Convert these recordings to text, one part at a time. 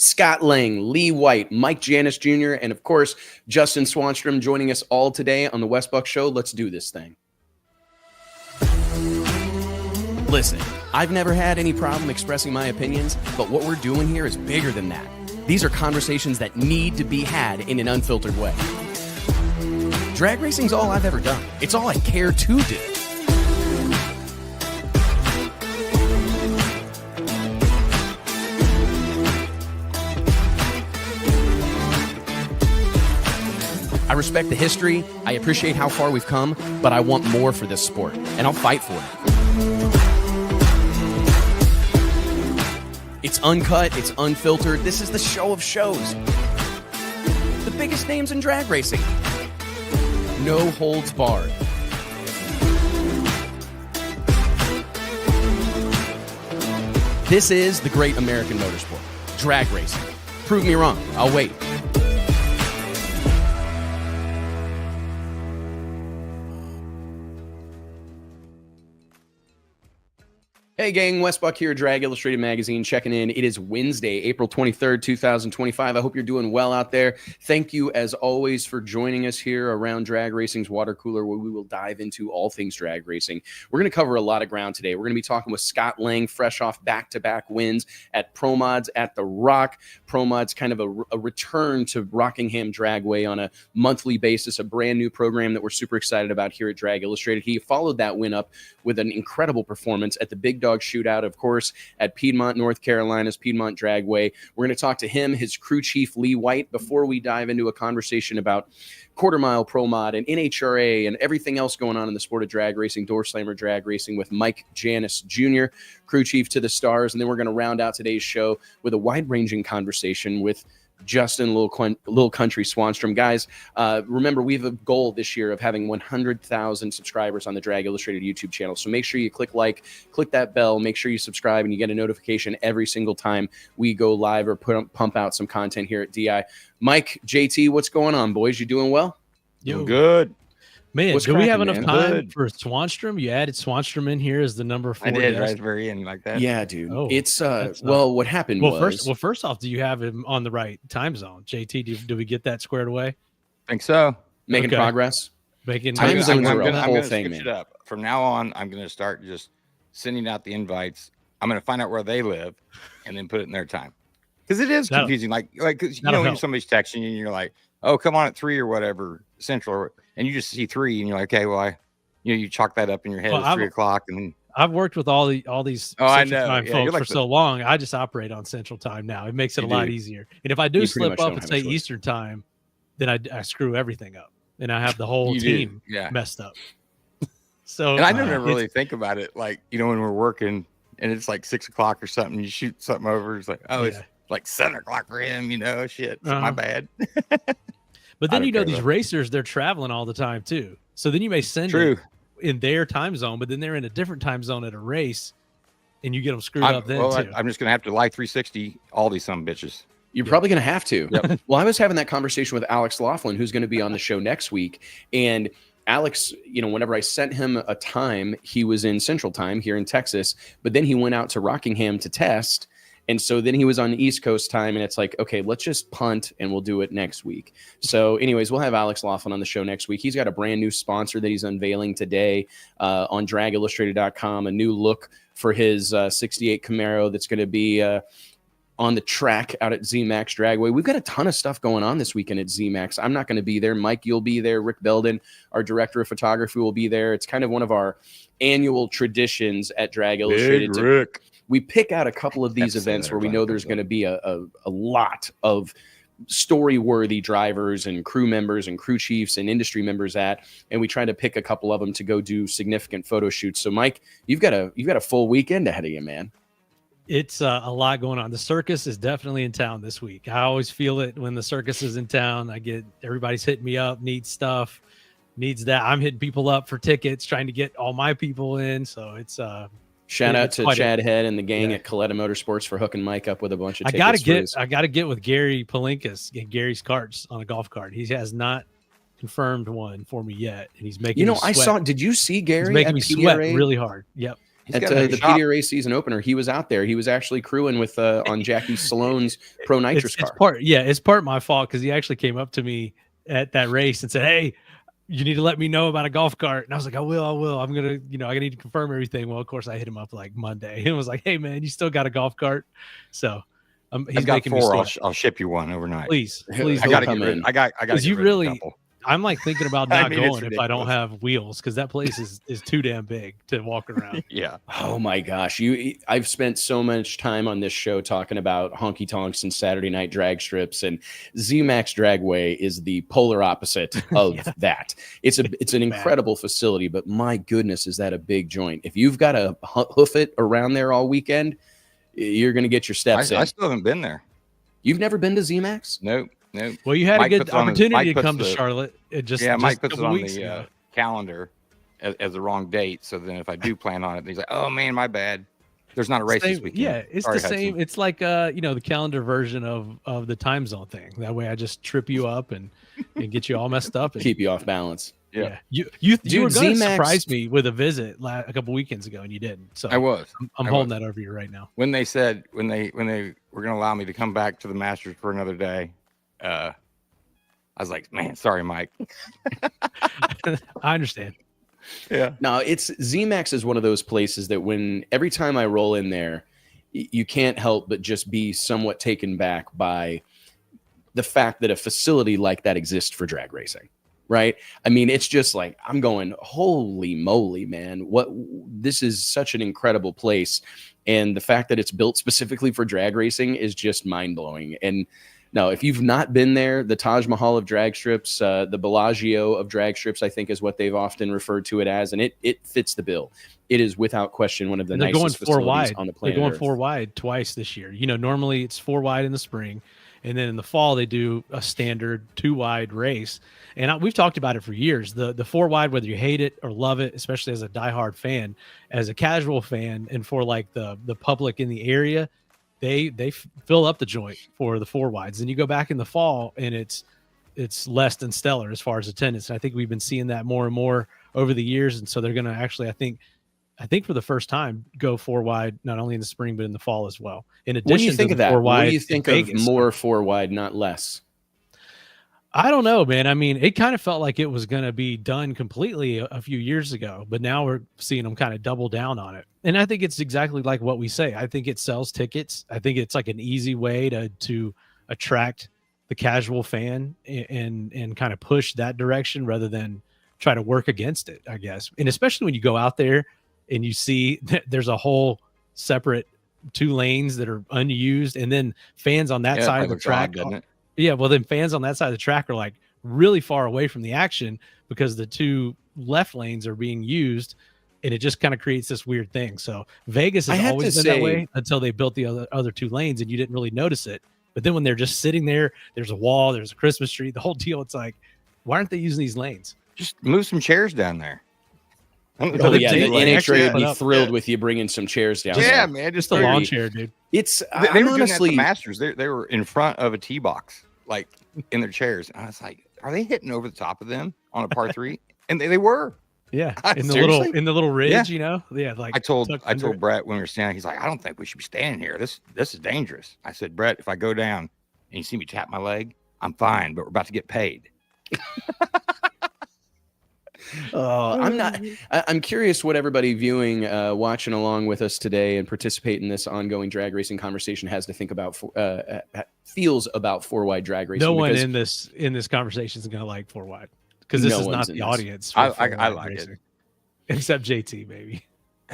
Scott Lang, Lee White, Mike Janis Jr., and of course, Justin Swanstrom joining us all today on the Wes Buck Show. Let's do this thing. Listen, I've never had any problem expressing my opinions, but what we're doing here is bigger than that. These are conversations that need to be had in an unfiltered way. Drag racing's all I've ever done. It's all I care to do. I respect the history, I appreciate how far we've come, but I want more for this sport, and I'll fight for it. It's uncut, it's unfiltered, this is the show of shows. The biggest names in drag racing. No holds barred. This is the great American motorsport, drag racing. Prove me wrong, I'll wait. Hey gang, Wes Buck here, Drag Illustrated Magazine, checking in. It is Wednesday, April 23rd, 2025. I hope you're doing well out there. Thank you, as always, for joining us here around Drag Racing's water cooler, where we will dive into all things drag racing. We're going to cover a lot of ground today. We're going to be talking with Scott Lang, fresh off back-to-back wins at ProMods at the Rock. ProMods kind of a return to Rockingham Dragway on a monthly basis, a brand new program that we're super excited about here at Drag Illustrated. He followed that win up with an incredible performance at the Big Dog Shootout, of course, at Piedmont, North Carolina's Piedmont Dragway. We're going to talk to him, his crew chief, Lee White, before we dive into a conversation about quarter mile pro mod and NHRA and everything else going on in the sport of drag racing, door slammer drag racing, with Mike Janis Jr., crew chief to the stars. And then we're going to round out today's show with a wide-ranging conversation with Justin Little Country Swanstrom. Guys, remember, we have a goal this year of having 100,000 subscribers on the Drag Illustrated YouTube channel. So make sure you click that bell, make sure you subscribe, and you get a notification every single time we go live or pump out some content here at DI. Mike, JT, what's going on, boys? You doing well? Doing good. Man, What's do we have cracking, enough man? time for Swanstrom? You added Swanstrom in here as the number 4 I did guest. right at the very end like that. Yeah, dude. Oh, It's that's what happened was first off, do you have him on the right time zone? JT, do we get that squared away? Think so. making Okay. progress. Making Time zones are a I'm whole gonna thing, switch man. it up. From now on, I'm going to start just sending out the invites. I'm going to find out where they live and then put it in their time. Because it is That'll- confusing. Like 'cause, you that'll know, when help. somebody's texting you and you're like, oh, come on at 3 or whatever, Central, and you just see 3 and you're like, okay, well, you chalk that up in your head Well, at 3 o'clock. And then, I've worked with all these Oh, I Central know. Time Yeah, you're folks like for the- so long. I just operate on Central Time now. It makes it You a lot do. easier. And if I do You pretty slip much up don't and have a say choice. Eastern Time, then I screw everything up, and I have the whole You do, team yeah. messed up. So and I never it's- really think about it. Like, you know, when we're working and it's like 6 o'clock or something, you shoot something over. It's like, oh, it's Yeah. like 7 o'clock for him, you know, shit. My Uh-huh. bad. But I then don't you know care, these though. racers, they're traveling all the time too. So then you may send True. it in their time zone, but then they're in a different time zone at a race, and you get them screwed I'm up then too. I'm just going to have to lie 360 all these some bitches. You're probably going to have to. Yep. Well, I was having that conversation with Alex Laughlin, who's going to be on the show next week. And Alex, you know, whenever I sent him a time, he was in Central Time here in Texas, but then he went out to Rockingham to test. And so then he was on East Coast time, and it's like, okay, let's just punt and we'll do it next week. So anyways, we'll have Alex Laughlin on the show next week. He's got a brand new sponsor that he's unveiling today on dragillustrated.com, a new look for his 68 Camaro that's going to be on the track out at ZMAX Dragway. We've got a ton of stuff going on this weekend at ZMAX. I'm not going to be there. Mike, you'll be there. Rick Belden, our director of photography, will be there. It's kind of one of our annual traditions at Drag Illustrated. Rick. We pick out a couple of these Have to say events that where we every know time there's it going to be a lot of story-worthy drivers and crew members and crew chiefs and industry members at, and we try to pick a couple of them to go do significant photo shoots. So, Mike, you've got a full weekend ahead of you, man. It's a lot going on. The circus is definitely in town this week. I always feel it when the circus is in town. Everybody's hitting me up, needs stuff, needs that. I'm hitting people up for tickets, trying to get all my people in. So it's Shout out it's to quite Chad Head and the gang Yeah. at Coletta Motorsports for hooking Mike up with a bunch of I tickets. gotta get with Gary Palinkas, get Gary's carts on a golf cart. He has not confirmed one for me yet, and he's making You know, me I sweat. saw. Did you see He's Gary making at me PDRA? sweat really hard. Yep. At the PDRA season opener, he was out there. He was actually crewing with on Jackie Salone's Pro Nitrous car. It's part my fault because he actually came up to me at that race and said, "Hey, you need to let me know about a golf cart." And I was like, I will. I'm going to, I need to confirm everything. Well, of course, I hit him up like Monday and was like, "Hey, man, you still got a golf cart?" So he's got making 4. me I'll ship you one overnight. Please. I got to get rid. I got to get rid of a couple. I'm like thinking about not going if I don't have wheels because that place is too damn big to walk around. Yeah. Oh my gosh. I've spent so much time on this show talking about honky tonks and Saturday night drag strips, and ZMAX Dragway is the polar opposite of that. It's an incredible facility, but my goodness, is that a big joint? If you've got to hoof it around there all weekend, you're going to get your steps in. I still haven't been there. You've never been to ZMAX? Nope. Well, you had a good opportunity to come to Charlotte. Mike puts it on the calendar as the wrong date. So then if I do plan on it, he's like, "Oh man, my bad. There's not a race this weekend." Yeah, it's the same. It's like the calendar version of the time zone thing. That way, I just trip you up and get you all messed up and keep you off balance. Yeah. You were going to surprise me with a visit a couple weekends ago, and you didn't. So I'm holding that over you right now. When they said when they were going to allow me to come back to the Masters for another day. I was like, man, sorry, Mike. I understand. Yeah. No, ZMAX is one of those places that every time I roll in there, you can't help but just be somewhat taken back by the fact that a facility like that exists for drag racing. Right. I mean, it's just like, I'm going, holy moly, man, this is such an incredible place. And the fact that it's built specifically for drag racing is just mind blowing. And no, if you've not been there, the Taj Mahal of drag strips, the Bellagio of drag strips, I think is what they've often referred to it as. And it fits the bill. It is without question one of the nicest facilities on the planet. They're going 4 wide twice this year. Normally it's 4 wide in the spring. And then in the fall, they do a standard 2 wide race. And we've talked about it for years. The 4 wide, whether you hate it or love it, especially as a diehard fan, as a casual fan, and for like the public in the area, they fill up the joint for the 4 wides. And you go back in the fall and it's less than stellar as far as attendance. And I think we've been seeing that more and more over the years. And so they're going to actually, I think for the first time, go 4 wide, not only in the spring, but in the fall as well. In addition when you think to of that, 4 wide, what do you think of more 4 wide, not less? I don't know, man. I mean, it kind of felt like it was going to be done completely a few years ago, but now we're seeing them kind of double down on it. And I think it's exactly like what we say. I think it sells tickets. I think it's like an easy way to attract the casual fan and kind of push that direction rather than try to work against it, I guess. And especially when you go out there and you see that there's a whole separate 2 lanes that are unused, and then fans on that side of the track. Yeah, well, then fans on that side of the track are like really far away from the action because the 2 left lanes are being used, and it just kind of creates this weird thing. So Vegas has always been that way until they built the other 2 lanes, and you didn't really notice it. But then when they're just sitting there, there's a wall, there's a Christmas tree, the whole deal. It's like, why aren't they using these lanes? Just move some chairs down there. The NHRA would be thrilled with you bringing some chairs down. Yeah, there. Man, just a lawn chair, dude. It's they were honestly doing that at the Masters. They were in front of a tee box, like in their chairs. And I was like, are they hitting over the top of them on a par 3? And they were. Yeah, in the little ridge, Yeah, like I told Brett when we were standing, he's like, I don't think we should be standing here. This is dangerous. I said, Brett, if I go down and you see me tap my leg, I'm fine, but we're about to get paid. I'm curious what everybody viewing, watching along with us today and participate in this ongoing drag racing conversation has to think about, feels about 4 wide drag racing. No one in this conversation is going to like 4 wide because this is not the audience. I like racing. It, except JT, maybe.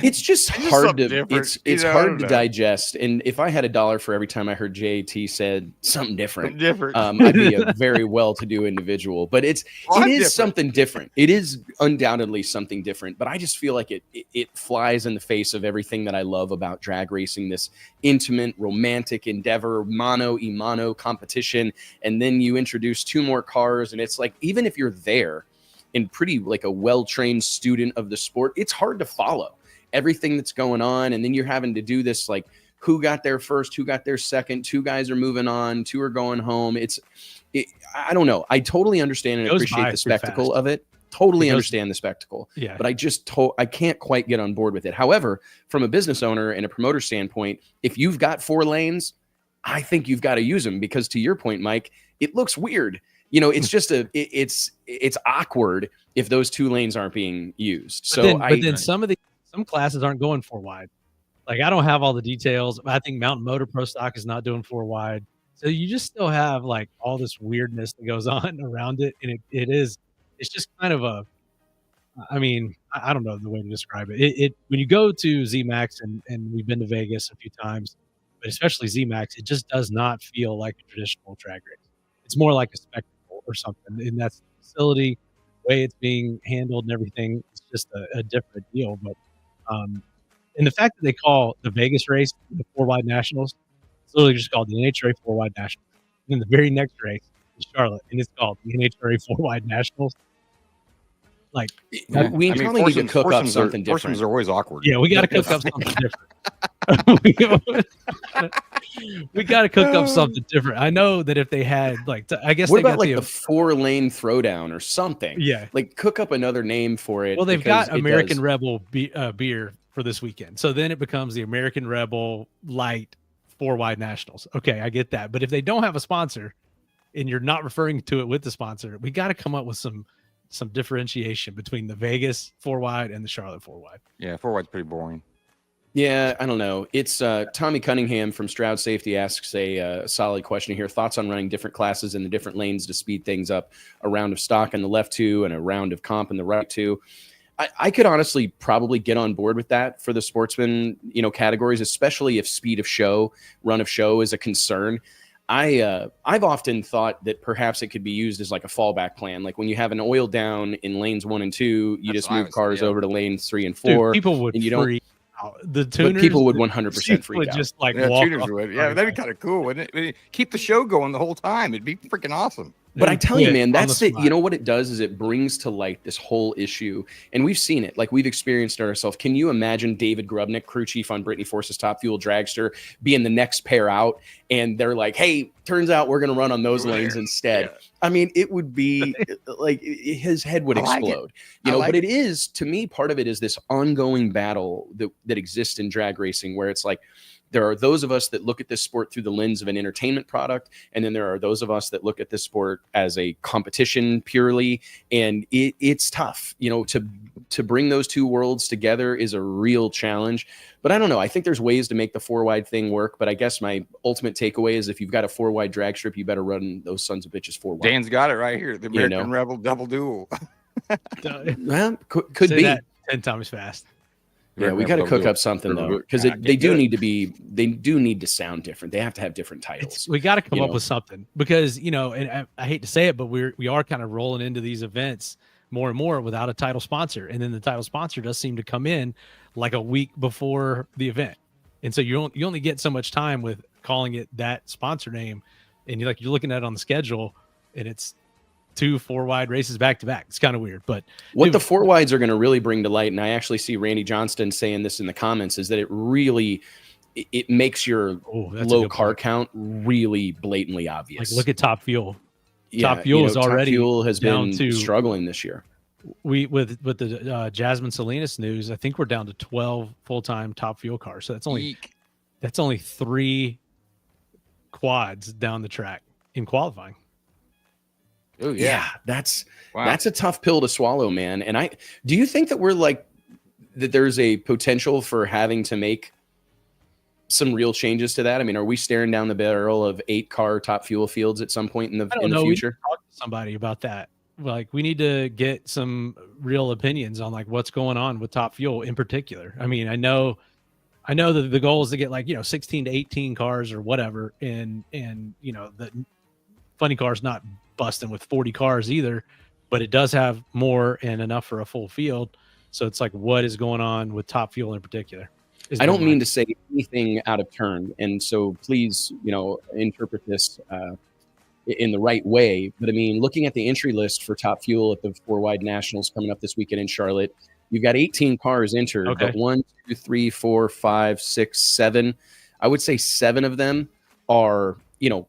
It's just hard to it's hard to digest. And if I had $1 for every time I heard JT said something different, I'd be a very well-to-do individual. But it is something different. It is undoubtedly something different. But I just feel like it flies in the face of everything that I love about drag racing. This intimate, romantic endeavor, mano-a-mano competition, and then you introduce 2 more cars, and it's like even if you're there and pretty like a well-trained student of the sport, it's hard to follow everything that's going on. And then you're having to do this, like who got there first, who got there second, 2 guys are moving on, 2 are going home. I don't know. I totally understand and appreciate the spectacle of it. totally understand the spectacle. Yeah. But I can't quite get on board with it. However, from a business owner and a promoter standpoint, if you've got 4 lanes, I think you've got to use them, because to your point, Mike, it looks weird. It's just it's awkward if those 2 lanes aren't being used. But then some classes aren't going 4 wide. Like, I don't have all the details. I think Mountain Motor Pro Stock is not doing 4 wide. So you just still have like all this weirdness that goes on around it. And it's just kind of I don't know the way to describe it. When you go to ZMAX, and we've been to Vegas a few times, but especially ZMAX, it just does not feel like a traditional drag race. It's more like a spectacle or something. And that's the facility, the way it's being handled and everything. It's just a different deal. But, and the fact that they call the Vegas race the 4 wide nationals, it's literally just called the NHRA 4 wide nationals. And then the very next race is Charlotte, and it's called the NHRA 4 wide nationals. Like, we probably need to cook up something different. Foursomes are always awkward. Yeah, we got to cook up something different. We got to cook up something different. I know that if they had I guess what they about got like the 4-lane throwdown or something? Yeah, like cook up another name for it. Well, they've got American Rebel beer for this weekend, so then it becomes the American Rebel Light 4 wide nationals. Okay, I get that, but if they don't have a sponsor and you're not referring to it with the sponsor, we got to come up with some differentiation between the Vegas 4 wide and the Charlotte 4 wide. Yeah, 4 wide's pretty boring. Yeah, I don't know. It's Tommy Cunningham from Stroud Safety asks a solid question here. Thoughts on running different classes in the different lanes to speed things up? A round of stock in the left 2 and a round of comp in the right 2. I could honestly probably get on board with that for the sportsman, categories, especially if speed of show, run of show is a concern. I've often thought that perhaps it could be used as like a fallback plan. Like when you have an oil down in lanes 1 and 2, you just move cars over to lanes 3 and 4. Dude, people would freak out. The tuners, but people would 100% freak out. Just like walk tuners would. Yeah, that'd be kind of cool, wouldn't it? Keep the show going the whole time. It'd be freaking awesome. But I tell you, man, that's it. You know what it does is it brings to light this whole issue. And we've seen it. Like, we've experienced it ourselves. Can you imagine David Grubnick, crew chief on Brittany Force's Top Fuel Dragster, being the next pair out? And they're like, hey, turns out we're going to run on those lanes instead. Yeah. I mean, it would be like his head would explode. But it is, to me, part of it is this ongoing battle that exists in drag racing, where it's like, there are those of us that look at this sport through the lens of an entertainment product, and then there are those of us that look at this sport as a competition purely. And it's tough, to bring those 2 worlds together is a real challenge. But I don't know. I think there's ways to make the 4 wide thing work. But I guess my ultimate takeaway is if you've got a 4 wide drag strip, you better run those sons of bitches 4 wide. Dan's got it right here. The American Rebel double duel. Well, could be that 10 times fast. Yeah, we got to cook up something though, because they do need to sound different. They have to have different titles. We got to come up with something, because and I hate to say it, but we are kind of rolling into these events more and more without a title sponsor, and then the title sponsor does seem to come in like a week before the event, and so you only get so much time with calling it that sponsor name, and you're looking at it on the schedule, and it's 2 4 wide races back to back. It's kind of weird, but what the 4 wides are going to really bring to light, and I actually see Randy Johnston saying this in the comments, is that it makes your low car count really blatantly obvious. Like, look at Top Fuel. Top Fuel is already Top Fuel has been struggling this year. With the Jasmine Salinas news, I think we're down to 12 full-time Top Fuel cars. So that's only 3 quads down the track in qualifying. Oh yeah, that's a tough pill to swallow, man. And do you think that that there's a potential for having to make some real changes to that? I mean, are we staring down the barrel of 8-car Top Fuel fields at some point in the future? We need to talk to somebody about that. Like, we need to get some real opinions on what's going on with Top Fuel in particular. I mean, I know that the goal is to get 16 to 18 cars or whatever, and the funny car's not busting with 40 cars either, but it does have more and enough for a full field. So it's what is going on with Top Fuel in particular? I don't mean to say anything out of turn, and so please, interpret this in the right way. But I mean, looking at the entry list for Top Fuel at the 4 wide nationals coming up this weekend in Charlotte, you've got 18 cars entered, but 1, 2, 3, 4, 5, 6, 7. I would say 7 of them are,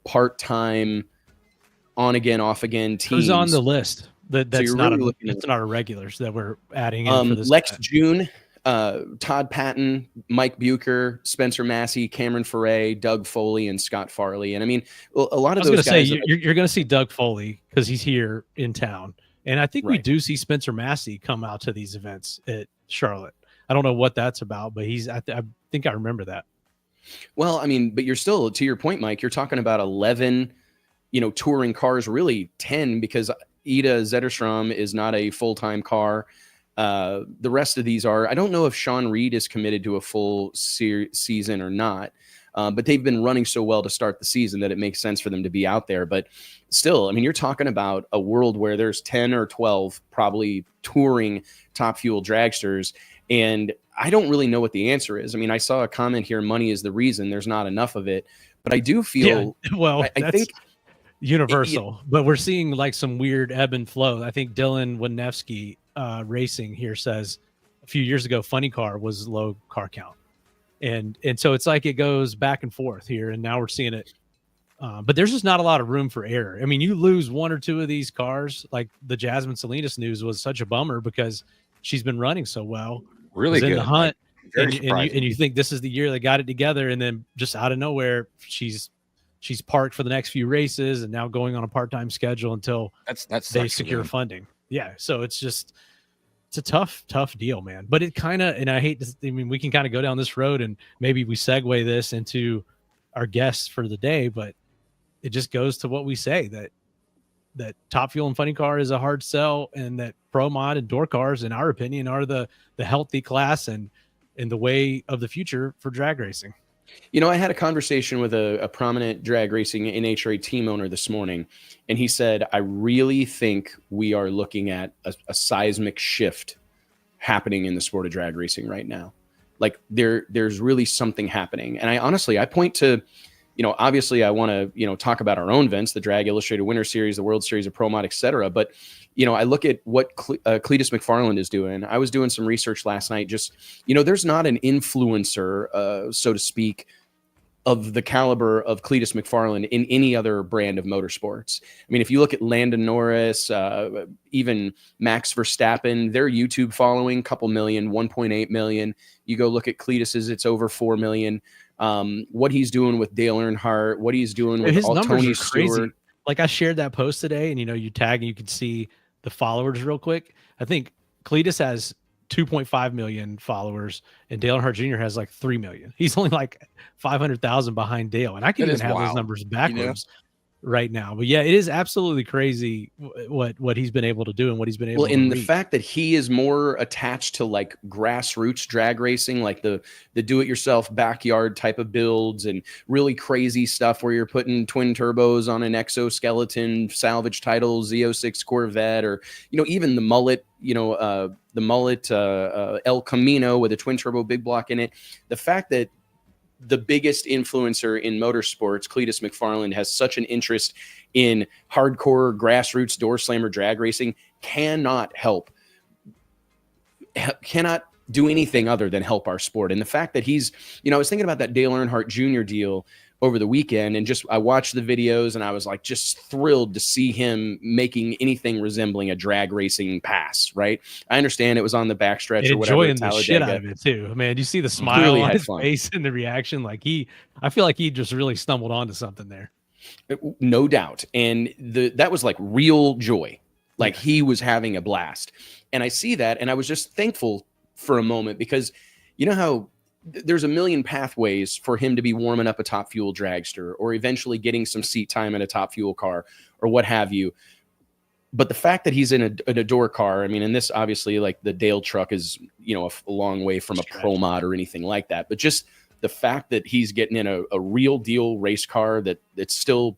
part-time, on again, off again teams. Who's on the list? That's you're not really a looking at that's not our regulars that we're adding in for this. Lex event. June, Todd Patton, Mike Bucher, Spencer Massey, Cameron Foray, Doug Foley, and Scott Farley. And I mean, a lot of I was those going to guys. say you're going to see Doug Foley because he's here in town, and I think we Right. do see Spencer Massey come out to these events at Charlotte. I don't know what that's about, but I think I remember that. Well, I mean, but you're still, to your point, Mike, you're talking about 11, touring cars, really 10, because Ida Zetterstrom is not a full-time car. The rest of these are, I don't know if Sean Reed is committed to a full season or not, but they've been running so well to start the season that it makes sense for them to be out there. But still, I mean, you're talking about a world where there's 10 or 12 probably touring Top Fuel dragsters. And I don't really know what the answer is. I mean, I saw a comment here, money is the reason, there's not enough of it. But I do feel, well, I think universal, but we're seeing like some weird ebb and flow. I think Dylan Winevsky Racing here says a few years ago, Funny Car was low car count. And so it's like it goes back and forth here. And now we're seeing it. But there's just not a lot of room for error. I mean, you lose one or two of these cars, like the Jasmine Salinas news was such a bummer because she's been running so well. Really good. In the hunt. Like, and you think this is the year they got it together. And then just out of nowhere, she's parked for the next few races and now going on a part-time schedule until they secure funding. Yeah. So it's a tough deal, man. But it kind of, and I hate to, I mean, we can kind of go down this road and maybe we segue this into our guests for the day, but it just goes to what we say that Top Fuel and Funny Car is a hard sell, and that Pro Mod and Door Cars, in our opinion, are the healthy class and the way of the future for drag racing. I had a conversation with a prominent drag racing NHRA team owner this morning, and he said, I really think we are looking at a seismic shift happening in the sport of drag racing right now. Like there's really something happening. And I point to, obviously I want to, talk about our own events, the Drag Illustrated Winter Series, the World Series of Pro Mod, et cetera. But, I look at what Cletus McFarland is doing. I was doing some research last night. Just, there's not an influencer, so to speak, of the caliber of Cletus McFarland in any other brand of motorsports. I mean, if you look at Landon Norris, even Max Verstappen, their YouTube following, couple million, 1.8 million. You go look at Cletus's, it's over 4 million. What he's doing with Dale Earnhardt, what he's doing with his numbers Tony are crazy. Stewart. Like I shared that post today, and you tag and you can see the followers real quick. I think Cletus has 2.5 million followers, and Dale Earnhardt Jr. has like 3 million. He's only like 500,000 behind Dale, and I can even have those numbers backwards right now. But yeah, it is absolutely crazy what he's been able to do and what he's been able to in reach. The fact that he is more attached to like grassroots drag racing, like the do-it-yourself backyard type of builds and really crazy stuff where you're putting twin turbos on an exoskeleton salvage title Z06 Corvette, or even the mullet, El Camino with a twin turbo big block in it. The fact that the biggest influencer in motorsports, Cletus McFarland, has such an interest in hardcore grassroots door slammer drag racing cannot do anything other than help our sport. And the fact that he's, I was thinking about that Dale Earnhardt Jr. deal over the weekend, and I watched the videos and I was like just thrilled to see him making anything resembling a drag racing pass, right? I understand it was on the backstretch or whatever. Enjoying the shit out of it too. Man, you see the smile on his face and the reaction. Like I feel like he just really stumbled onto something there. No doubt. And that was like real joy. Like he was having a blast. And I see that, and I was just thankful for a moment, because how there's a million pathways for him to be warming up a Top Fuel dragster or eventually getting some seat time in a Top Fuel car or what have you. But the fact that he's in a door car, I mean, and this obviously, like the Dale truck is, a long way from a Pro Mod or anything like that. But just the fact that he's getting in a real deal race car that's still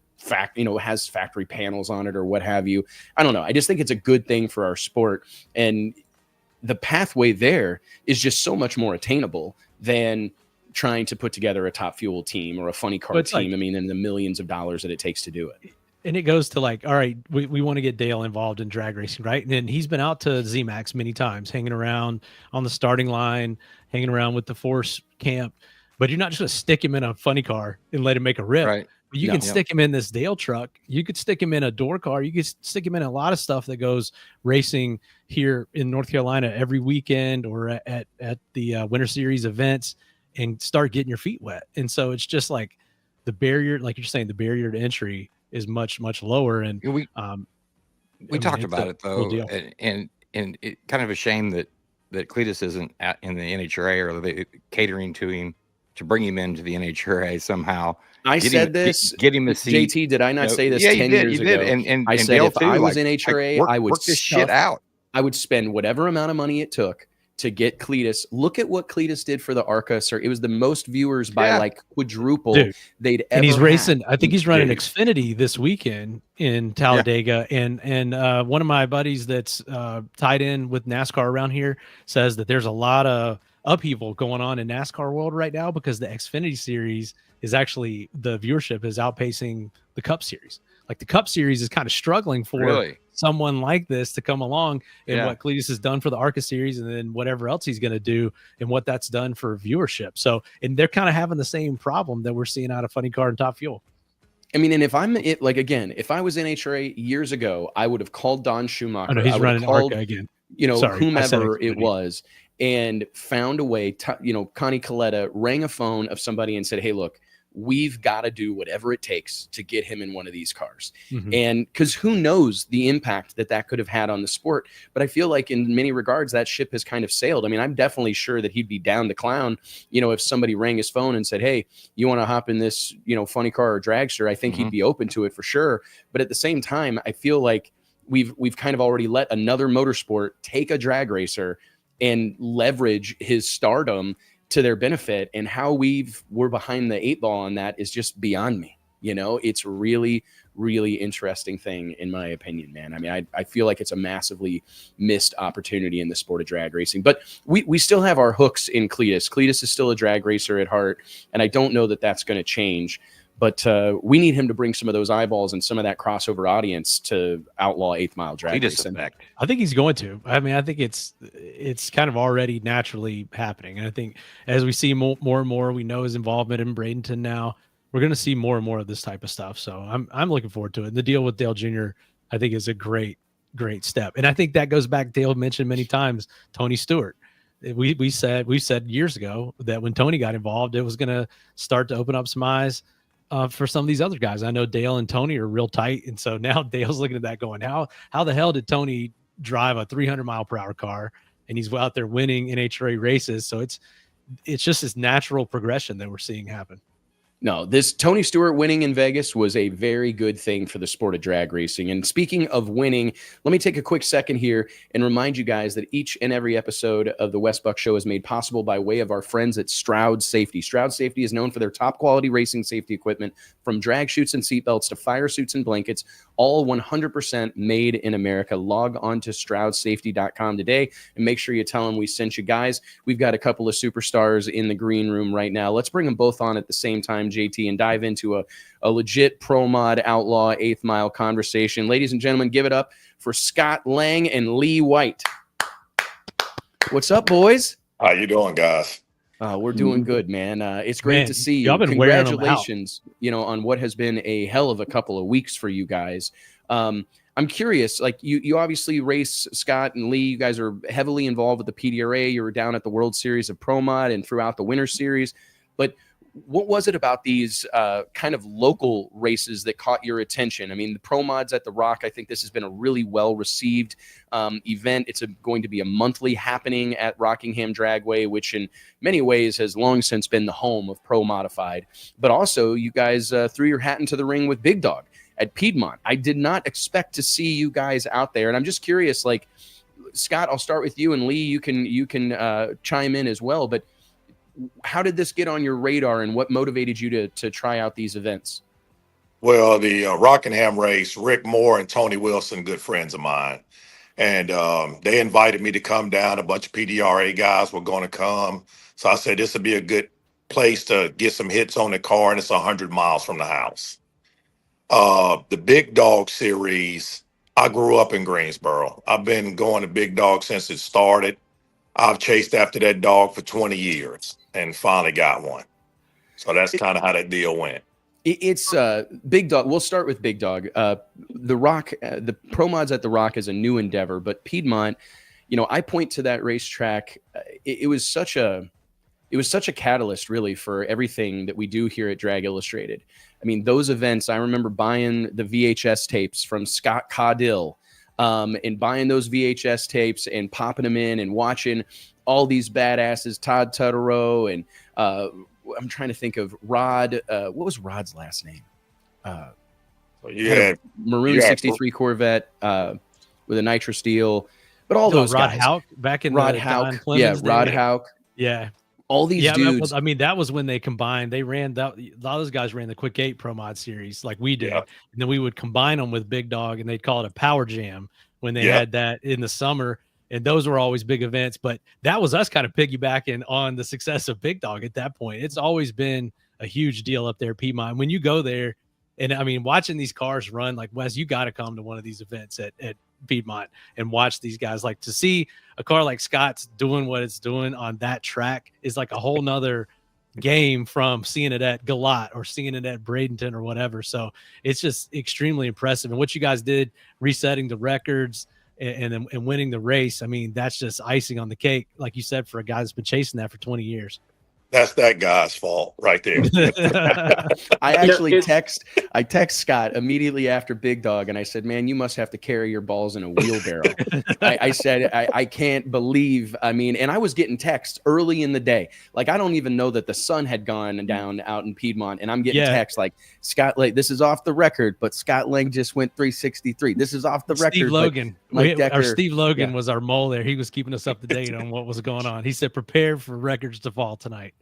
has factory panels on it or what have you. I don't know. I just think it's a good thing for our sport. And the pathway there is just so much more attainable than trying to put together a Top Fuel team or a Funny Car team. I mean, and the millions of dollars that it takes to do it. And it goes to like, all right, we want to get Dale involved in drag racing, right? And then he's been out to ZMAX many times, hanging around on the starting line, hanging around with the Force camp. But you're not just going to stick him in a Funny Car and let him make a rip. Right. You can stick him in this Dale truck. You could stick him in a door car. You could stick him in a lot of stuff that goes racing here in North Carolina every weekend or at the Winter Series events, and start getting your feet wet. And so it's just like the barrier, like you're saying, the barrier to entry is much, much lower. And we talked about it though, and it kind of a shame that Cletus isn't in the NHRA, or they catering to him to bring him into the NHRA somehow. I said this. Get him a seat. JT, did I not say this 10 years ago? And I said if I was NHRA, I would work this shit out. I would spend whatever amount of money it took to get Cletus. Look at what Cletus did for the ARCA, sir. It was the most viewers by like quadruple they'd ever. And he's racing. Had. I think he's running Xfinity this weekend in Talladega. And one of my buddies that's tied in with NASCAR around here says that there's a lot of upheaval going on in NASCAR world right now because the Xfinity series is actually, the viewership is outpacing the Cup series. Like the Cup series is kind of struggling for someone like this to come along, and what Cletus has done for the ARCA series, and then whatever else he's going to do and what that's done for viewership. So, and they're kind of having the same problem that we're seeing out of Funny Car and Top Fuel. I mean, and if I'm it, like, again, if I was NHRA years ago, I would have called Don Schumacher. Oh, no, he's running ARCA again. You know, whomever it was, and found a way to, you know, Connie Coletta rang a phone of somebody and said, hey, look, we've got to do whatever it takes to get him in one of these cars. And because who knows the impact that could have had on the sport. But I feel like in many regards, that ship has kind of sailed. I mean, I'm definitely sure that he'd be down to clown, you know, if somebody rang his phone and said, hey, you want to hop in this, you know, funny car or dragster? I think he'd be open to it for sure. But at the same time, I feel like we've kind of already let another motorsport take a drag racer and leverage his stardom to their benefit, and how we're behind the eight ball on that is just beyond me. You know, it's really, really interesting thing in my opinion, man. I mean, I feel like it's a massively missed opportunity in the sport of drag racing, but we still have our hooks in Cletus. Cletus is still a drag racer at heart, and I don't know that that's going to change, but we need him to bring some of those eyeballs and some of that crossover audience to outlaw 8th mile drag racing. I think he's going to. I mean, I think it's kind of already naturally happening. And I think as we see more and more, we know his involvement in Bradenton now, we're going to see more and more of this type of stuff. So I'm looking forward to it. And the deal with Dale Jr., I think, is a great step. And I think that goes back, Dale mentioned many times, Tony Stewart. We said years ago that when Tony got involved, it was going to start to open up some eyes for some of these other guys. I know Dale and Tony are real tight. And so now Dale's looking at that going, how the hell did Tony drive a 300-mile-per-hour car and he's out there winning NHRA races? So it's just this natural progression that we're seeing happen. No, this Tony Stewart winning in Vegas was a very good thing for the sport of drag racing. And speaking of winning, let me take a quick second here and remind you guys that each and every episode of the Wes Buck Show is made possible by way of our friends at Stroud Safety. Stroud Safety is known for their top quality racing safety equipment, from drag chutes and seatbelts to fire suits and blankets, all 100% made in America. Log on to StroudSafety.com today and make sure you tell them we sent you guys. We've got a couple of superstars in the green room right now. Let's bring them both on at the same time, JT, and dive into a legit pro mod outlaw 8th mile conversation. Ladies and gentlemen, give it up for Scott Lang and Lee White. What's up, boys? How you doing, guys? We're doing good, man. It's great to see you. Congratulations, you know, on what has been a hell of a couple of weeks for you guys. I'm curious, like you obviously race, Scott and Lee. You guys are heavily involved with the PDRA. You were down at the World Series of Pro Mod and throughout the Winter Series. But what was it about these kind of local races that caught your attention? I mean, the Pro Mods at the Rock, I think this has been a really well-received event. It's going to be a monthly happening at Rockingham Dragway, which in many ways has long since been the home of Pro Modified. But also, you guys threw your hat into the ring with Big Dog at Piedmont. I did not expect to see you guys out there. And I'm just curious, like, Scott, I'll start with you, and Lee, you can chime in as well. But how did this get on your radar, and what motivated you to try out these events? Well, the Rockingham race, Rick Moore and Tony Wilson, good friends of mine. And they invited me to come down. A bunch of PDRA guys were going to come. So I said, this would be a good place to get some hits on the car, and it's 100 miles from the house. The Big Dog series, I grew up in Greensboro. I've been going to Big Dog since it started. I've chased after that dog for 20 years and finally got one. So that's kind of how that deal went. It's Big Dog. We'll start with Big Dog. The Rock, the Pro Mods at the Rock is a new endeavor, but Piedmont, I point to that racetrack. It was such a catalyst, really, for everything that we do here at Drag Illustrated. I mean, those events. I remember buying the VHS tapes from Scott Caudill, and buying those VHS tapes and popping them in and watching all these badasses, Todd Tutterow and. I'm trying to think of Rod. What was Rod's last name? Maroon 63 Corvette with a nitro steel. But all those Rod guys. Hauk back in Rod the Hauk. Clemens Yeah, Rod day. Hauk. Yeah. All these dudes. That was when they combined. They ran that. A lot of those guys ran the Quick 8 Pro Mod series like we did. Yeah. And then we would combine them with Big Dog, and they'd call it a Power Jam when they had that in the summer. And those were always big events, but that was us kind of piggybacking on the success of Big Dog at that point. It's always been a huge deal up there, Piedmont. When you go there, and I mean, watching these cars run, like Wes, you got to come to one of these events at Piedmont and watch these guys. Like to see a car like Scott's doing what it's doing on that track is like a whole nother game from seeing it at Galat or seeing it at Bradenton or whatever. So it's just extremely impressive. And what you guys did, resetting the records, and winning the race, I mean, that's just icing on the cake, like you said, for a guy that's been chasing that for 20 years. That's that guy's fault right there. I actually text Scott immediately after Big Dog, and I said, man, you must have to carry your balls in a wheelbarrow. I said, I can't believe, I mean, and I was getting texts early in the day. Like, I don't even know that the sun had gone down out in Piedmont, and I'm getting texts like, Scott Lang, this is off the record, but Scott Lang just went 363. This is off the record. Steve Logan. Steve Logan yeah. was our mole there. He was keeping us up to date on what was going on. He said, prepare for records to fall tonight.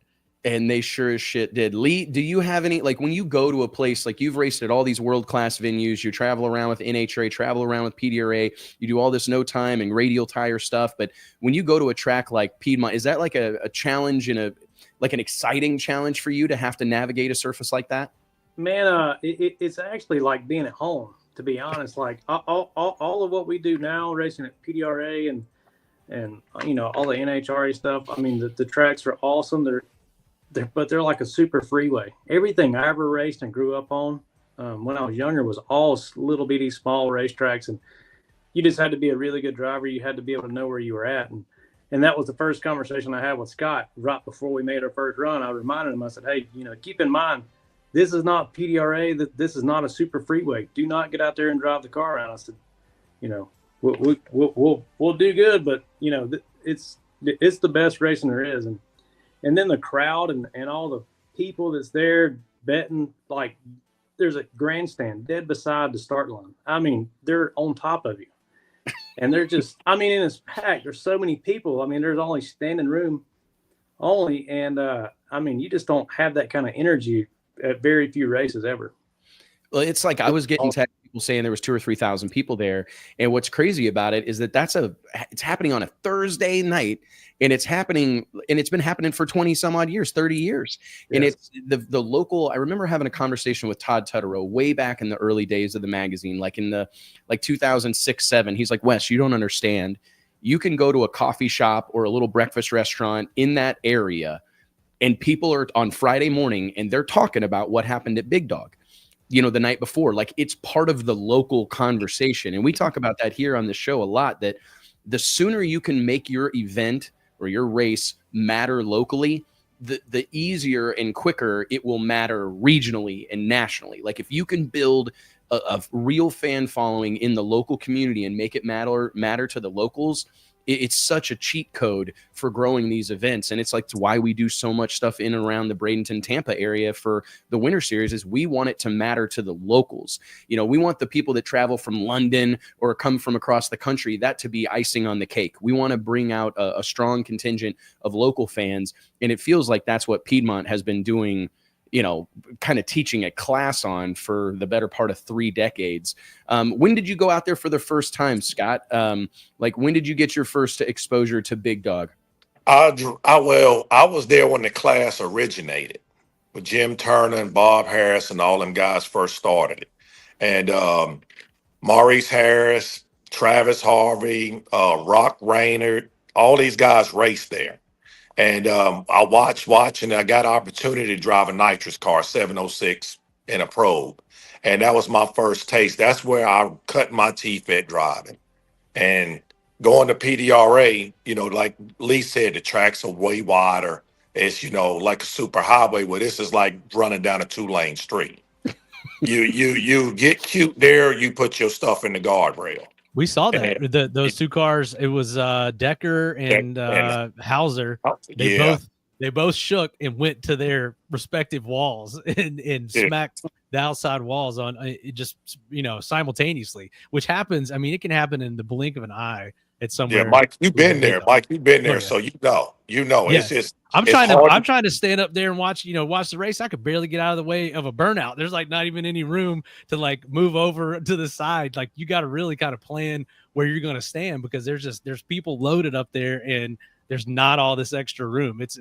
And they sure as shit did. Lee, do you have any, like when you go to a place, like you've raced at all these world-class venues, you travel around with NHRA, travel around with PDRA, you do all this no time and radial tire stuff. But when you go to a track like Piedmont, is that like a challenge and an exciting challenge for you to have to navigate a surface like that? Man, it's actually like being at home, to be honest. Like all of what we do now, racing at PDRA and all the NHRA stuff. I mean, the tracks are awesome. But they're like a super freeway. Everything I ever raced and grew up on when I was younger was all little bitty small racetracks, and you just had to be a really good driver. You had to be able to know where you were at, and that was the first conversation I had with Scott right before we made our first run. I reminded him, I said, hey, keep in mind, this is not PDRA. This is not a super freeway. Do not get out there and drive the car around. I said, we'll do good, but it's the best racing there is. And then the crowd and all the people that's there betting, like there's a grandstand dead beside the start line. I mean, they're on top of you. And they're just, I mean, and it's packed. There's so many people. I mean, there's only standing room only. And I mean, you just don't have that kind of energy at very few races ever. Well, it's like I was getting text people saying there was 2,000 or 3,000 people there. And what's crazy about it is that it's happening on a Thursday night, and it's been happening for 20 some odd years, 30 years. Yes. And it's the local, I remember having a conversation with Todd Tutterow way back in the early days of the magazine, like in the 2006, 7. He's like, Wes, you don't understand. You can go to a coffee shop or a little breakfast restaurant in that area, and people are on Friday morning and they're talking about what happened at Big Dog, the night before. Like, it's part of the local conversation. And we talk about that here on the show a lot, that the sooner you can make your event or your race matter locally, the easier and quicker it will matter regionally and nationally. Like, if you can build a real fan following in the local community and make it matter to the locals, it's such a cheat code for growing these events. And it's like, it's why we do so much stuff in and around the Bradenton, Tampa area for the Winter Series, is we want it to matter to the locals. We want the people that travel from London or come from across the country, that to be icing on the cake. We want to bring out a strong contingent of local fans. And it feels like that's what Piedmont has been doing, kind of teaching a class on for the better part of 3 decades. When did you go out there for the first time, Scott? When did you get your first exposure to Big Dog? I was there when the class originated, with Jim Turner and Bob Harris and all them guys first started it. And Maurice Harris, Travis Harvey, Rock Raynard, all these guys raced there. And I watched, and I got an opportunity to drive a nitrous car, 706 in a probe. And that was my first taste. That's where I cut my teeth at driving. And going to PDRA, like Lee said, the tracks are way wider. It's, like a super highway, where this is like running down a 2-lane street. You get cute there, you put your stuff in the guardrail. We saw that. Those two cars, it was Decker and Hauser. They both shook and went to their respective walls and smacked the outside walls on it, just simultaneously, which happens. I mean, it can happen in the blink of an eye at somewhere. Yeah, Mike, you've been there. So Yes. It's just I'm trying to stand up there and watch the race. I could barely get out of the way of a burnout. There's like not even any room to like move over to the side. Like you got to really kind of plan where you're going to stand, because there's people loaded up there and there's not all this extra room. It's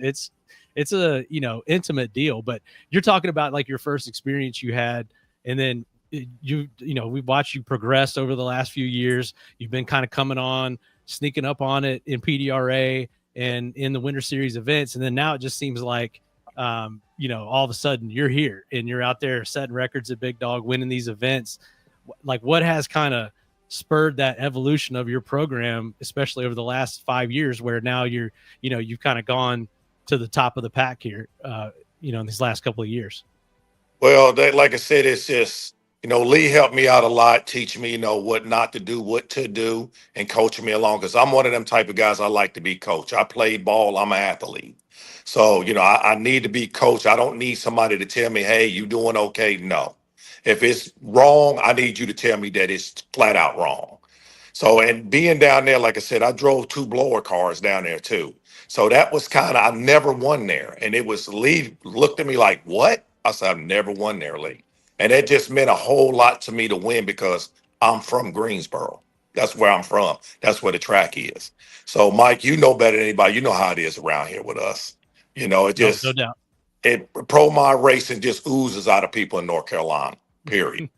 a intimate deal. But you're talking about like your first experience you had, and then we've watched you progress over the last few years. You've been kind of coming on, sneaking up on it in PDRA and in the Winter Series events. And then now it just seems like, all of a sudden you're here and you're out there setting records at Big Dog, winning these events. Like, what has kind of spurred that evolution of your program, especially over the last 5 years, where now you've kind of gone to the top of the pack here, in these last couple of years? Well, like I said, it's just, Lee helped me out a lot, teaching me, what not to do, what to do, and coaching me along. Because I'm one of them type of guys, I like to be coached. I played ball. I'm an athlete. So, I need to be coached. I don't need somebody to tell me, hey, you doing okay? No. If it's wrong, I need you to tell me that it's flat out wrong. So, and being down there, like I said, I drove 2 blower cars down there too. So that was I never won there. And it was, Lee looked at me like, what? I said, I've never won there, Lee. And it just meant a whole lot to me to win, because I'm from Greensboro. That's where I'm from. That's where the track is. So, Mike, you know better than anybody. You know how it is around here with us. It just, no doubt. Pro Mod racing just oozes out of people in North Carolina, period.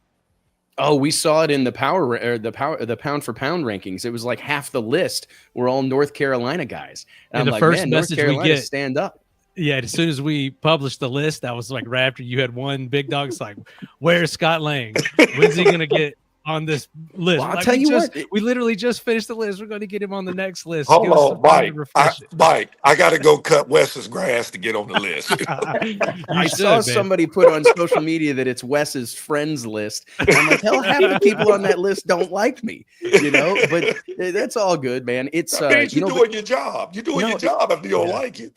Oh, we saw it in the pound for pound rankings. It was like half the list were all North Carolina guys. And I'm the like, first man, message North Carolina, we get, stand up. Yeah, as soon as we published the list, that was like right after you had won Big Dog. It's like, where's Scott Lang? When's he going to get on this list? Well, I'll tell you what. We literally just finished the list. We're going to get him on the next list. Hold on, Mike. I got to go cut Wes's grass to get on the list. I saw somebody put on social media that it's Wes's friends list. And I'm like, hell, half the people on that list don't like me, but that's all good, man. It's you're doing your job. You're doing your job if you don't like it.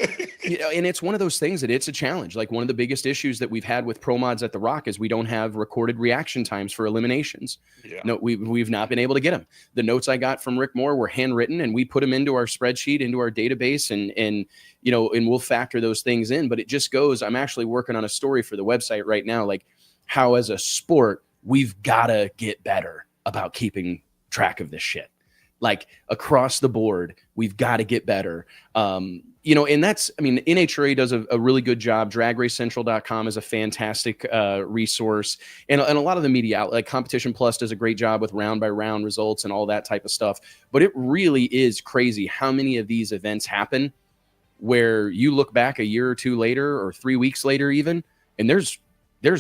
And it's one of those things that it's a challenge. Like, one of the biggest issues that we've had with Pro Mods at the Rock is we don't have recorded reaction times for eliminations. Yeah. No, we've not been able to get them. The notes I got from Rick Moore were handwritten, and we put them into our spreadsheet, into our database, and we'll factor those things in. But it just goes, I'm actually working on a story for the website right now, like how as a sport, we've got to get better about keeping track of this shit. Like, across the board, we've got to get better. And that's, NHRA does a really good job. DragRaceCentral.com is a fantastic resource. And a lot of the media outlet, like Competition Plus, does a great job with round by round results and all that type of stuff. But it really is crazy how many of these events happen where you look back a year or two later, or 3 weeks later even, and there's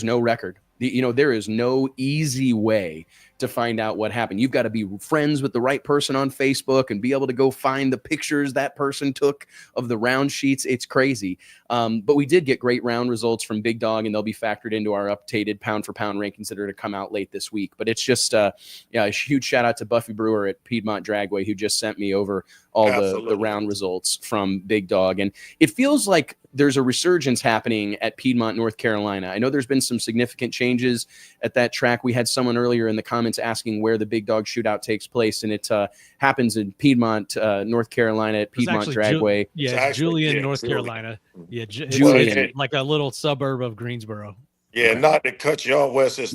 no record. There is no easy way to find out what happened. You've got to be friends with the right person on Facebook and be able to go find the pictures that person took of the round sheets. It's crazy. But we did get great round results from Big Dog, and they'll be factored into our updated pound for pound rankings that are to come out late this week. But it's just a huge shout out to Buffy Brewer at Piedmont Dragway, who just sent me over all the round results from Big Dog. And it feels like there's a resurgence happening at Piedmont, North Carolina. I know there's been some significant changes at that track. We had someone earlier in the comments asking where the Big Dog shootout takes place, and it happens in Piedmont, North Carolina at Piedmont Dragway. Julian, North Carolina. Yeah, Julian, it's like a little suburb of Greensboro. Yeah, not to cut you off, Wes. It's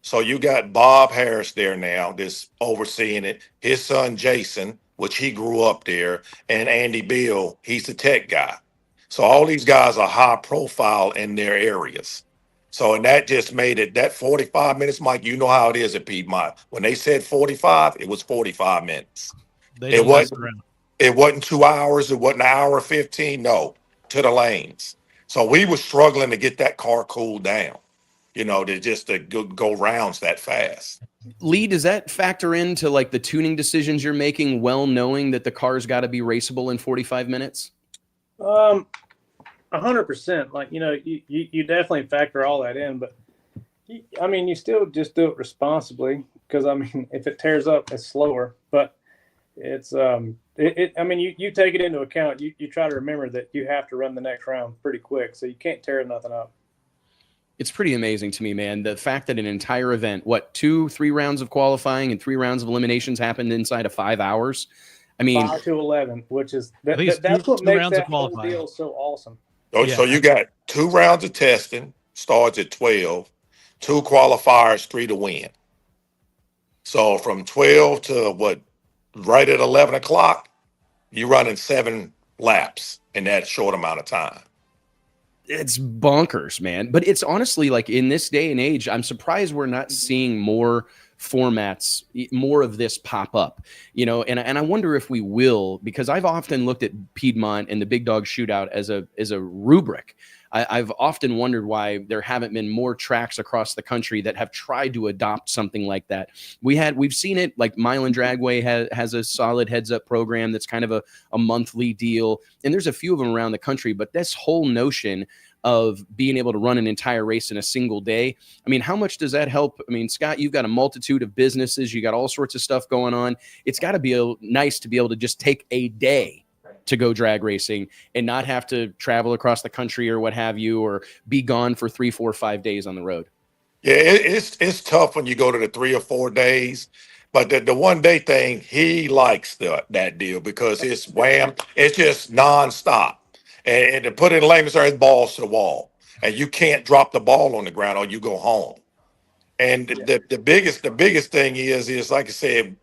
so you got Bob Harris there now, this overseeing it. His son Jason, which he grew up there, and Andy Bill, he's the tech guy. So all these guys are high profile in their areas. So, and that just made it, that 45 minutes, Mike, you know how it is at Piedmont. When they said 45, it was 45 minutes. It wasn't 2 hours. It wasn't an hour 15. No, to the lanes. So we were struggling to get that car cooled down. to go rounds that fast. Lee, does that factor into like the tuning decisions you're making, well knowing that the car's got to be raceable in 45 minutes? 100%. Like, you definitely factor all that in, but you still just do it responsibly, because if it tears up, it's slower, but it's you take it into account. You try to remember that you have to run the next round pretty quick, so you can't tear nothing up. It's pretty amazing to me, man. The fact that an entire event, 2-3 rounds of qualifying and 3 rounds of eliminations happened inside of 5 hours. 5 to 11, which is that's what makes that whole deal so awesome. So you got 2 rounds of testing, starts at 12, 2 qualifiers, 3 to win. So from 12 to right at 11 o'clock, you're running 7 laps in that short amount of time. It's bonkers, man. But it's honestly, like, in this day and age, I'm surprised we're not seeing more formats, more of this pop up, and I wonder if we will, because I've often looked at Piedmont and the Big Dog Shootout as a rubric. I've often wondered why there haven't been more tracks across the country that have tried to adopt something like that. We've seen it, like Milan Dragway has a solid heads up program that's kind of a monthly deal, and there's a few of them around the country. But this whole notion of being able to run an entire race in a single day, how much does that help? Scott, you've got a multitude of businesses, you got all sorts of stuff going on. It's got to be nice to be able to just take a day to go drag racing and not have to travel across the country or what have you, or be gone for 3, 4, 5 days on the road. Yeah, it's tough when you go to the 3 or 4 days, but the one day thing, he likes that deal, because it's it's just nonstop. And to put it in layman's terms, balls to the wall, and you can't drop the ball on the ground or you go home. And the biggest thing is like I said,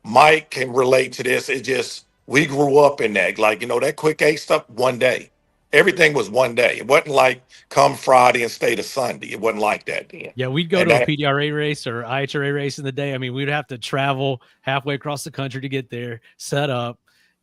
Mike can relate to this. It just, we grew up in that, that quick A stuff, one day. Everything was one day. It wasn't like come Friday and stay to Sunday. It wasn't like that then. Yeah, we'd go to a PDRA race or IHRA race in the day. We'd have to travel halfway across the country to get there, set up,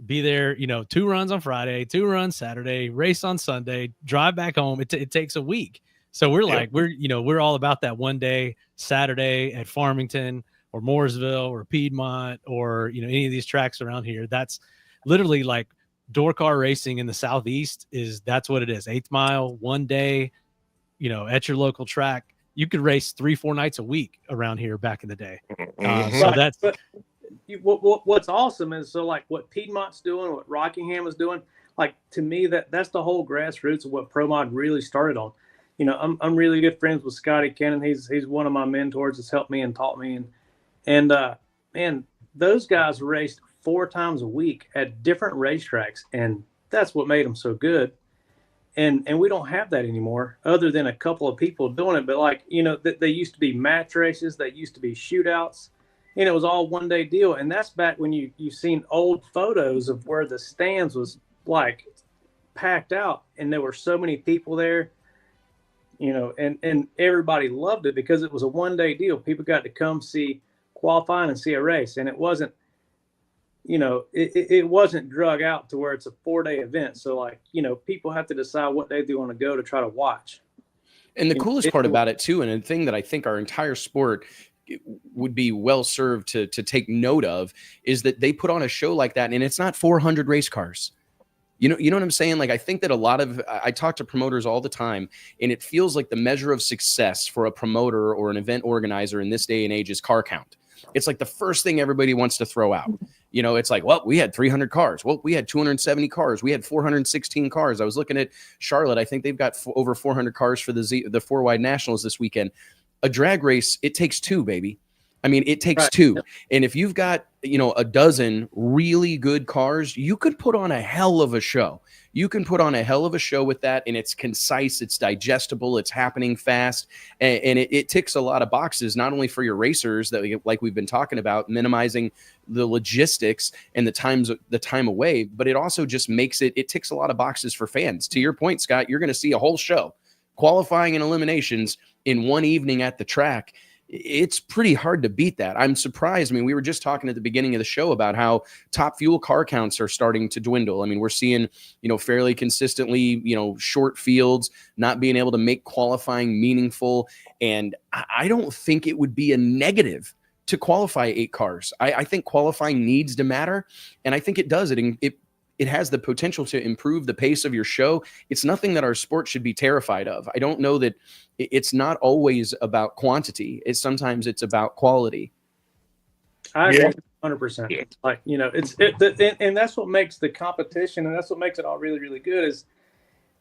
be there, 2 runs on Friday, 2 runs Saturday, race on Sunday, drive back home. It takes a week. So we're all about that one day Saturday at Farmington or Mooresville or Piedmont or, any of these tracks around here. That's literally like door car racing in the Southeast. That's what it is. 8th mile, one day, at your local track. You could race 3-4 nights a week around here back in the day. So that's what's awesome is, so like what Piedmont's doing, what Rockingham is doing, like, to me, that's the whole grassroots of what Pro Mod really started on. I'm really good friends with Scotty Cannon. He's one of my mentors that's helped me and taught me. And those guys raced 4 times a week at different racetracks, and that's what made them so good. And we don't have that anymore, other than a couple of people doing it. But they used to be match races, they used to be shootouts, and it was all one day deal. And that's back when you've seen old photos of where the stands was like packed out, and there were so many people there. And everybody loved it because it was a one day deal. People got to come see qualifying and see a race, and it wasn't, it wasn't drug out to where it's a 4-day event. So people have to decide what day they want to go to try to watch. And the coolest part about it too, and a thing that I think our entire sport would be well served to take note of, is that they put on a show like that, and it's not 400 race cars. You know what I'm saying? Like, I think that I talk to promoters all the time, and it feels like the measure of success for a promoter or an event organizer in this day and age is car count. It's like the first thing everybody wants to throw out. It's like, well, we had 300 cars. Well, we had 270 cars. We had 416 cars. I was looking at Charlotte. I think they've got over 400 cars for the 4 Wide Nationals this weekend. A drag race, it takes 2, baby. It takes 2. And if you've got, a dozen really good cars, you could put on a hell of a show. You can put on a hell of a show with that, and it's concise, it's digestible, it's happening fast, and it ticks a lot of boxes, not only for your racers, like we've been talking about, minimizing the logistics and the time away, but it also just makes it ticks a lot of boxes for fans. To your point, Scott, you're going to see a whole show, qualifying and eliminations in one evening at the track. it's pretty hard to beat that. I'm surprised. I mean, we were just talking at the beginning of the show about how top fuel car counts are starting to dwindle. I mean, we're seeing, fairly consistently, short fields, not being able to make qualifying meaningful. And I don't think it would be a negative to qualify 8 cars. I think qualifying needs to matter. And I think it does. It has the potential to improve the pace of your show. It's nothing that our sport should be terrified of. I don't know that it's not always about quantity. Sometimes it's about quality. I agree 100%. Like, and that's what makes the competition, and that's what makes it all really, really good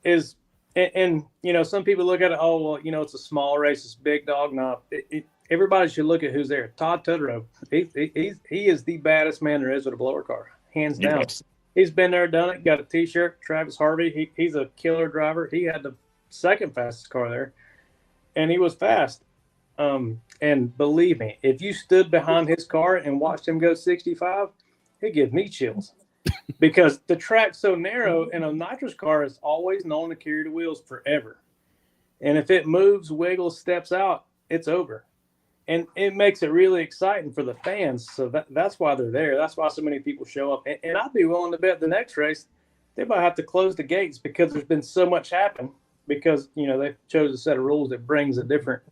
is some people look at it, oh, well, it's a small race, it's big dog. No, everybody should look at who's there. Todd Tutterow, he is the baddest man there is with a blower car, hands down. Yes. He's been there, done it. Got a T-shirt. Travis Harvey, he's a killer driver. He had the second fastest car there, and he was fast. And believe me, if you stood behind his car and watched him go 65, it gives me chills because the track's so narrow, and a nitrous car is always known to carry the wheels forever. And if it moves, wiggles, steps out, it's over. And it makes it really exciting for the fans. So that's why they're there. That's why so many people show up. And I'd be willing to bet the next race, they might have to close the gates because there's been so much happen because, they chose a set of rules that brings a different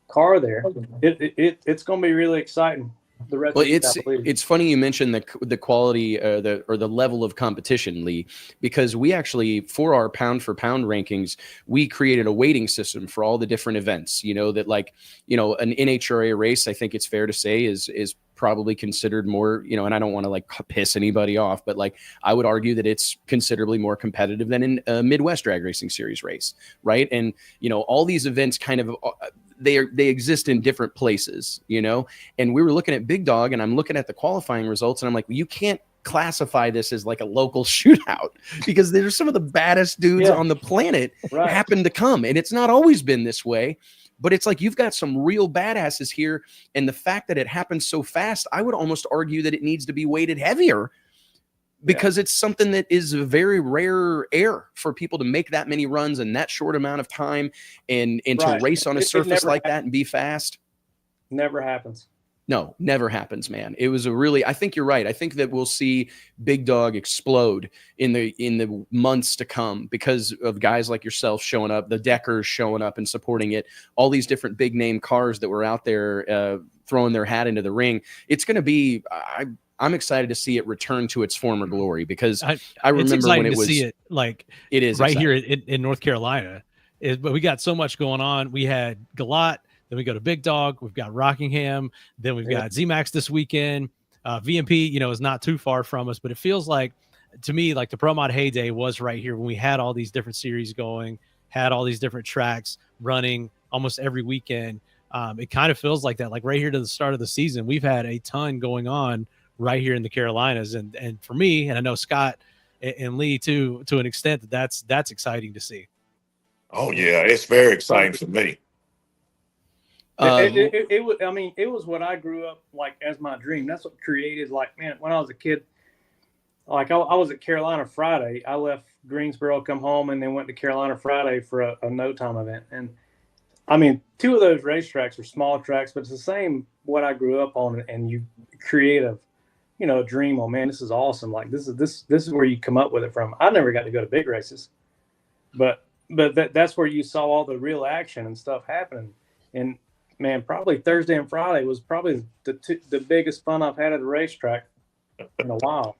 car there. It's going to be really exciting. The rest it's funny you mentioned the quality or the level of competition, Lee, because we actually, for our pound for pound rankings, we created a weighting system for all the different events. An NHRA race, I think it's fair to say is probably considered more, and I don't want to piss anybody off, but I would argue that it's considerably more competitive than in a Midwest Drag Racing Series race, right? And all these events kind of they exist in different places, and we were looking at Big Dog, and I'm looking at the qualifying results, and I'm like, well, you can't classify this as like a local shootout because there's some of the baddest dudes on the planet happen to come, and it's not always been this way. But it's like you've got some real badasses here, and the fact that it happens so fast, I would almost argue that it needs to be weighted heavier because it's something that is a very rare air for people to make that many runs in that short amount of time and to race on a surface like that and be fast. Never happens. No, never happens, man. It was I think you're right. I think that we'll see Big Dog explode in the months to come because of guys like yourself showing up, the Deckers showing up and supporting it, all these different big name cars that were out there throwing their hat into the ring. It's going to be, I'm excited to see it return to its former glory because I remember when it was. See it it is right exciting. Here in North Carolina. But we got so much going on. We had Galat. Then we go to Big Dog. We've got Rockingham. Then we've got ZMAX this weekend. VMP, is not too far from us, but it feels like, to me, like the Pro Mod heyday was right here when we had all these different series going, had all these different tracks running almost every weekend. It kind of feels like that, like right here to the start of the season, we've had a ton going on right here in the Carolinas. And for me, and I know Scott and Lee too, to an extent, that's exciting to see. Oh yeah, it's very exciting for me. It was what I grew up like as my dream. That's what created, man, when I was a kid, I was at Carolina Friday. I left Greensboro, come home, and then went to Carolina Friday for a no time event. And I mean, 2 of those racetracks are small tracks, but it's the same what I grew up on. And you create a dream. Oh man, this is awesome. Like this is where you come up with it from. I never got to go to big races, but that's where you saw all the real action and stuff happening. And man, probably Thursday and Friday was probably the biggest fun I've had at a racetrack in a while.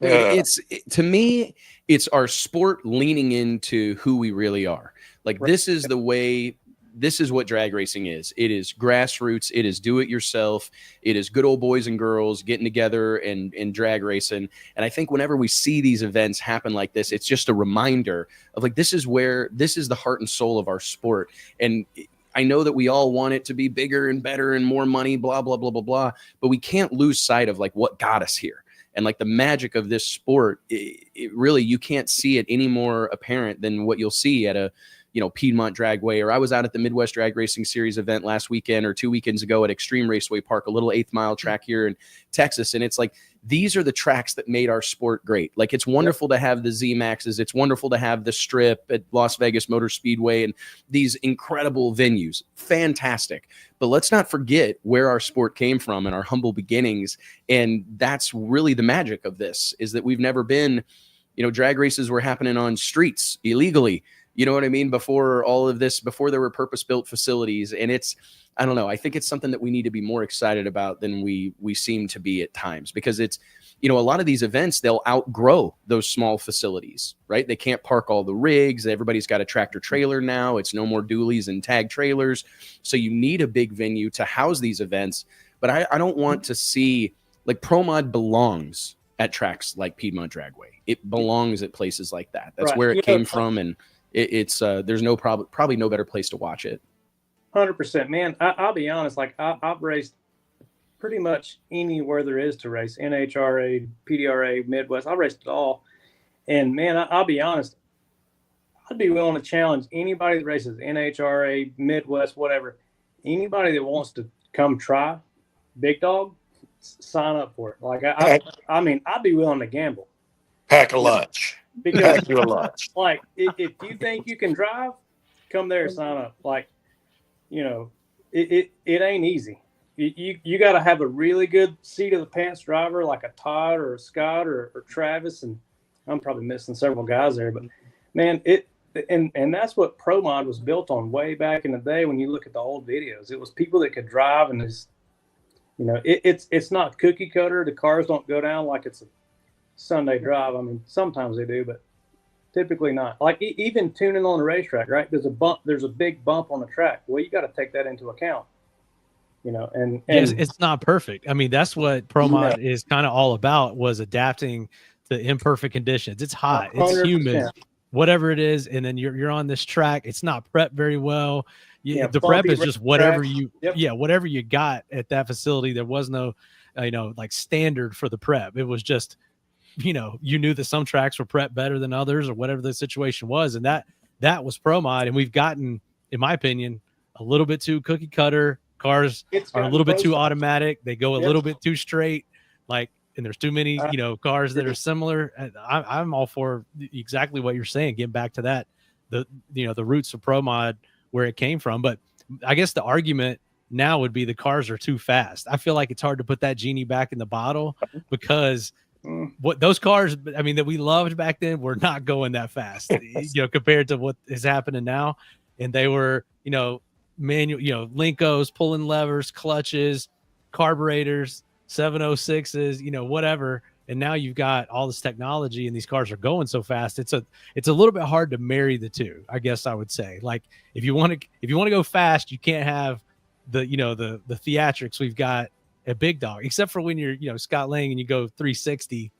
To me, it's our sport leaning into who we really are. This is the way. This is what drag racing is. It is grassroots. It is do it yourself. It is good old boys and girls getting together and drag racing. And I think whenever we see these events happen like this, it's just a reminder of this is the heart and soul of our sport. And I know that we all want it to be bigger and better and more money, blah, blah, blah, blah, blah. But we can't lose sight of what got us here. And the magic of this sport, it really, you can't see it any more apparent than what you'll see at a Piedmont Dragway, or I was out at the Midwest Drag Racing Series event last weekend or 2 weekends ago at Extreme Raceway Park, a little 8th Mile track here in Texas. And it's like, these are the tracks that made our sport great. Like, it's wonderful to have the Z Maxes. It's wonderful to have the Strip at Las Vegas Motor Speedway and these incredible venues. Fantastic. But let's not forget where our sport came from and our humble beginnings. And that's really the magic of this, is that we've never been, drag races were happening on streets illegally. You know what I mean? Before all of this, before there were purpose-built facilities. And I don't know. I think it's something that we need to be more excited about than we seem to be at times, because it's, a lot of these events, they'll outgrow those small facilities, right? They can't park all the rigs. Everybody's got a tractor trailer now. It's no more dualies and tag trailers. So you need a big venue to house these events. But I don't want to see, like, Pro Mod belongs at tracks like Piedmont Dragway. It belongs at places like that. That's where it came from. And it's there's probably no better place to watch it. 100%, man. I'll be honest. Like, I've raced pretty much anywhere there is to race. NHRA, PDRA, Midwest. I raced it all. And man, I'll be honest. I'd be willing to challenge anybody that races NHRA, Midwest, whatever. Anybody that wants to come try Big Dog, sign up for it. Like, I mean, I'd be willing to gamble. Pack a lunch. Because, Pack a lunch. like, if you think you can drive, come there and sign up. Like, it ain't easy. You got to have a really good seat of the pants driver, like a Todd or a Scott or Travis, and I'm probably missing several guys there. But man, and that's what Pro Mod was built on way back in the day. When you look at the old videos, it was people that could drive, and it's not cookie cutter. The cars don't go down like it's a Sunday drive. I mean, sometimes they do, but typically not. Like, even tuning on the racetrack, right? There's a big bump on the track. Well, you got to take that into account, and yes, it's not perfect. I mean, that's what Pro Mod is kind of all about, was adapting to imperfect conditions. It's hot, 100%. It's humid, whatever it is. And then you're on this track. It's not prepped very well. The prep is just whatever whatever you got at that facility. There was no, like, standard for the prep. It was just, you knew that some tracks were prepped better than others, or whatever the situation was. And that was Pro Mod. And we've gotten, in my opinion, a little bit too cookie cutter. Cars are a little bit too automatic. They go a little bit too straight. Like, and there's too many, cars that are similar. I'm all for exactly what you're saying. Getting back to that, the roots of Pro Mod, where it came from. But I guess the argument now would be the cars are too fast. I feel like it's hard to put that genie back in the bottle, because what those cars, I mean, that we loved back then, were not going that fast, compared to what is happening now. And they were, manual, Linkos, pulling levers, clutches, carburetors, 706s, whatever. And now you've got all this technology, and these cars are going so fast. It's a little bit hard to marry the two, I guess I would say. Like, if you want to go fast, you can't have the theatrics we've got at Big Dog, except for when you're, Scott Lang, and you go 360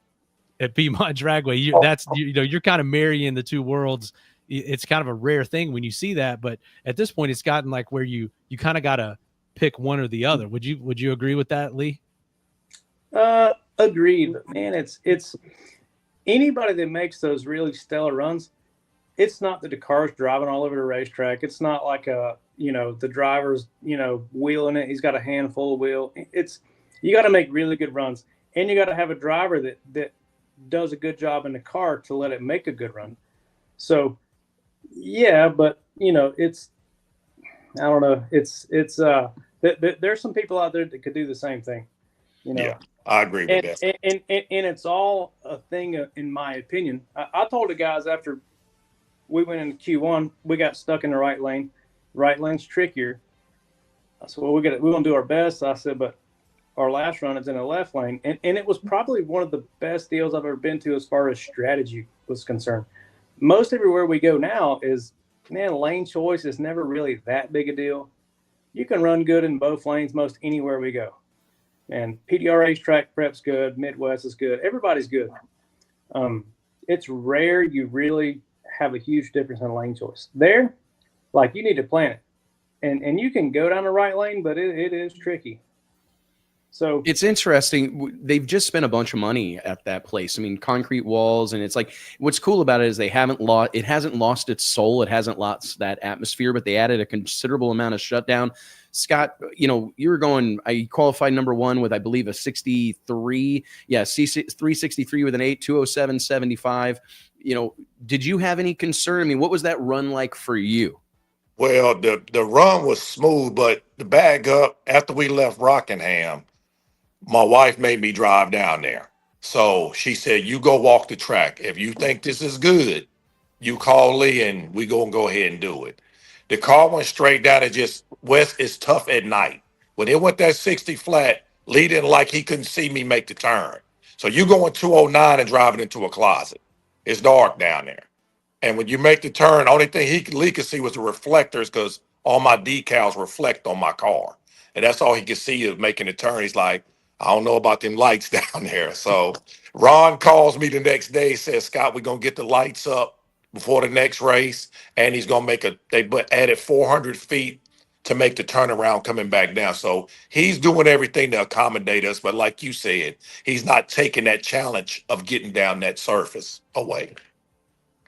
at Piedmont Dragway. You're kind of marrying the two worlds. It's kind of a rare thing when you see that, but at this point, it's gotten like where you kind of got to pick one or the other. Would you agree with that, Lee? Agreed, but man, it's anybody that makes those really stellar runs. It's not that the car's driving all over the racetrack. It's not like the driver's wheeling it. He's got a handful of wheel. You got to make really good runs, and you got to have a driver that does a good job in the car to let it make a good run. So. Yeah, but it's, I don't know. There's some people out there that could do the same thing. Yeah, I agree with that. And it's all a thing, in my opinion. I told the guys after we went into Q1, we got stuck in the right lane. Right lane's trickier. I said, well, we're gonna do our best. I said, but our last run is in the left lane, and it was probably one of the best deals I've ever been to as far as strategy was concerned. Most everywhere we go now is, man, lane choice is never really that big a deal. You can run good in both lanes most anywhere we go. And PDRA's track prep's good. Midwest is good. Everybody's good. It's rare you really have a huge difference in lane choice. There, like, you need to plan it. And you can go down the right lane, but it is tricky. So it's interesting. They've just spent a bunch of money at that place. I mean, concrete walls, and it's like what's cool about it is it hasn't lost its soul. It hasn't lost that atmosphere, but they added a considerable amount of shutdown. Scott, you were going. I qualified number one with I believe a 63. Yeah, C363 with an 8:207.75. Did you have any concern? I mean, what was that run like for you? Well, the run was smooth, but the bag up after we left Rockingham, my wife made me drive down there. So she said, "You go walk the track. If you think this is good, you call Lee and we gonna go ahead and do it." The car went straight down. It just West is tough at night. When it went that 60 flat, Lee didn't like he couldn't see me make the turn. So you going 209 and driving into a closet. It's dark down there. And when you make the turn, only thing Lee could see was the reflectors because all my decals reflect on my car. And that's all he could see is making the turn. He's like, "I don't know about them lights down there." So Ron calls me the next day, says, "Scott, we're going to get the lights up before the next race." And he's going to added 400 feet to make the turnaround coming back down. So he's doing everything to accommodate us. But like you said, he's not taking that challenge of getting down that surface away.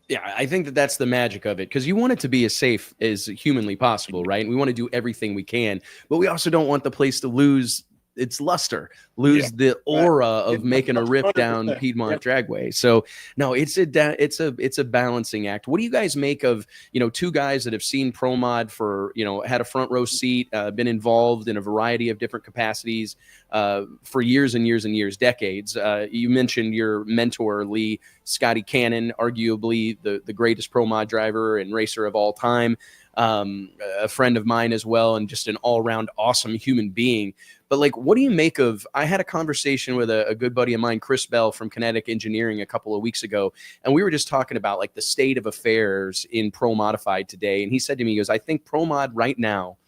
Yeah, I think that's the magic of it because you want it to be as safe as humanly possible, right? And we want to do everything we can, but we also don't want the place to lose its luster, the aura of making a rip down Piedmont Dragway. So no, it's a balancing act. What do you guys make of, two guys that have seen Pro Mod for, had a front row seat, been involved in a variety of different capacities for years and years and years, decades. You mentioned your mentor, Lee, Scotty Cannon, arguably the greatest Pro Mod driver and racer of all time. A friend of mine as well, and just an all-around awesome human being. But what do you make of, I had a conversation with a good buddy of mine, Chris Bell from Kinetic Engineering a couple of weeks ago, and we were just talking about the state of affairs in Pro Modified today. And he said to me, he goes, "I think Pro Mod right now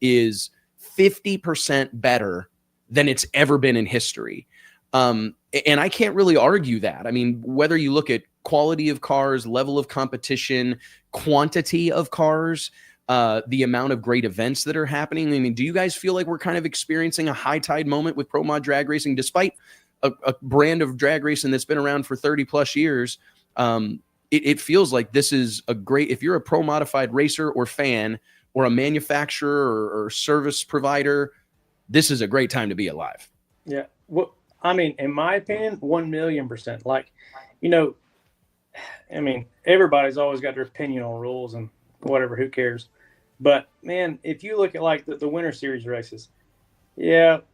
is 50% better than it's ever been in history." And I can't really argue that. I mean, whether you look at quality of cars, level of competition, quantity of cars, the amount of great events that are happening. I mean, do you guys feel like we're kind of experiencing a high tide moment with Pro Mod drag racing, despite a brand of drag racing that's been around for 30 plus years? It feels like this is a great, if you're a Pro Modified racer or fan or a manufacturer or service provider, this is a great time to be alive. Yeah. Well, I mean, in my opinion, 1,000,000%. Everybody's always got their opinion on rules and whatever, who cares? But man, if you look at the Winter Series races,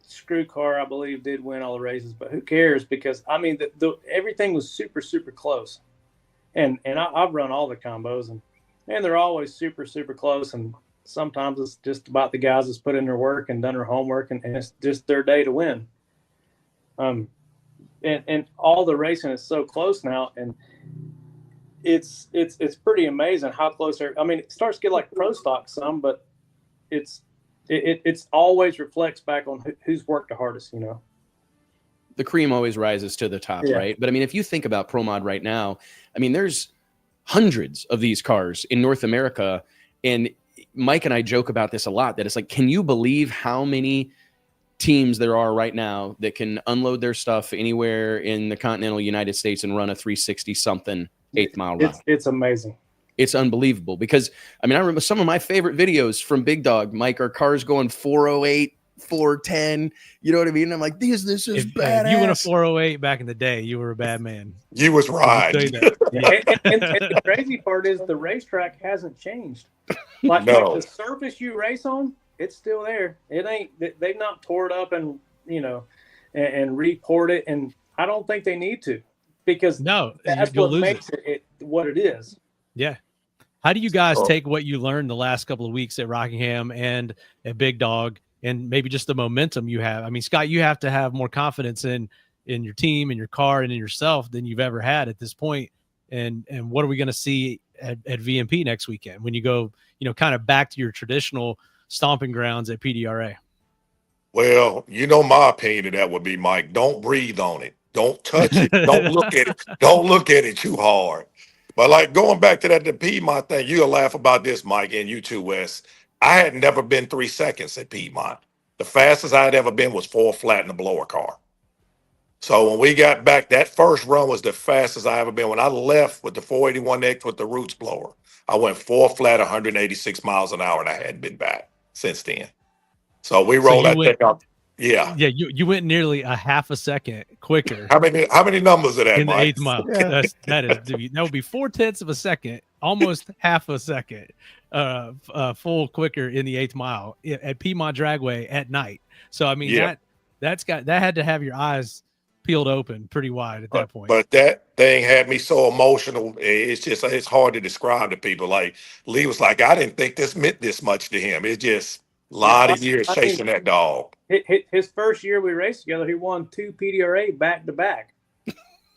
Screw Car, I believe, did win all the races, but who cares? Because everything was super, super close. And I've run all the combos and they're always super, super close. And sometimes it's just about the guys that's put in their work and done their homework and it's just their day to win. And all the racing is so close now, and it's pretty amazing how close it starts to get like pro stock some, but it's always reflects back on who's worked the hardest, The cream always rises to the top, right? But if you think about Pro Mod right now, there's hundreds of these cars in North America, and Mike and I joke about this a lot, that it's like, can you believe how many teams there are right now that can unload their stuff anywhere in the continental United States and run a 360 something 8th mile round? It's amazing. It's unbelievable because I remember some of my favorite videos from Big Dog, Mike, are cars going 408, 410. You know what I mean? I'm like, this is badass. If you went a 408 back in the day, you were a bad man. You was right. And the crazy part is the racetrack hasn't changed. Like the surface you race on, it's still there. It ain't. They've not tore it up and and report it, and I don't think they need to, because that's what makes it what it is. Yeah. How do you guys take what you learned the last couple of weeks at Rockingham and at Big Dog, and maybe just the momentum you have? Scott, you have to have more confidence in your team and your car and in yourself than you've ever had at this point. And what are we going to see at VMP next weekend when you go, kind of back to your traditional stomping grounds at PDRA? Well, my opinion of that would be, Mike, don't breathe on it. Don't touch it. Don't look at it. Don't look at it too hard. But going back to the Piedmont thing, you'll laugh about this, Mike, and you too, Wes. I had never been 3 seconds at Piedmont. The fastest I'd ever been was 4 flat in a blower car. So when we got back, that first run was the fastest I ever been. When I left with the 481X with the Roots blower, I went 4 flat, 186 miles an hour, and I hadn't been back since then. So we rolled that thing up. Yeah. Yeah, you went nearly a half a second quicker. How many numbers are that, in the Mike? 8th mile? Yeah. That would be 0.4 of a second, almost half a second, full quicker in the 8th mile at Piedmont Dragway at night. So I mean that had to have your eyes peeled open pretty wide at that point. But that thing had me so emotional. It's hard to describe to people. Like Lee was like, I didn't think this meant this much to him. It's just a lot of years chasing that dog. His first year we raced together, he won 2 PDRA back to back,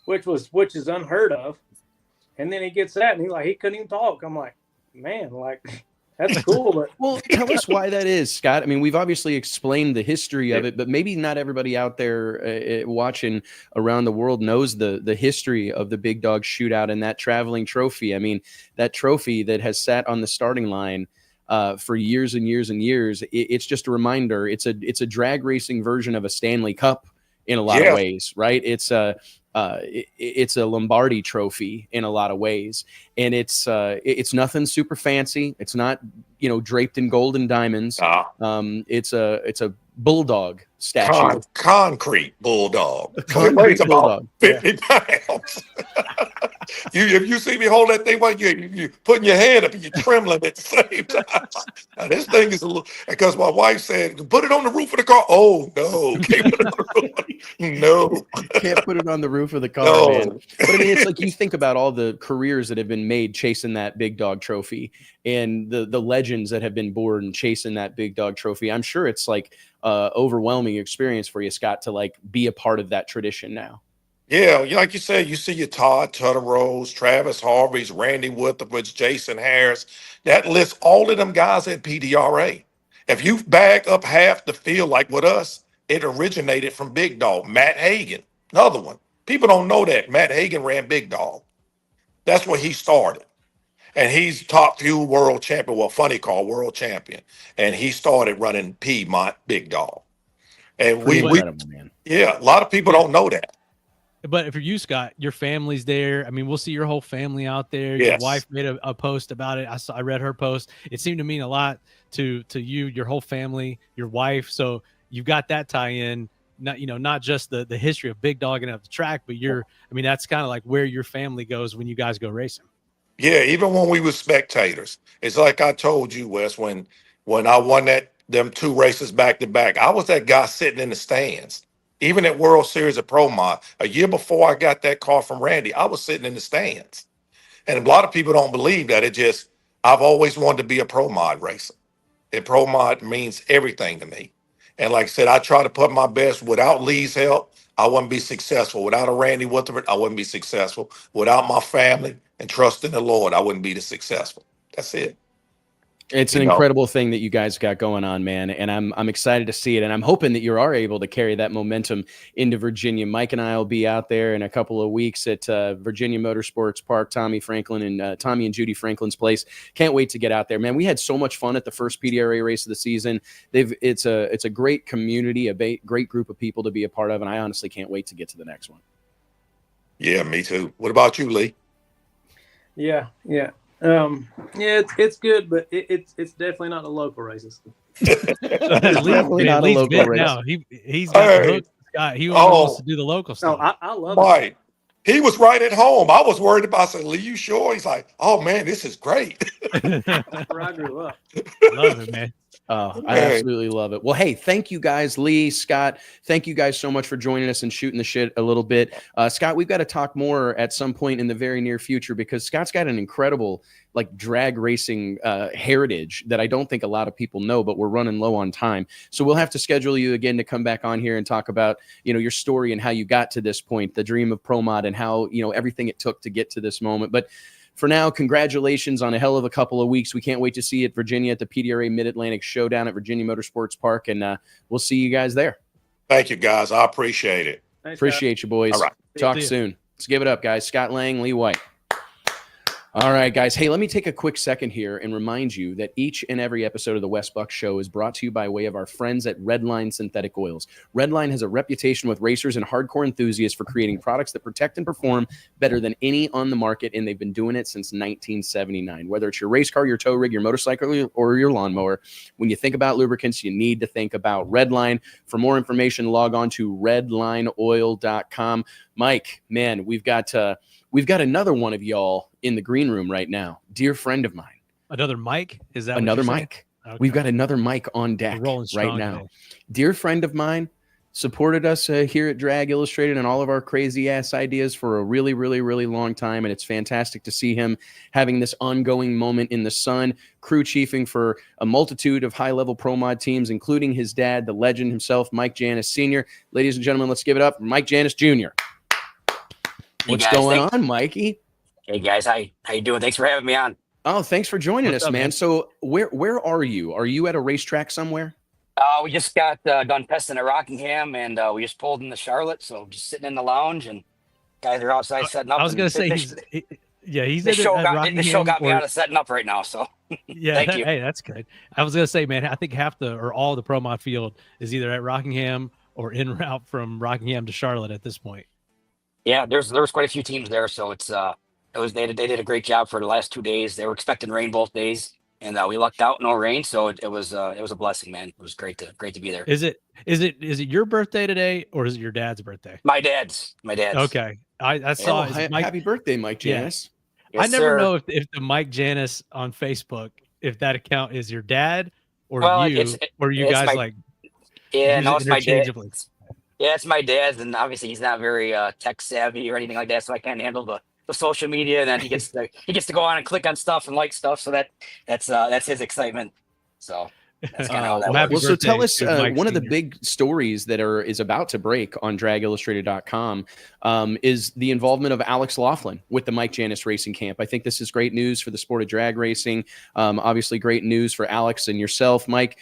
which is unheard of. And then he gets that, and he couldn't even talk. I'm like, man, like that's cool. But well, tell us why that is, Scott. I mean, we've obviously explained the history of it, but maybe not everybody out there watching around the world knows the history of the Big Dog Shootout and that traveling trophy. I mean, that trophy that has sat on the starting line for years and years and years. It's just a reminder. It's a drag racing version of a Stanley Cup in a lot of ways, right? It's a Lombardi trophy in a lot of ways, and it's nothing super fancy. It's not draped in gold and diamonds. It's a bulldog statue, concrete bulldog. Concrete bulldog. 50 pounds. If you see me hold that thing, while you putting your hand up and you're trembling at the same time. Now, this thing is a little, because my wife said, put it on the roof of the car. Oh no, can't put it on the roof. No, can't put it on the roof of the car, no. Man. But I mean, it's like you think about all the careers that have been made chasing that Big Dog trophy, and the legends that have been born chasing that Big Dog trophy. I'm sure it's like overwhelming experience for you, Scott, to like be a part of that tradition now. Yeah, like you said, you see your Todd Tutterows, Travis Harvey's, Randy Witherford's, Jason Harris. That lists all of them guys at PDRA. If you bag up half the field like with us, it originated from Big Dog. Matt Hagan, another one. People don't know that. Matt Hagan ran Big Dog. That's where he started. And he's top fuel world champion, well, funny call, world champion. And he started running Piedmont Big Dog. And man. Yeah, a lot of people don't know that. But if you, Scott, your family's there. I mean, we'll see your whole family out there. Yes. Your wife made a post about it. I read her post. It seemed to mean a lot to you, your whole family, your wife. So you've got that tie-in. Not just the history of Big Dog and of the track, but that's kind of like where your family goes when you guys go racing. Yeah, even when we were spectators, it's like I told you, Wes, when I won them 2 races back to back, I was that guy sitting in the stands. Even at World Series of Pro Mod, a year before I got that car from Randy, I was sitting in the stands. And a lot of people don't believe that. I've always wanted to be a Pro Mod racer. And Pro Mod means everything to me. And like I said, I try to put my best. Without Lee's help, I wouldn't be successful. Without a Randy Witherford, I wouldn't be successful. Without my family and trust in the Lord, I wouldn't be successful. That's it. It's an incredible thing that you guys got going on, man, and I'm excited to see it, and I'm hoping that you are able to carry that momentum into Virginia. Mike and I will be out there in a couple of weeks at Virginia Motorsports Park, Tommy and Judy Franklin's place. Can't wait to get out there, man. We had so much fun at the first PDRA race of the season. It's a great community, a great group of people to be a part of, and I honestly can't wait to get to the next one. Yeah, me too. What about you, Lee? Yeah. It's good, but it's definitely not the local races. Definitely not a local race. Now. He's got the hook, Scott. He wants to do the local stuff. No, I love Mike, it. he was right at home. I was worried about. I said, "Lee, you sure?" He's like, "Oh man, this is great." That's where I grew up. Love it, man. Oh, I absolutely love it. Well, hey, thank you guys, Lee, Scott. Thank you guys so much for joining us and shooting the shit a little bit. Scott, we've got to talk more at some point in the very near future because Scott's got an incredible drag racing heritage that I don't think a lot of people know, but we're running low on time. So we'll have to schedule you again to come back on here and talk about, your story and how you got to this point, the dream of Pro Mod and how, everything it took to get to this moment. But for now, congratulations on a hell of a couple of weeks. We can't wait to see you at Virginia at the PDRA Mid-Atlantic Showdown at Virginia Motorsports Park, and we'll see you guys there. Thank you, guys. I appreciate it. Thanks, appreciate you, boys. All right. Talk soon. Let's give it up, guys. Scott Lang, Lee White. All right, guys. Hey, let me take a quick second here and remind you that each and every episode of the Wes Buck Show is brought to you by way of our friends at Redline Synthetic Oils. Redline has a reputation with racers and hardcore enthusiasts for creating products that protect and perform better than any on the market, and they've been doing it since 1979. Whether it's your race car, your tow rig, your motorcycle, or your lawnmower, when you think about lubricants, you need to think about Redline. For more information, log on to redlineoil.com. Mike, man, we've got another one of y'all in the green room right now. Dear friend of mine. Another Mike? Is that another Mike? Okay. We've got another Mike on deck right now. Today. Dear friend of mine, supported us here at Drag Illustrated and all of our crazy ass ideas for a really, really, really long time. And it's fantastic to see him having this ongoing moment in the sun, crew chiefing for a multitude of high level pro mod teams, including his dad, the legend himself, Mike Janis Sr. Ladies and gentlemen, let's give it up for Mike Janis Jr. What's going on, Mikey? Hey guys, how you doing? Thanks for having me on. Oh, thanks for joining us, man. So where are you? Are you at a racetrack somewhere? We just got done testing at Rockingham, and we just pulled into Charlotte. So just sitting in the lounge, and guys are outside setting up. I was going to say, he's the show got me out of setting up right now. So yeah, thank you. Hey, that's good. I was going to say, man, I think all the pro mod field is either at Rockingham or en route from Rockingham to Charlotte at this point. Yeah, there's quite a few teams there, so they did a great job for the last 2 days. They were expecting rain both days, and we lucked out, no rain, so it was a blessing, man. It was great to be there. Is it your birthday today, or is it your dad's birthday? My dad's. Okay, I saw. Happy birthday, Mike Janis. Yeah. Yes, I never sir. know if the Mike Janis on Facebook, if that account is your dad or you guys like. Yeah, no, it's my dad. Yeah, it's my dad's, and obviously he's not very tech savvy or anything like that, so I can't handle the social media. And then he gets to go on and click on stuff and like stuff, so that's his excitement. So that's kind of how that works. Well, so tell us one of the big stories that is about to break on dragillustrated.com is the involvement of Alex Laughlin with the Mike Janis Racing Camp. I think this is great news for the sport of drag racing. Obviously great news for Alex and yourself, Mike.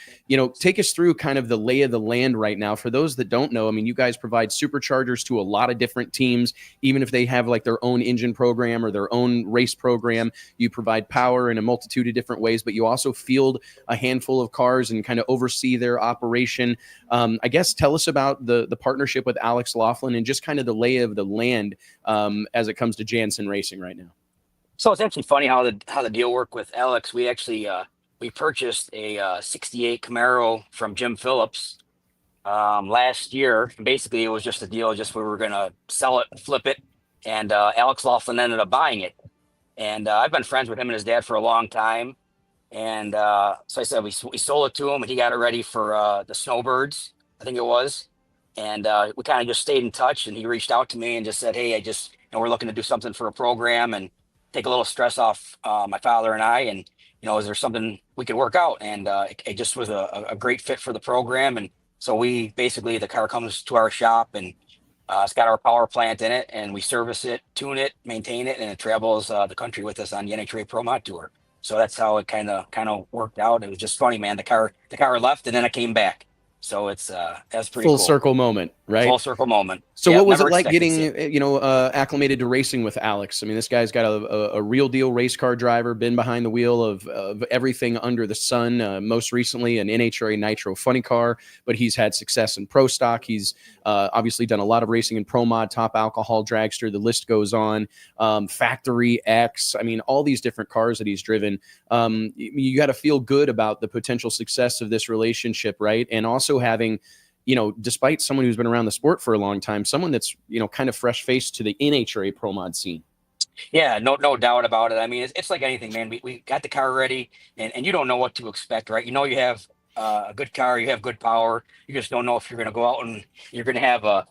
Take us through kind of the lay of the land right now. For those that don't know, I mean, you guys provide superchargers to a lot of different teams, even if they have like their own engine program or their own race program. You provide power in a multitude of different ways, but you also field a handful of cars and kind of oversee their operation. I guess tell us about the partnership with Alex Laughlin and just kind of the lay of the land as it comes to Jansen Racing right now. So it's actually funny how the deal worked with Alex. We actually we purchased a 68 Camaro from Jim Phillips last year. Basically, it was just a deal, just we were going to sell it, flip it, and Alex Laughlin ended up buying it. And I've been friends with him and his dad for a long time. And so I said we sold it to him, and he got it ready for the Snowbirds, I think it was. And we kind of just stayed in touch, and he reached out to me and just said, hey, we're looking to do something for a program and take a little stress off my father and I. And, is there something we could work out? And it just was a great fit for the program. And so the car comes to our shop, and it's got our power plant in it, and we service it, tune it, maintain it, and it travels the country with us on the NHRA Pro Mod Tour. So that's how it kind of worked out. It was just funny, man. The car left, and then it came back. So that's pretty full cool. Circle moment, right? Full circle moment. So what was it like getting acclimated to racing with Alex? I mean, this guy's got a real deal race car driver, been behind the wheel of everything under the sun. Most recently, an NHRA Nitro funny car, but he's had success in pro stock. He's obviously done a lot of racing in pro mod, top alcohol dragster. The list goes on. Factory X. I mean, all these different cars that he's driven. You got to feel good about the potential success of this relationship, right? And also having, despite someone who's been around the sport for a long time, someone that's, kind of fresh faced to the NHRA pro mod scene. Yeah, no doubt about it. I mean, it's like anything, man. We got the car ready, and you don't know what to expect, right? You have a good car, you have good power. You just don't know if you're going to go out and you're going to have a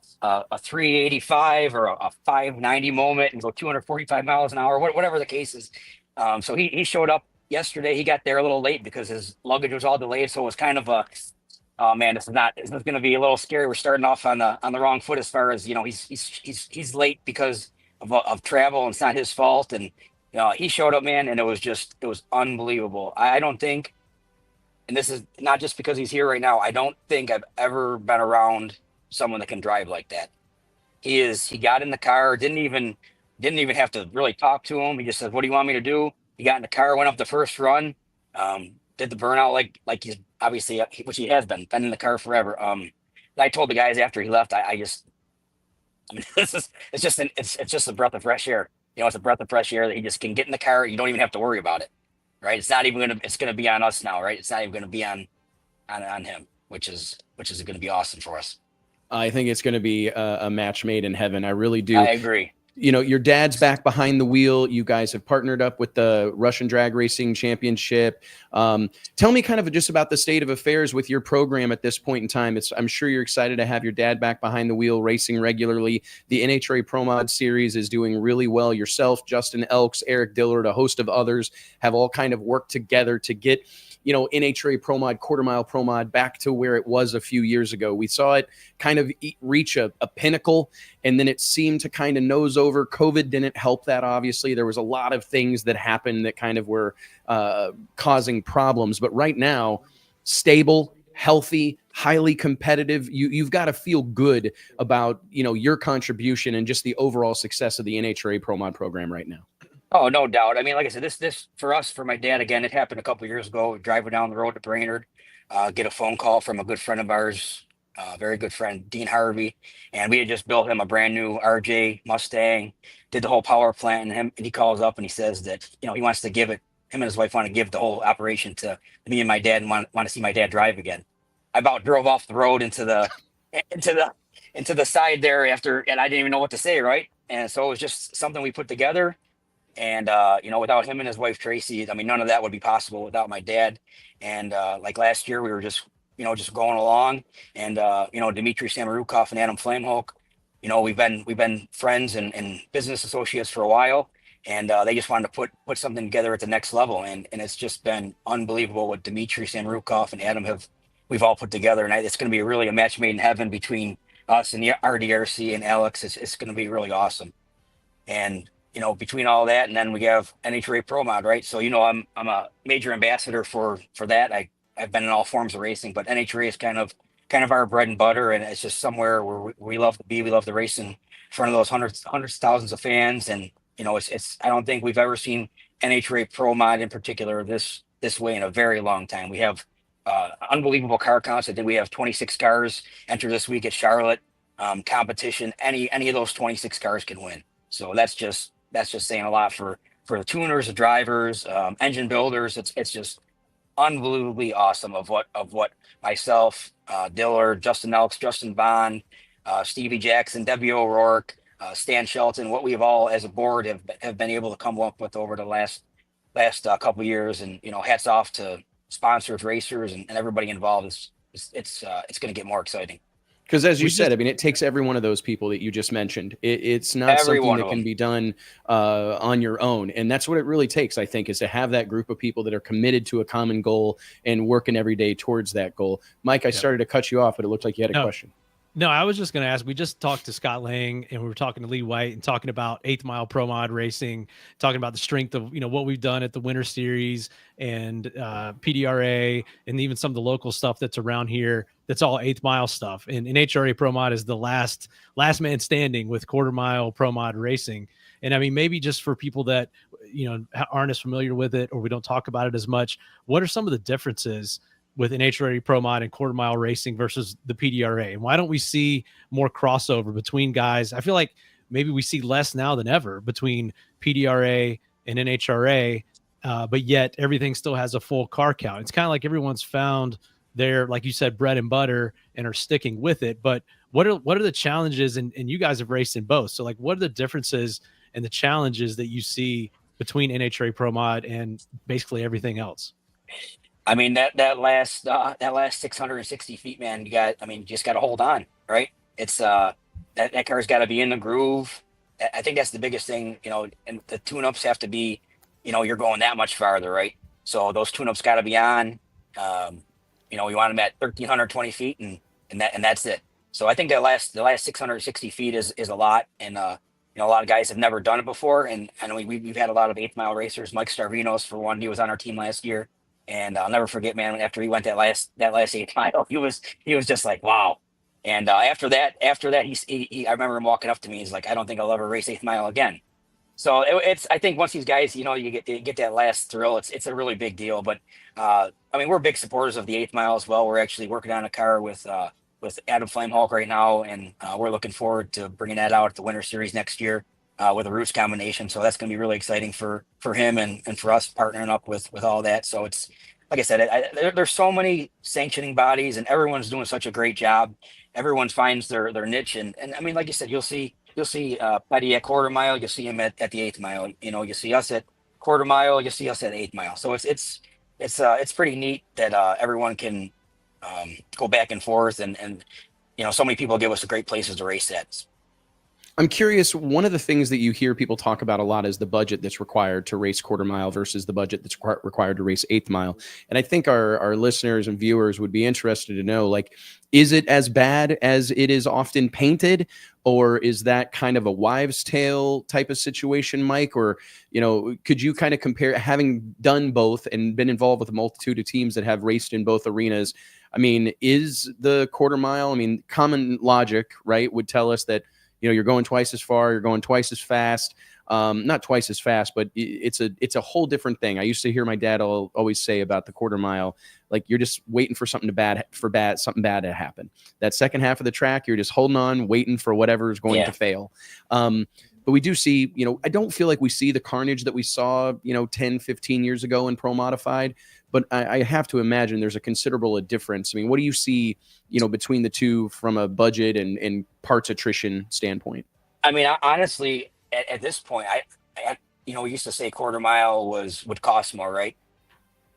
385 or a 590 moment and go 245 miles an hour, whatever the case is. So he showed up yesterday. He got there a little late because his luggage was all delayed. So it was kind of oh man, this is going to be a little scary. We're starting off on the wrong foot as far as, he's late because of travel, and it's not his fault. And, he showed up, man, and it was unbelievable. I don't think, and this is not just because he's here right now, I don't think I've ever been around someone that can drive like that. He got in the car, didn't even Didn't even have to really talk to him. He just said, "What do you want me to do?" He got in the car, went up the first run, did the burnout like he's obviously, which he has been in the car forever. I told the guys after he left, I mean, it's just a breath of fresh air. It's a breath of fresh air that he just can get in the car. You don't even have to worry about it, right? It's not even it's gonna be on us now, right? It's not even gonna be on him, which is gonna be awesome for us. I think it's going to be a match made in heaven. I really do. I agree. Your dad's back behind the wheel. You guys have partnered up with the Russian Drag Racing Championship. Tell me kind of just about the state of affairs with your program at this point in time. I'm sure you're excited to have your dad back behind the wheel, racing regularly. The NHRA Pro Mod Series is doing really well. Yourself, Justin Elks, Eric Dillard, a host of others have all kind of worked together to get NHRA Pro Mod, quarter mile Pro Mod back to where it was a few years ago. We saw it kind of reach a pinnacle, and then it seemed to kind of nose over. COVID didn't help that, obviously. There was a lot of things that happened that kind of were causing problems. But right now, stable, healthy, highly competitive. You've got to feel good about, your contribution and just the overall success of the NHRA Pro Mod program right now. Oh, no doubt. I mean, like I said, this for us, for my dad, again, it happened a couple of years ago, driving down the road to Brainerd, get a phone call from a good friend of ours, very good friend, Dean Harvey. And we had just built him a brand new RJ Mustang, did the whole power plant, and he calls up and he says that, he wants to give it, him and his wife want to give the whole operation to me and my dad and want to see my dad drive again. I about drove off the road into the side there and I didn't even know what to say. Right. And so it was just something we put together. And, without him and his wife, Tracy, I mean, none of that would be possible without my dad. And like last year, we were just going along. And, Dmitry Samarukov and Adam Flamehulk, we've been friends and business associates for a while. And they just wanted to put something together at the next level. And it's just been unbelievable what Dmitry Samarukov and Adam we've all put together. And it's going to be really a match made in heaven between us and the RDRC and Alex. It's going to be really awesome. And, between all that, and then we have NHRA Pro Mod, right? So, I'm a major ambassador for that. I've been in all forms of racing, but NHRA is kind of our bread and butter, and it's just somewhere where we love to be. We love to race in front of those hundreds of thousands of fans, and it's I don't think we've ever seen NHRA Pro Mod in particular this way in a very long time. We have unbelievable car counts. I think we have 26 cars enter this week at Charlotte. Competition, any of those 26 cars can win. So that's just saying a lot for the tuners, the drivers, engine builders. It's just unbelievably awesome of what myself, Dillard, Justin Elks, Justin Bond, Stevie Jackson, Debbie O'Rourke, Stan Shelton, what we've all as a board have been able to come up with over the last couple of years. And hats off to sponsors, racers, and everybody involved. It's going to get more exciting. Because as you said, I mean, it takes every one of those people that you just mentioned. It's not something that can be done on your own. And that's what it really takes, I think, is to have that group of people that are committed to a common goal and working every day towards that goal. Mike, I started to cut you off, but it looked like you had a question. No, I was just going to ask, we just talked to Scott Lang and we were talking to Lee White and talking about 8th Mile Pro Mod racing, talking about the strength of, what we've done at the Winter Series and PDRA and even some of the local stuff that's around here. That's all 8th Mile stuff. And NHRA Pro Mod is the last man standing with quarter mile Pro Mod racing. And I mean, maybe just for people that, aren't as familiar with it or we don't talk about it as much, what are some of the differences with NHRA Pro Mod and quarter mile racing versus the PDRA? And why don't we see more crossover between guys? I feel like maybe we see less now than ever between PDRA and NHRA, but yet everything still has a full car count. It's kind of like everyone's found their, like you said, bread and butter and are sticking with it. But what are the challenges? And you guys have raced in both. So like, what are the differences and the challenges that you see between NHRA Pro Mod and basically everything else? I mean, that last 660 feet, man, you just got to hold on, right? It's that car's got to be in the groove. I think that's the biggest thing, and the tune-ups have to be, you're going that much farther, right? So those tune-ups got to be on. We want them at 1,320 feet and that's it. So I think the last 660 feet is a lot. And, a lot of guys have never done it before. And we've had a lot of 8th Mile racers. Mike Starvinos, for one, he was on our team last year. And I'll never forget, man, after he went that last 8th Mile, he was just like, wow. And after that, I remember him walking up to me. He's like, I don't think I'll ever race 8th Mile again. So it's, I think once these guys, you know, you get that last thrill, it's a really big deal. But I mean, we're big supporters of the 8th mile as well. We're actually working on a car with Adam Flamehawk right now, and we're looking forward to bringing that out at the Winter Series next year with a Roots combination. So that's going to be really exciting for him and for us partnering up with all that. So it's, like I said, there's so many sanctioning bodies, and everyone's doing such a great job. Everyone finds their niche, and I mean, like you said, you'll see Petty at quarter mile, you'll see him at the 8th mile. You know, you see us at quarter mile, you see us at 8th mile. So it's pretty neat that everyone can go back and forth, and you know, so many people give us great places to race at. I'm curious, one of the things that you hear people talk about a lot is the budget that's required to race quarter mile versus the budget that's required to race 8th mile. And I think our listeners and viewers would be interested to know, like, is it as bad as it is often painted, or is that kind of a wives' tale type of situation, Mike? Or, you know, could you kind of compare, having done both and been involved with a multitude of teams that have raced in both arenas? I mean, is the quarter mile, I mean, common logic, right, would tell us that, you know, you're going twice as far, you're going twice as fast, not twice as fast, but it's a whole different thing. I used to hear my dad always say about the quarter mile, like, you're just waiting for something bad to happen. That second half of the track, you're just holding on, waiting for whatever is going to fail. But we do see, you know, I don't feel like we see the carnage that we saw, you know, 10, 15 years ago in Pro Modified, but I have to imagine there's a considerable difference. I mean, what do you see, you know, between the two from a budget and parts attrition standpoint? I mean, honestly, at this point, I you know, we used to say quarter mile would cost more, right?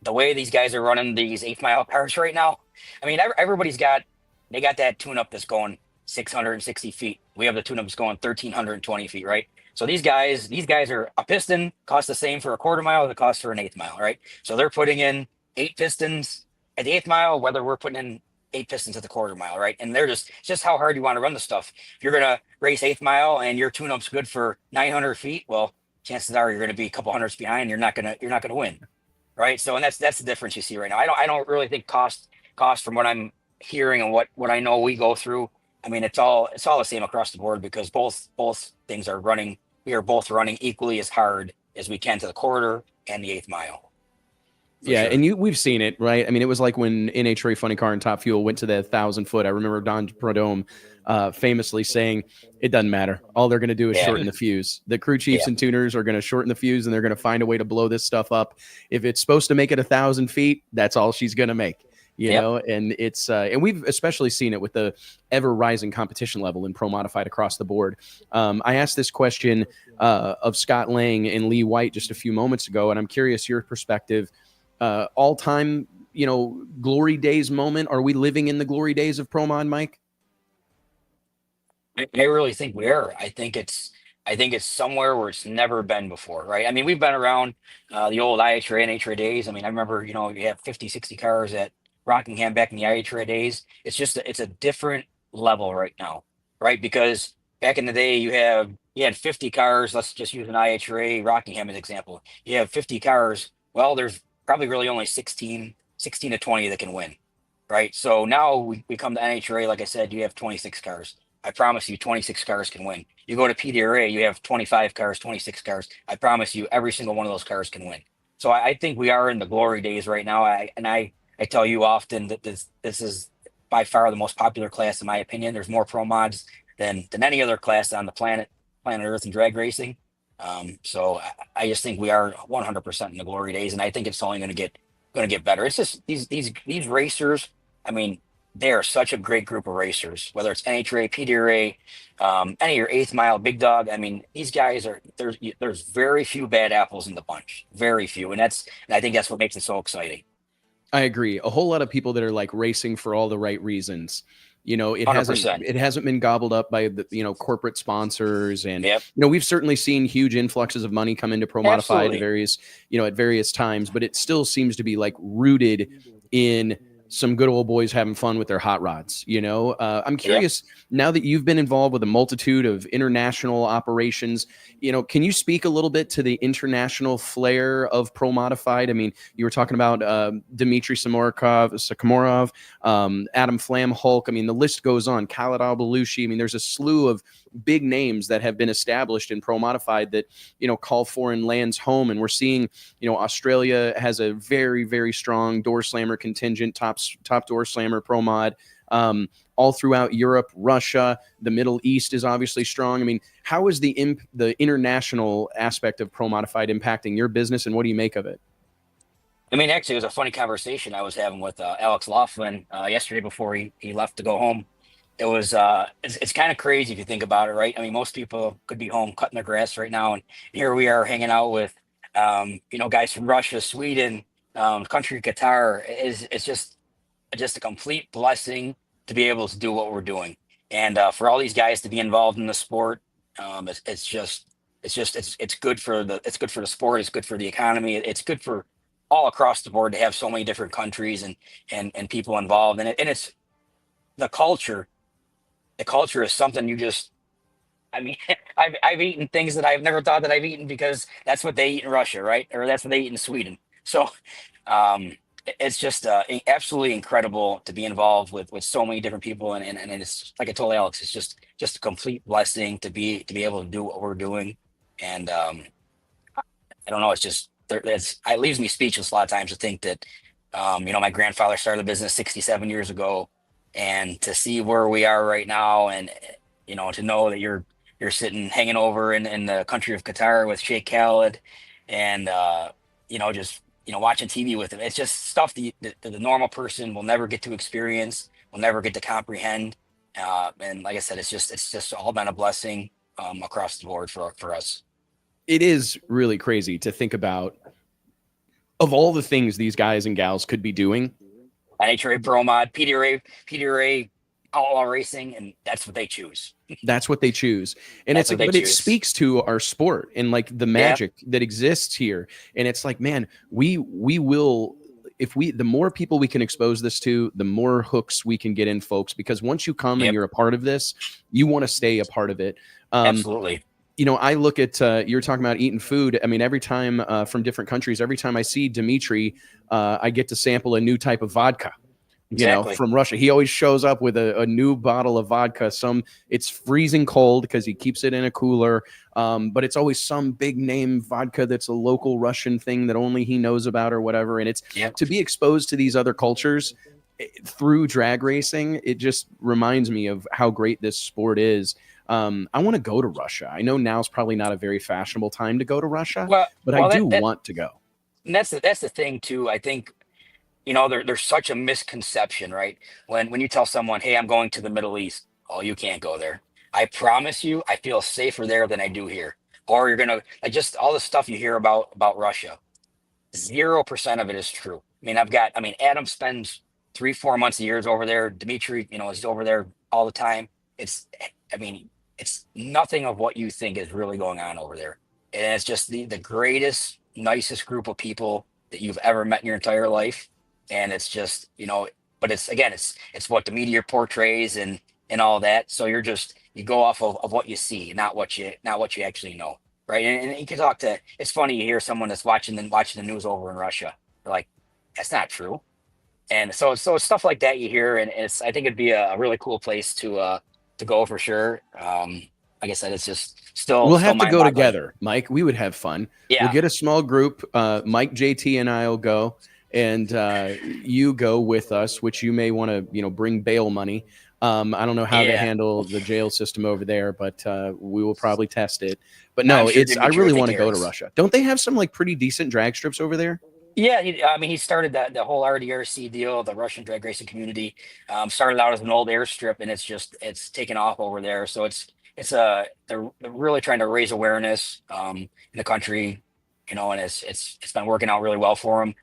The way these guys are running these 8th mile cars right now, I mean, everybody's got that tune-up that's going 660 feet. We have the tune-up that's going 1,320 feet, right? So these guys are, a piston costs the same for a quarter mile as it costs for an 8th mile, right? So they're putting in 8 pistons at the 8th mile, whether we're putting in 8 pistons at the quarter mile, right? And it's just how hard you want to run the stuff. If you're gonna race 8th mile and your tune-up's good for 900 feet, well, chances are you're gonna be a couple hundreds behind. You're not gonna win, right? So, and that's the difference you see right now. I don't really think cost from what I'm hearing and what I know we go through. I mean, it's all the same across the board, because both things are running. We are both running equally as hard as we can to the quarter and the 8th mile. Yeah, sure. And we've seen it, right? I mean, it was like when NHRA Funny Car and Top Fuel went to the 1,000 foot. I remember Don Prodome famously saying, it doesn't matter. All they're going to do is shorten the fuse. The crew chiefs and tuners are going to shorten the fuse, and they're going to find a way to blow this stuff up. If it's supposed to make it 1,000 feet, that's all she's going to make. You know, and it's and we've especially seen it with the ever rising competition level in Pro Modified across the board. I asked this question of Scott Lang and Lee White just a few moments ago, and I'm curious your perspective. All time, you know, glory days moment. Are we living in the glory days of Pro Mod, Mike? I really think we are. I think it's somewhere where it's never been before, right? I mean, we've been around the old IHRA and NHRA days. I mean, I remember, you know, you have 50, 60 cars at Rockingham back in the IHRA days. It's a different level right now, right? Because back in the day, you had 50 cars. Let's just use an IHRA Rockingham as an example. You have 50 cars. Well, there's probably really only 16 to 20 that can win, right? So now we come to NHRA, like I said, you have 26 cars. I promise you 26 cars can win. You go to PDRA, you have 25 cars, 26 cars. I promise you every single one of those cars can win. So I think we are in the glory days right now. I tell you often that this is by far the most popular class, in my opinion. There's more pro mods than any other class on the planet Earth in drag racing. So I just think we are 100% in the glory days, and I think it's only going to get better. It's just these racers. I mean, they are such a great group of racers. Whether it's NHRA, PDRA, any of your 8th mile, big dog. I mean, these guys are there's very few bad apples in the bunch, very few, and I think that's what makes it so exciting. I agree. A whole lot of people that are like racing for all the right reasons. You know, it 100%. hasn't been gobbled up by the, you know, corporate sponsors, and you know, we've certainly seen huge influxes of money come into Pro Modified at various times, but it still seems to be like rooted in some good old boys having fun with their hot rods. I'm curious, now that you've been involved with a multitude of international operations, can you speak a little bit to the international flair of Pro Modified? I mean, you were talking about Dmitry Sakharov, Adam Flam Hulk. I mean, the list goes on. Khaled Al-Belushi. I mean, there's a slew of big names that have been established in Pro Modified that, call foreign lands home. And we're seeing, Australia has a very, very strong door slammer contingent, top door slammer Pro Mod. All throughout Europe, Russia, the Middle East is obviously strong. I mean, how is the international aspect of Pro Modified impacting your business, and what do you make of it? I mean, actually, it was a funny conversation I was having with Alex Laughlin yesterday before he left to go home. It was it's kind of crazy if you think about it, right? I mean, most people could be home cutting their grass right now, and here we are hanging out with guys from Russia, Sweden, country Qatar. It's just a complete blessing to be able to do what we're doing, and for all these guys to be involved in the sport. It's good for the sport. It's good for the economy. It's good for all across the board to have so many different countries and people involved in it. And it's the culture. The culture is something I mean, I've eaten things that I've never thought that I've eaten because that's what they eat in Russia, right? Or that's what they eat in Sweden. So it's just absolutely incredible to be involved with so many different people. And it's like I told Alex, it's just a complete blessing to be able to do what we're doing. And I don't know, it leaves me speechless a lot of times to think that, my grandfather started the business 67 years ago, and to see where we are right now, and, to know that you're sitting, hanging over in the country of Qatar with Sheikh Khaled, and, watching TV with him. It's just stuff that the normal person will never get to experience, will never get to comprehend. And like I said, it's just all been a blessing across the board for us. It is really crazy to think about, of all the things these guys and gals could be doing. NHRA Pro Mod, PDRA Outlaw Racing, and that's what they choose. That's what they choose. And it speaks to our sport and like the magic that exists here. And it's like, man, we will, the more people we can expose this to, the more hooks we can get in, folks, because once you come and you're a part of this, you want to stay a part of it. Absolutely. I look at, you're talking about eating food. I mean, every time from different countries, every time I see Dmitry, I get to sample a new type of vodka. From Russia. He always shows up with a new bottle of vodka. It's freezing cold because he keeps it in a cooler. But it's always some big name vodka that's a local Russian thing that only he knows about or whatever. And it's to be exposed to these other cultures through drag racing. It just reminds me of how great this sport is. I want to go to Russia. I know now's probably not a very fashionable time to go to Russia, but I do want to go. And that's the thing too. I think, there's such a misconception, right? When you tell someone, hey, I'm going to the Middle East, oh, you can't go there. I promise you, I feel safer there than I do here. Or you're going to, just all the stuff you hear about Russia, 0% of it is true. Adam spends 3-4 months a year over there. Dmitry, is over there all the time. It's nothing of what you think is really going on over there. And it's just the greatest, nicest group of people that you've ever met in your entire life. And it's just, but it's what the media portrays and all that. So you go off of what you see, not what you actually know. Right. And you can it's funny, you hear someone that's watching the news over in Russia. They're like, that's not true. And so it's stuff like that you hear. And I think it'd be a really cool place to go for sure. Like I said, it's just we'll have to go together, Mike. We would have fun. Yeah. We'll get a small group. Mike, JT, and I will go. And you go with us, which you may want to, bring bail money. I don't know how they handle the jail system over there, but we will probably test it. But no, I really want to go to Russia. Don't they have some like pretty decent drag strips over there? Yeah, he started the whole RDRC deal, the Russian drag racing community. Started out as an old airstrip, and it's taken off over there. So they're really trying to raise awareness in the country, and it's been working out really well for them.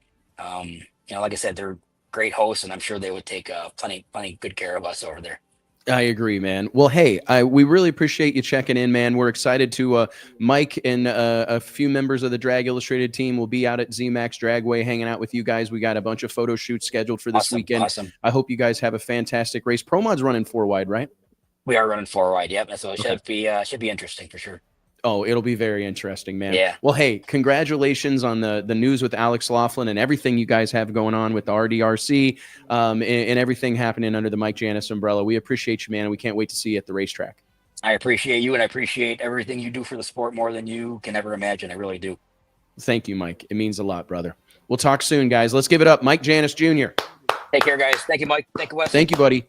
Like I said, they're great hosts, and I'm sure they would take plenty good care of us over there. I agree, man. Well, hey, we really appreciate you checking in, man. We're excited to Mike and a few members of the Drag Illustrated team will be out at ZMAX Dragway hanging out with you guys. We got a bunch of photo shoots scheduled for this weekend. Awesome. I hope you guys have a fantastic race. Pro Mod's running 4 wide, right? We are running 4 wide. Yep. So it should be interesting for sure. Oh, it'll be very interesting, man. Yeah. Well, hey, congratulations on the news with Alex Laughlin and everything you guys have going on with the RDRC and everything happening under the Mike Janis umbrella. We appreciate you, man, and we can't wait to see you at the racetrack. I appreciate you, and I appreciate everything you do for the sport more than you can ever imagine. I really do. Thank you, Mike. It means a lot, brother. We'll talk soon, guys. Let's give it up. Mike Janis Jr. Take care, guys. Thank you, Mike. Thank you, Wes. Thank you, buddy.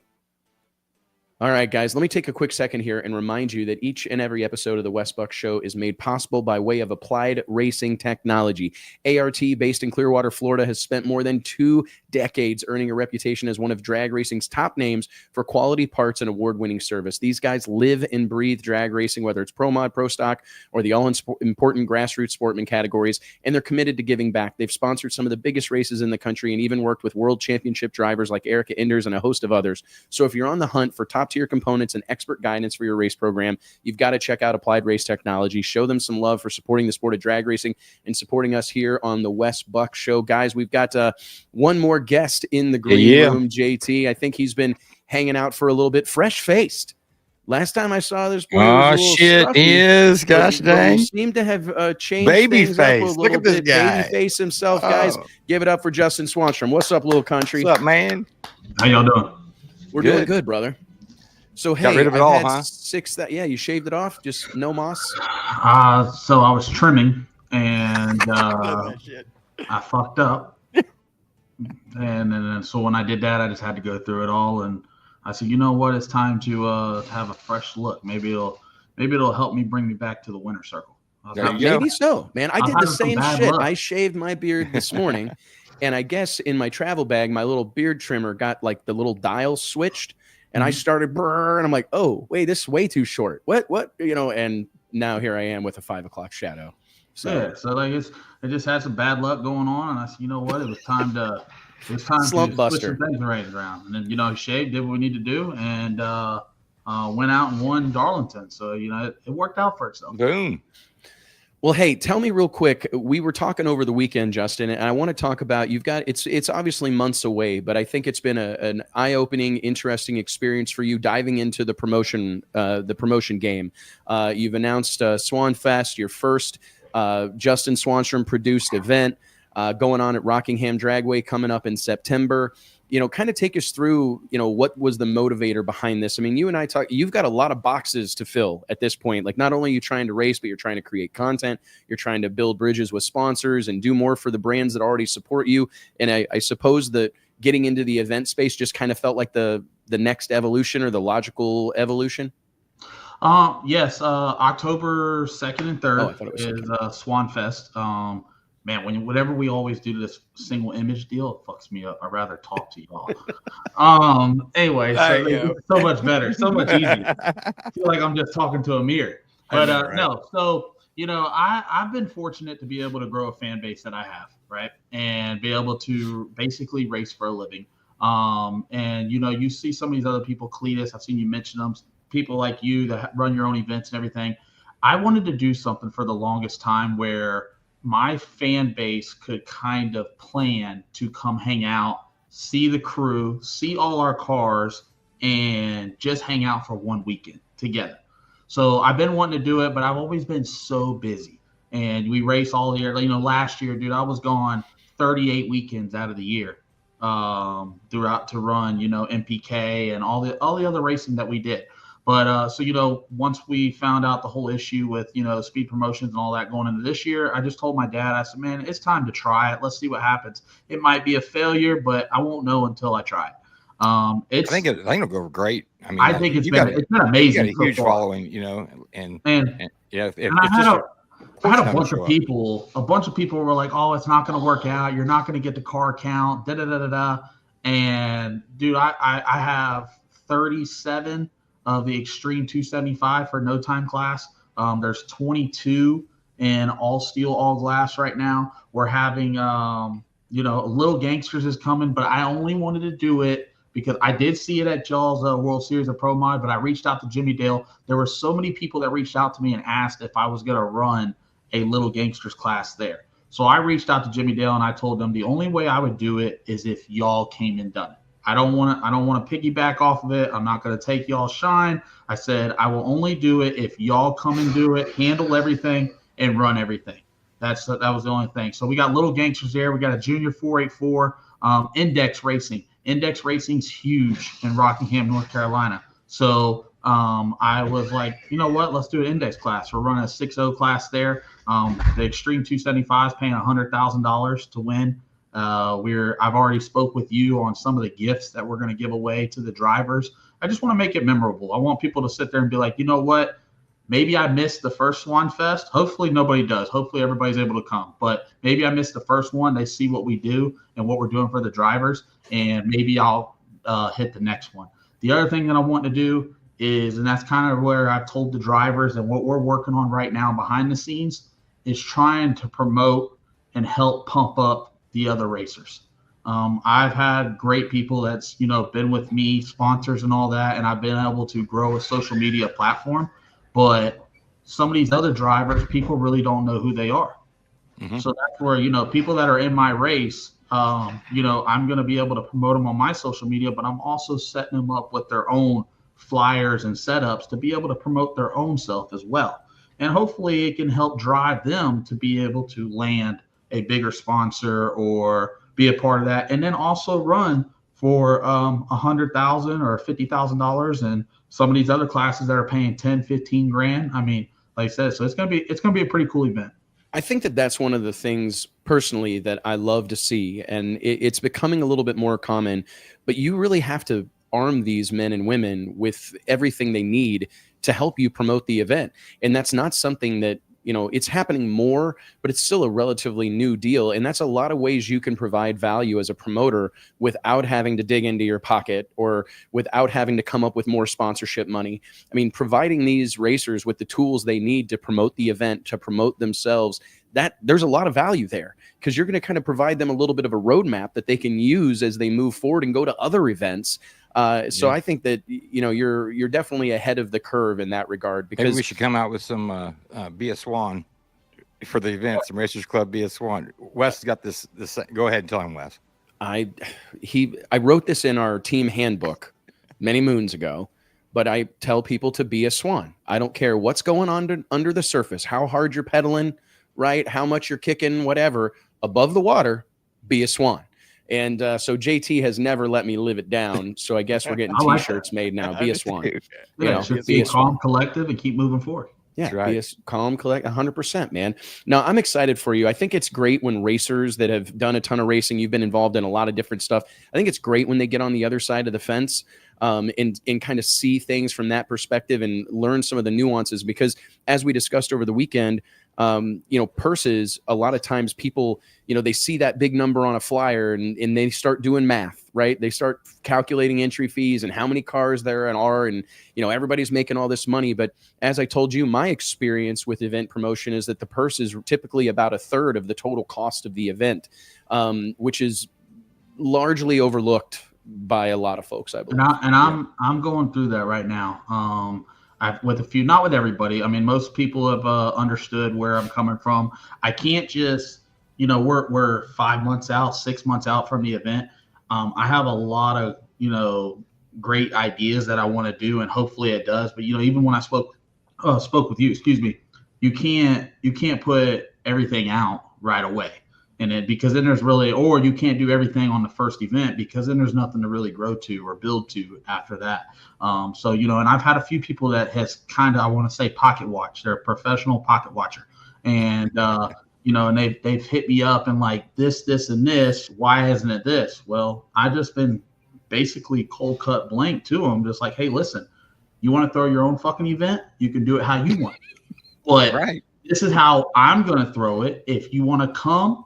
All right, guys, let me take a quick second here and remind you that each and every episode of the Wes Buck Show is made possible by way of applied racing technology. ART, based in Clearwater, Florida, has spent more than 2 decades earning a reputation as one of drag racing's top names for quality parts and award-winning service. These guys live and breathe drag racing, whether it's Pro Mod, Pro Stock, or the all-important Grassroots Sportman categories, and they're committed to giving back. They've sponsored some of the biggest races in the country and even worked with world championship drivers like Erica Enders and a host of others. So if you're on the hunt for top-tier components and expert guidance for your race program, you've got to check out Applied Race Technology. Show them some love for supporting the sport of drag racing and supporting us here on the Wes Buck Show. Guys, we've got one more guest in the green room, JT. I think he's been hanging out for a little bit, fresh-faced. Last time I saw this boy, oh shit, scruffy, he is. Gosh dang, he seemed to have changed baby things face. Up a little Look at this bit. guy, baby face himself. Guys, give it up for Justin Swanstrom. What's up, little country? What's up, man? How y'all doing? We're doing good, brother. So hey, got rid of it all, huh? Yeah, you shaved it off, just no moss. So I was trimming and I fucked up, and then so when I did that, I just had to go through it all, and I said, you know what, it's time to have a fresh look. Maybe it'll help me bring me back to the winner circle. Maybe so, man. I did the same shit. Luck. I shaved my beard this morning, and I guess in my travel bag, my little beard trimmer got like the little dial switched. And I started and I'm like, oh, wait, this is way too short. What? And now here I am with a 5 o'clock shadow. So yeah, so like it just had some bad luck going on, and I said, you know what, it was time to slump buster. Switch some things around. And then shaved, did what we need to do, and went out and won Darlington. So it worked out for itself. Boom. Well, hey, tell me real quick. We were talking over the weekend, Justin, and I want to talk about it's obviously months away, but I think it's been an eye-opening, interesting experience for you diving into the promotion game. You've announced Swanfest, your first Justin Swanstrom produced event going on at Rockingham Dragway coming up in September. Kind of take us through, what was the motivator behind this? I mean, you and I you've got a lot of boxes to fill at this point. Like, not only are you trying to race, but you're trying to create content. You're trying to build bridges with sponsors and do more for the brands that already support you. And I suppose that getting into the event space just kind of felt like the next evolution or the logical evolution. Yes. October 2nd and 3rd is Swanfest. Man, whenever we always do this single image deal, it fucks me up. I'd rather talk to y'all. Anyway, so it's so much better, so much easier. I feel like I'm just talking to a mirror. But no, so I've been fortunate to be able to grow a fan base that I have, right? And be able to basically race for a living. And you see some of these other people, Cletus, I've seen you mention them, people like you that run your own events and everything. I wanted to do something for the longest time where my fan base could kind of plan to come hang out, see the crew, see all our cars, and just hang out for one weekend together. So I've been wanting to do it, but I've always been so busy. And we race all year. Last year, dude, I was gone 38 weekends out of the year throughout to run, MPK and all the other racing that we did. But once we found out the whole issue with speed promotions and all that going into this year, I just told my dad, I said, man, it's time to try it. Let's see what happens. It might be a failure, but I won't know until I try it. I think it'll go great. I mean, I think it's been amazing. You got a huge following, and I had a bunch of people. A bunch of people were like, "Oh, it's not going to work out. You're not going to get the car count." Da da da da da. And dude, I have 37 of the Extreme 275 for no time class. There's 22 in all steel, all glass right now. We're having, Little Gangsters is coming, but I only wanted to do it because I did see it at y'all's World Series of Pro Mod, but I reached out to Jimmy Dale. There were so many people that reached out to me and asked if I was going to run a Little Gangsters class there. So I reached out to Jimmy Dale and I told them the only way I would do it is if y'all came and done it. I don't want to piggyback off of it. I'm not going to take y'all shine. I said I will only do it if y'all come and do it, handle everything, and run everything. That was the only thing. So we got Little Gangsters there. We got a Junior 484, Index Racing. Index Racing's huge in Rockingham, North Carolina. So I was like, you know what? Let's do an Index class. We're running a 6.0 class there. The Extreme 275 is paying $100,000 to win. I've already spoke with you on some of the gifts that we're going to give away to the drivers. I just want to make it memorable. I want people to sit there and be like, you know what? Maybe I missed the first Swanfest. Hopefully nobody does. Hopefully everybody's able to come. But maybe I missed the first one. They see what we do and what we're doing for the drivers, and maybe I'll hit the next one. The other thing that I want to do is, and that's kind of where I've told the drivers and what we're working on right now behind the scenes, is trying to promote and help pump up the other racers. I've had great people that's, been with me, sponsors and all that, and I've been able to grow a social media platform. But some of these other drivers, people really don't know who they are. Mm-hmm. So that's where, people that are in my race, I'm going to be able to promote them on my social media, but I'm also setting them up with their own flyers and setups to be able to promote their own self as well. And hopefully it can help drive them to be able to land a bigger sponsor or be a part of that. And then also run for $100,000 or $50,000, and some of these other classes that are paying 10, 15 grand. I mean, like I said, so it's going to be a pretty cool event. I think that that's one of the things personally that I love to see, and it's becoming a little bit more common, but you really have to arm these men and women with everything they need to help you promote the event. And that's not something that, it's happening more, but it's still a relatively new deal. And that's a lot of ways you can provide value as a promoter without having to dig into your pocket or without having to come up with more sponsorship money. I mean, providing these racers with the tools they need to promote the event, to promote themselves, that there's a lot of value there, because you're going to kind of provide them a little bit of a roadmap that they can use as they move forward and go to other events. So I think that, you're definitely ahead of the curve in that regard, because maybe we should come out with some Be a Swan for the event, some Racers Club Be a Swan. Wes got this. Go ahead and tell him, Wes. I wrote this in our team handbook many moons ago, but I tell people to be a swan. I don't care what's going on under the surface, how hard you're pedaling, right? How much you're kicking, whatever. Above the water, be a swan. And so JT has never let me live it down. So I guess we're getting T-shirts made now. Be a swan. Be a calm, collective, and keep moving forward. Yeah, right. Be a calm, collect 100%, man. Now, I'm excited for you. I think it's great when racers that have done a ton of racing, you've been involved in a lot of different stuff. I think it's great when they get on the other side of the fence and kind of see things from that perspective and learn some of the nuances, because as we discussed over the weekend, purses, a lot of times people, they see that big number on a flyer and they start doing math, right? They start calculating entry fees and how many cars there are, and, everybody's making all this money. But as I told you, my experience with event promotion is that the purse is typically about a third of the total cost of the event, which is largely overlooked by a lot of folks, I believe. I'm going through that right now. With a few, not with everybody. I mean, most people have understood where I'm coming from. I can't just, we're 5 months out, 6 months out from the event. I have a lot of, great ideas that I want to do, and hopefully it does. But, even when I spoke with you, you can't put everything out right away. And then, because then there's really, or you can't do everything on the first event, because then there's nothing to really grow to or build to after that. So, and I've had a few people that has kind of, I want to say, pocket watch. They're a professional pocket watcher. And, and they've hit me up and like this, and this, why isn't it this? Well, I've just been basically cold cut blank to them. Just like, hey, listen, you want to throw your own fucking event? You can do it how you want. But right. This is how I'm going to throw it. If you want to come.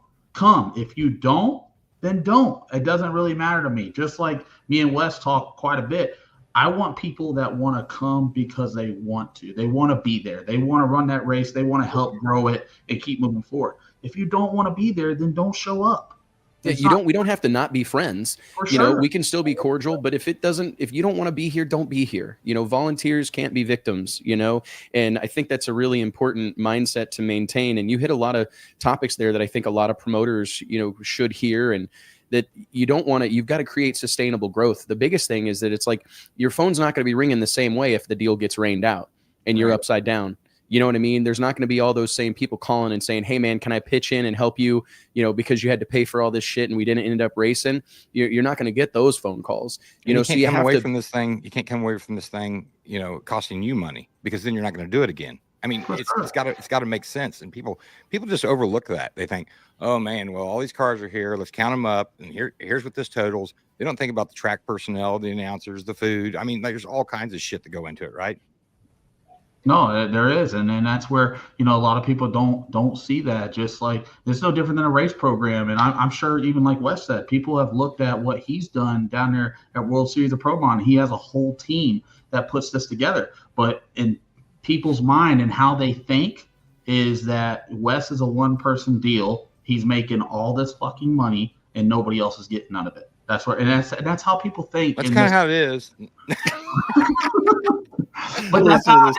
If you don't, then don't. It doesn't really matter to me. Just like me and Wes talk quite a bit. I want people that want to come because they want to. They want to be there. They want to run that race. They want to help grow it and keep moving forward. If you don't want to be there, then don't show up. we don't have to not be friends. You know, we can still be cordial, but if you don't want to be here, don't be here. You know, volunteers can't be victims, you know, and I think that's a really important mindset to maintain. And you hit a lot of topics there that I think a lot of promoters, you know, should hear, and that you've got to create sustainable growth. The biggest thing is that it's like your phone's not going to be ringing the same way if the deal gets rained out and you're upside down. You know what I mean? There's not going to be all those same people calling and saying, hey, man, can I pitch in and help you, you know, because you had to pay for all this shit and we didn't end up racing. You're not going to get those phone calls. You know, so you have to, from this thing. You can't come away from this thing, you know, costing you money, because then you're not going to do it again. I mean, it's got to make sense. And people just overlook that. They think, oh, man, well, all these cars are here. Let's count them up. And here's what this totals. They don't think about the track personnel, the announcers, the food. I mean, there's all kinds of shit that go into it, right? No, there is, and that's where, you know, a lot of people don't see that. Just like it's no different than a race program, and I'm sure even like Wes said, people have looked at what he's done down there at World Series of Promon. He has a whole team that puts this together, but in people's mind and how they think is that Wes is a one-person deal. He's making all this fucking money, and nobody else is getting none of it. That's what, and that's how people think. That's kind of how it is. But that's how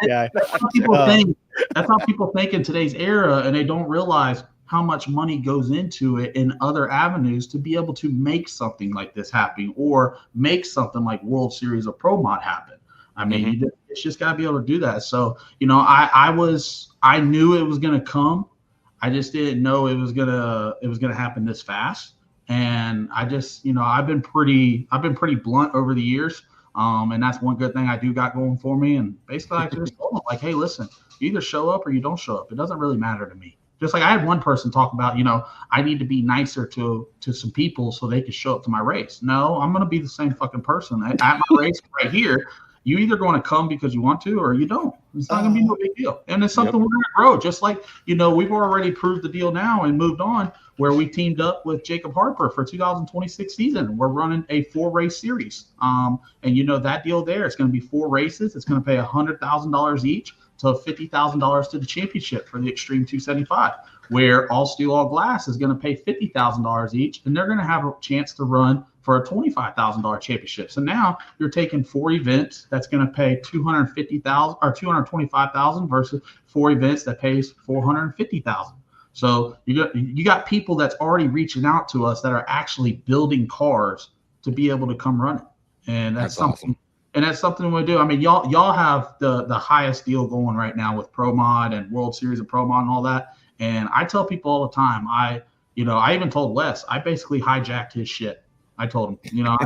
people think. That's how people think in today's era, and they don't realize how much money goes into it in other avenues to be able to make something like this happen, or make something like World Series of Pro Mod happen. I mean, it's just got to be able to do that. So, you know, I knew it was going to come. I just didn't know it was gonna happen this fast. And I just, you know, I've been pretty blunt over the years. And that's one good thing I do got going for me. And basically, I just told them, like, hey, listen, you either show up or you don't show up. It doesn't really matter to me. Just like I had one person talk about, you know, I need to be nicer to some people so they can show up to my race. No, I'm going to be the same fucking person at my race right here. You either going to come because you want to or you don't. It's not going to be no big deal. And it's something we're going to grow. Just like, you know, we've already proved the deal now and moved on, where we teamed up with Jacob Harper for 2026 season. We're running a 4-race series. And, you know, that deal there, it's going to be 4 races. It's going to pay $100,000 each to $50,000 to the championship for the Extreme 275, where All Steel, All Glass is going to pay $50,000 each, and they're going to have a chance to run for a $25,000 championship. So now you're taking 4 events that's going to pay $250,000 or $225,000 versus 4 events that pays $450,000. So you got people that's already reaching out to us that are actually building cars to be able to come run it, and that's something. Awesome. And that's something we do. I mean, y'all have the highest deal going right now with Pro Mod and World Series of Pro Mod and all that. And I tell people all the time, I even told Wes, I basically hijacked his shit. I told him, you know,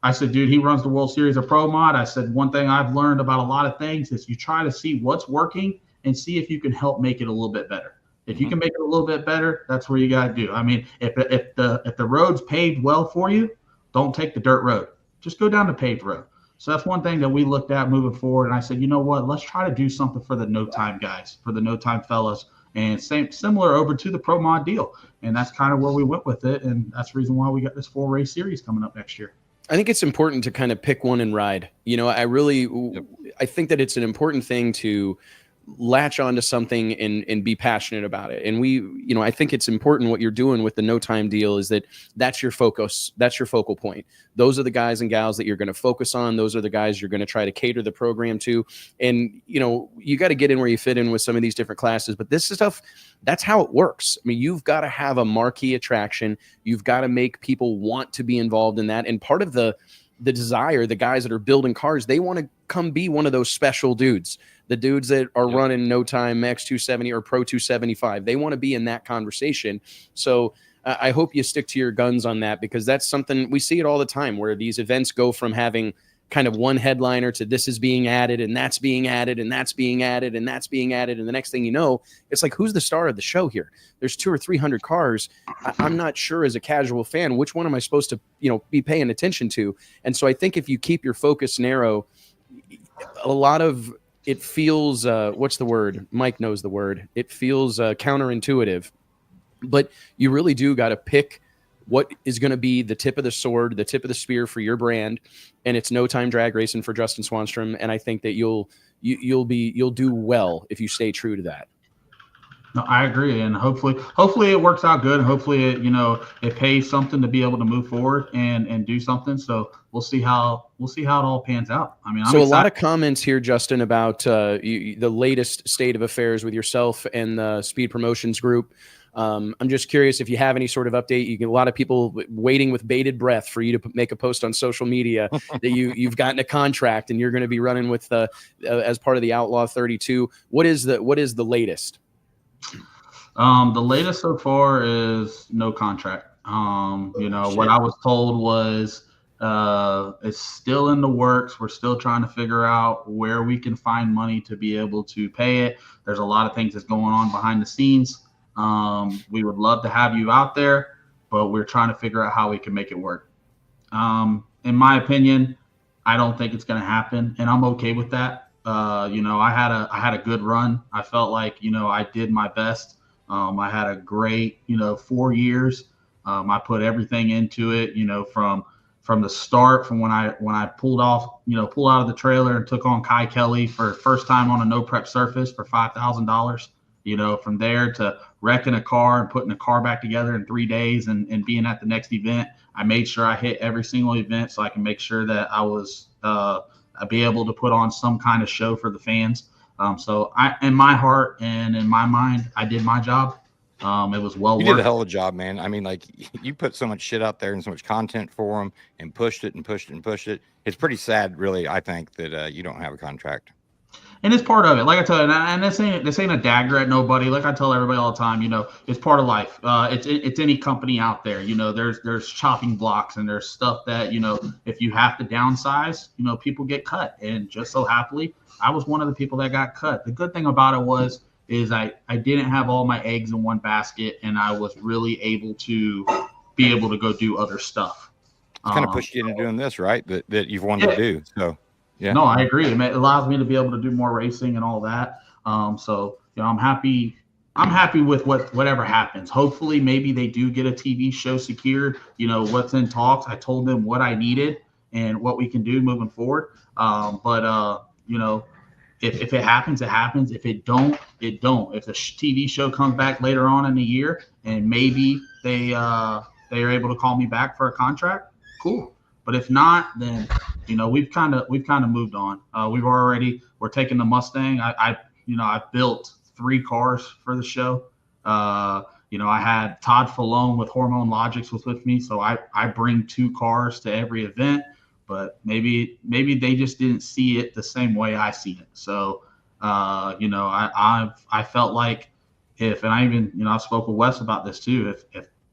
I said, dude, he runs the World Series of Pro Mod. I said, one thing I've learned about a lot of things is you try to see what's working and see if you can help make it a little bit better. If you can make it a little bit better, that's where you got to do. I mean, if the road's paved well for you, don't take the dirt road. Just go down the paved road. So that's one thing that we looked at moving forward. And I said, you know what, let's try to do something for the no time guys, for the no time fellas, and similar over to the Pro Mod deal. And that's kind of where we went with it. And that's the reason why we got this 4-race series coming up next year. I think it's important to kind of pick one and ride. You know, I think that it's an important thing to latch onto something and be passionate about it. And I think it's important what you're doing with the no time deal is that's your focus. That's your focal point. Those are the guys and gals that you're going to focus on. Those are the guys you're going to try to cater the program to. And, you know, you got to get in where you fit in with some of these different classes, but this stuff, that's how it works. I mean, you've got to have a marquee attraction. You've got to make people want to be involved in that. And part of the desire, the guys that are building cars, they want to come be one of those special dudes, the dudes that are running no time X270 or Pro 275. They want to be in that conversation. So I hope you stick to your guns on that, because that's something we see it all the time, where these events go from having kind of one headliner to this is being added and that's being added and that's being added and that's being added. And the next thing you know, it's like, who's the star of the show here? There's 200 or 300 cars. I'm not sure as a casual fan, which one am I supposed to, you know, be paying attention to? And so I think if you keep your focus narrow, a lot of it feels, what's the word? Mike knows the word. It feels counterintuitive, but you really do got to pick what is going to be the tip of the sword, the tip of the spear for your brand. And it's no time drag racing for Justin Swanstrom. And I think that you'll do well if you stay true to that. No, I agree, and hopefully it works out good. And hopefully it pays something to be able to move forward and do something. So we'll see how it all pans out. I mean, so a lot of comments here, Justin, about the latest state of affairs with yourself and the Speed Promotions Group. I'm just curious if you have any sort of update. You get a lot of people waiting with bated breath for you to make a post on social media that you've gotten a contract and you're going to be running with as part of the Outlaw 32. What is the latest? The latest so far is no contract. What I was told was it's still in the works. We're still trying to figure out where we can find money to be able to pay it. There's a lot of things that's going on behind the scenes. We would love to have you out there, but we're trying to figure out how we can make it work. In my opinion, I don't think it's going to happen, and I'm okay with that. I had a good run. I felt like, I did my best. I had a great, 4 years. I put everything into it, from the start, from when I pulled out of the trailer and took on Kai Kelly for first time on a no prep surface for $5,000, from there to wrecking a car and putting a car back together in 3 days and being at the next event. I made sure I hit every single event so I can make sure that I was, be able to put on some kind of show for the fans. So in my heart and in my mind, I did my job. It was well worth. You did a hell of a job, man. I mean, like, you put so much shit out there and so much content for them and pushed it and pushed it and pushed it. It's pretty sad, really, I think, that you don't have a contract. And it's part of it. Like I tell you, and this ain't a dagger at nobody. Like I tell everybody all the time, it's part of life. It's any company out there. There's chopping blocks and there's stuff that, if you have to downsize, people get cut. And just so happily, I was one of the people that got cut. The good thing about it is I didn't have all my eggs in one basket, and I was really able to go do other stuff. Kind of pushed you into doing this, right? That you've wanted to do. So. Yeah. No, I agree. It allows me to be able to do more racing and all that. So I'm happy. I'm happy with whatever happens. Hopefully, maybe they do get a TV show secured. What's in talks. I told them what I needed and what we can do moving forward. If it happens, it happens. If it don't, it don't. If the TV show comes back later on in the year and maybe they are able to call me back for a contract, cool. But if not, then we've kind of moved on. We're taking the Mustang. I built 3 cars for the show. I had Todd Falone with Hormone Logics with me, so I bring 2 cars to every event. But maybe they just didn't see it the same way I see it. So I felt like and I even I spoke with Wes about this too.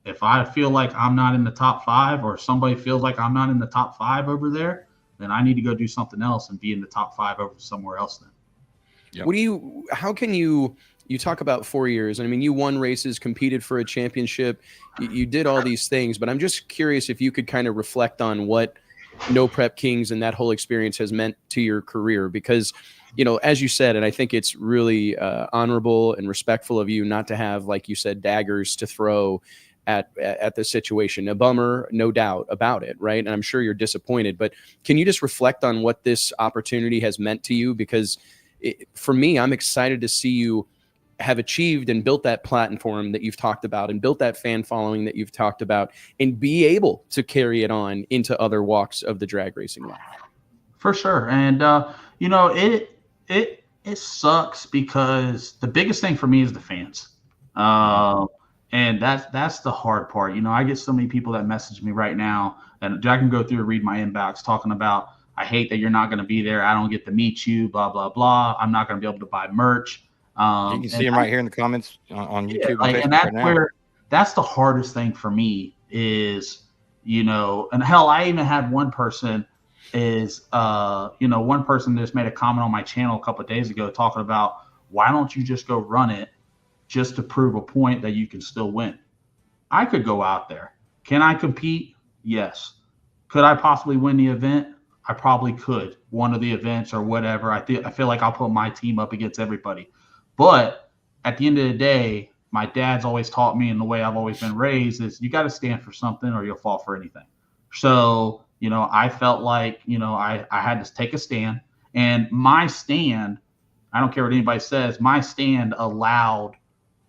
If I feel like I'm not in the top 5 or somebody feels like I'm not in the top 5 over there, then I need to go do something else and be in the top 5 over somewhere else then. Yep. How can you talk about 4 years? I mean, you won races, competed for a championship, you did all these things, but I'm just curious if you could kind of reflect on what No Prep Kings and that whole experience has meant to your career, because as you said, and I think it's really honorable and respectful of you not to have, like you said, daggers to throw at the situation. A bummer, no doubt about it, right? And I'm sure you're disappointed, but can you just reflect on what this opportunity has meant to you? Because for me, I'm excited to see you have achieved and built that platform that you've talked about and built that fan following that you've talked about and be able to carry it on into other walks of the drag racing life. For sure. And, it sucks because the biggest thing for me is the fans. And that's the hard part. I get so many people that message me right now, and I can go through and read my inbox talking about, I hate that you're not going to be there. I don't get to meet you, blah, blah, blah. I'm not going to be able to buy merch. You can see them right here in the comments on YouTube. And that's that's the hardest thing for me is, and hell, I even had one person one person just made a comment on my channel a couple of days ago talking about, why don't you just go run it just to prove a point that you can still win? I could go out there. Can I compete? Yes. Could I possibly win the event? I probably could. One of the events or whatever. I feel like I'll put my team up against everybody. But at the end of the day, my dad's always taught me, and the way I've always been raised is you got to stand for something or you'll fall for anything. So, I felt like, I had to take a stand, and my stand, I don't care what anybody says, my stand allowed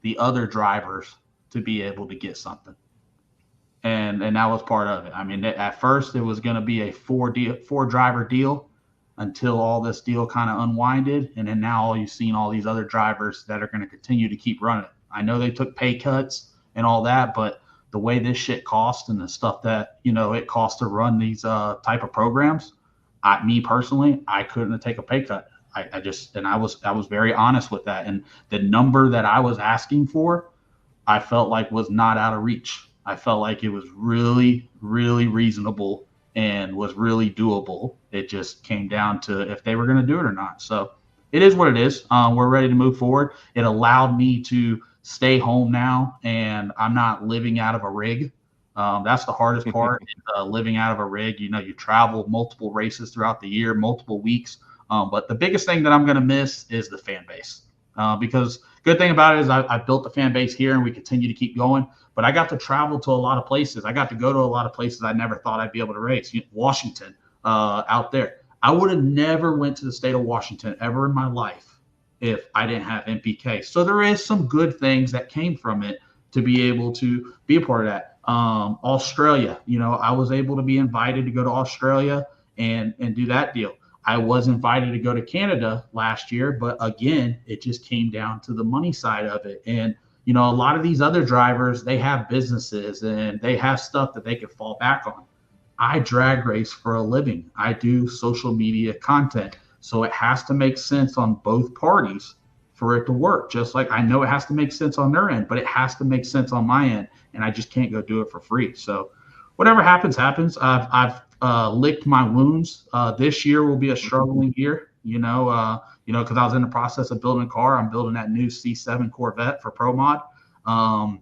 the other drivers to be able to get something. And that was part of it. I mean, at first it was going to be a four driver deal until all this deal kind of unwinded. And then now you've seen all these other drivers that are going to continue to keep running it. I know they took pay cuts and all that, but the way this shit costs and the stuff that, it costs to run these type of programs, me personally, I couldn't take a pay cut. I was very honest with that. And the number that I was asking for, I felt like was not out of reach. I felt like it was really, really reasonable and was really doable. It just came down to if they were going to do it or not. So it is what it is. We're ready to move forward. It allowed me to stay home now, and I'm not living out of a rig. That's the hardest part, living out of a rig. You travel multiple races throughout the year, multiple weeks. But the biggest thing that I'm going to miss is the fan base. Because good thing about it is I built the fan base here and we continue to keep going. But I got to travel to a lot of places. I got to go to a lot of places I never thought I'd be able to race. Washington, out there. I would have never went to the state of Washington ever in my life if I didn't have NPK. So there is some good things that came from it to be able to be a part of that. Australia, I was able to be invited to go to Australia and do that deal. I was invited to go to Canada last year, but again, it just came down to the money side of it. And, a lot of these other drivers, they have businesses and they have stuff that they can fall back on. I drag race for a living. I do social media content. So it has to make sense on both parties for it to work. Just like I know it has to make sense on their end, but it has to make sense on my end. And I just can't go do it for free. So whatever happens, happens. I've licked my wounds. This year will be a struggling year, because I was in the process of building a car. I'm building that new C7 Corvette for Pro Mod. But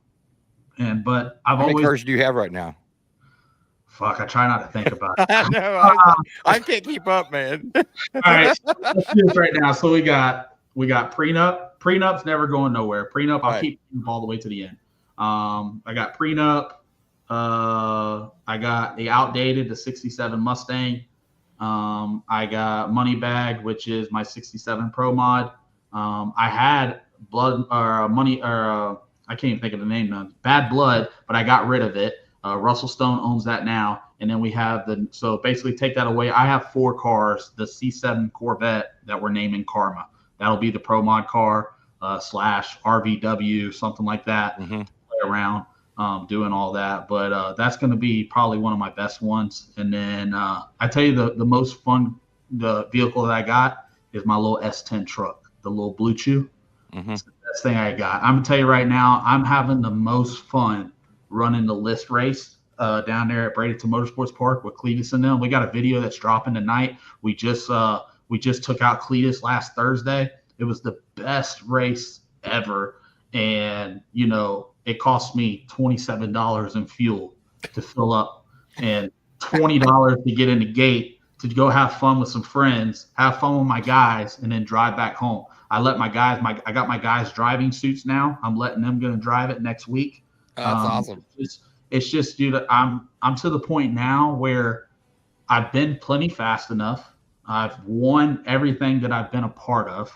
I've How many always cars do you have right now? Fuck, I try not to think about it. I know. I can't keep up, man. All right, let's do this right now. So we got prenup. Prenup's never going nowhere. Prenup, I'll keep all the way to the end. I got prenup. I got the outdated, the 67 Mustang. I got Money Bag, which is my 67 Pro Mod. I had I can't even think of the name now. Bad Blood, but I got rid of it. Russell Stone owns that now. And then we have so basically take that away. I have 4 cars, the C7 Corvette that we're naming Karma. That'll be the Pro Mod car, / RVW, something like that. Play around. Doing all that, but that's going to be probably one of my best ones. And then I tell you the most fun the vehicle that I got is my little S10 truck, the little Blue Chew. It's the best thing I got. I'm gonna tell you right now, I'm having the most fun running the list race down there at Bradenton Motorsports Park with Cletus and them. We got a video that's dropping tonight. We just took out Cletus last Thursday. It was the best race ever, and it cost me $27 in fuel to fill up and $20 to get in the gate to go have fun with some friends, have fun with my guys, and then drive back home. I let my guys, I got my guys' driving suits now. I'm letting them go and drive it next week. Oh, that's awesome. It's just, dude, I'm to the point now where I've been plenty fast enough. I've won everything that I've been a part of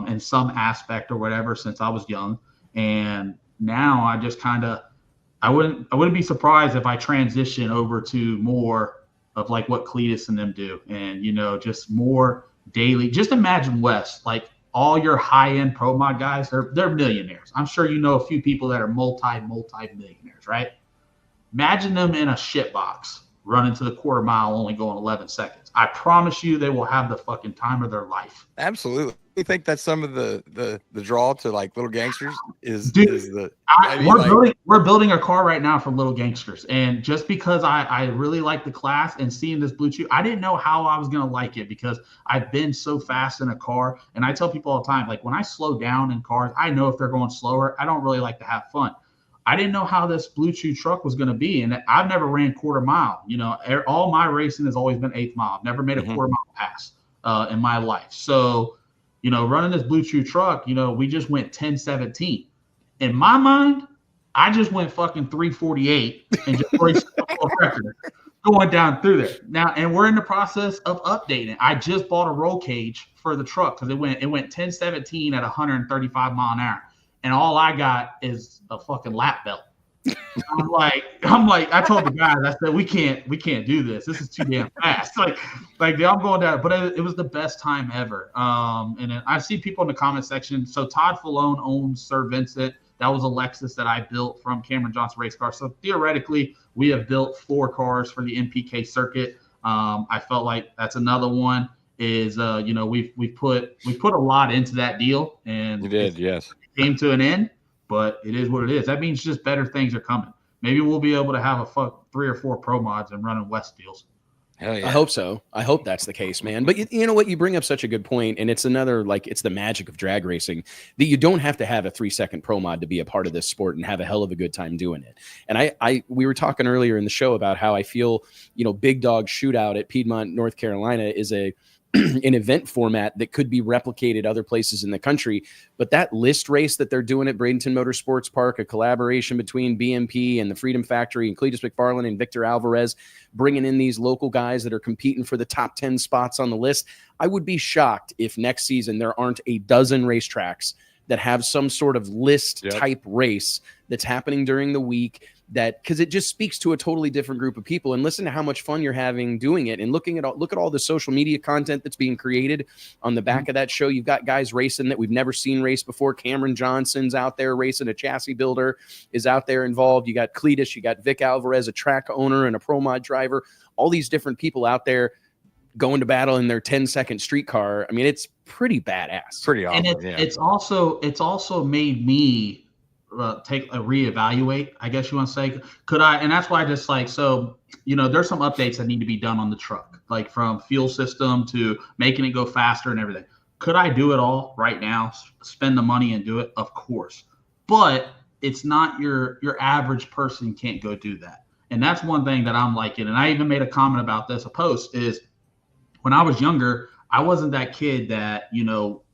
in some aspect or whatever since I was young. And now I just I wouldn't be surprised if I transition over to more of like what Cletus and them do. And, just more daily. Just imagine, Wes, like all your high-end Pro Mod guys, they're millionaires. I'm sure a few people that are multi-millionaires, right? Imagine them in a shit box running to the quarter mile, only going 11 seconds. I promise you they will have the fucking time of their life. Absolutely. You think that's some of the draw to like Little Gangsters is we're building a car right now for Little Gangsters, and just because I really like the class and seeing this Blue Chew, I didn't know how I was gonna like it because I've been so fast in a car. And I tell people all the time, like when I slow down in cars, I know if they're going slower, I don't really like to have fun. I didn't know how this Blue Chew truck was going to be. And I've never ran quarter mile. All my racing has always been 1/8 mile. I've never made a quarter mile pass in my life. So, running this Blue Chew truck, we just went 10-17. In my mind, I just went fucking 348 and just raced a record going down through there. Now, and we're in the process of updating. I just bought a roll cage for the truck because it went 10-17 at 135 mile an hour. and all I got is a fucking lap belt. I'm like, I told the guys, I said, we can't do this. This is too damn fast. Like I'm going down, but it was the best time ever. And then I see people in the comment section. So Todd Falone owns Sir Vincent. That was a Lexus that I built from Cameron Johnson Race Car. So theoretically, we have built 4 cars for the NPK circuit. I felt like that's another one. Is we've put a lot into that deal, and you did, yes. It came to an end. But it is what it is. That means just better things are coming. Maybe we'll be able to have 3 or 4 pro mods and running West deals. Hell yeah. I hope so. I hope that's the case, man. But you know what? You bring up such a good point, and it's another, like, it's the magic of drag racing that you don't have to have a 3-second pro mod to be a part of this sport and have a hell of a good time doing it. And we were talking earlier in the show about how I feel, Big Dog Shootout at Piedmont, North Carolina is an event format that could be replicated other places in the country. But that list race that they're doing at Bradenton Motorsports Park, a collaboration between BMP and the Freedom Factory and Cletus McFarlane and Victor Alvarez, bringing in these local guys that are competing for the top 10 spots on the list. I would be shocked if next season there aren't a dozen racetracks that have some sort of list type race that's happening during the week, because it just speaks to a totally different group of people. And listen to how much fun you're having doing it, and look at all the social media content that's being created on the back of that show. You've got guys racing that we've never seen race before. Cameron Johnson's out there racing, a chassis builder is out there involved. You got Cletus, you got Vic Alvarez, a track owner and a pro mod driver, all these different people out there going to battle in their 10-second street car. I mean, it's pretty badass. Pretty awesome. And it's also made me take a reevaluate, I guess you want to say. Could I? And that's why I just there's some updates that need to be done on the truck, like from fuel system to making it go faster and everything. Could I do it all right now, spend the money and do it? Of course. But it's not your average person can't go do that. And that's one thing that I'm liking. And I even made a comment about this, a post, is when I was younger, I wasn't that kid that,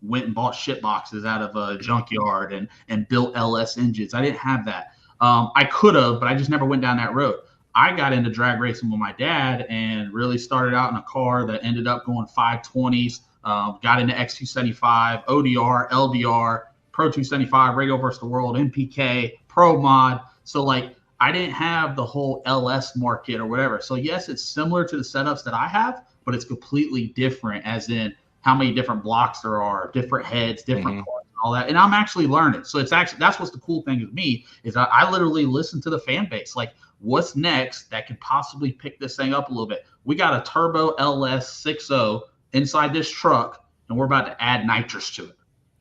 went and bought shit boxes out of a junkyard and built LS engines. I didn't have that. I could have, but I just never went down that road. I got into drag racing with my dad and really started out in a car that ended up going 520s, got into X275, ODR, LDR, Pro 275, Radio versus the World, MPK, Pro Mod. So I didn't have the whole LS market or whatever. So yes, it's similar to the setups that I have, but it's completely different, as in how many different blocks there are, different heads, different cars, and all that. And I'm actually learning. So it's actually, that's what's the cool thing with me, is I literally listen to the fan base. Like, what's next that could possibly pick this thing up a little bit? We got a turbo LS 6.0 inside this truck, and we're about to add nitrous to it.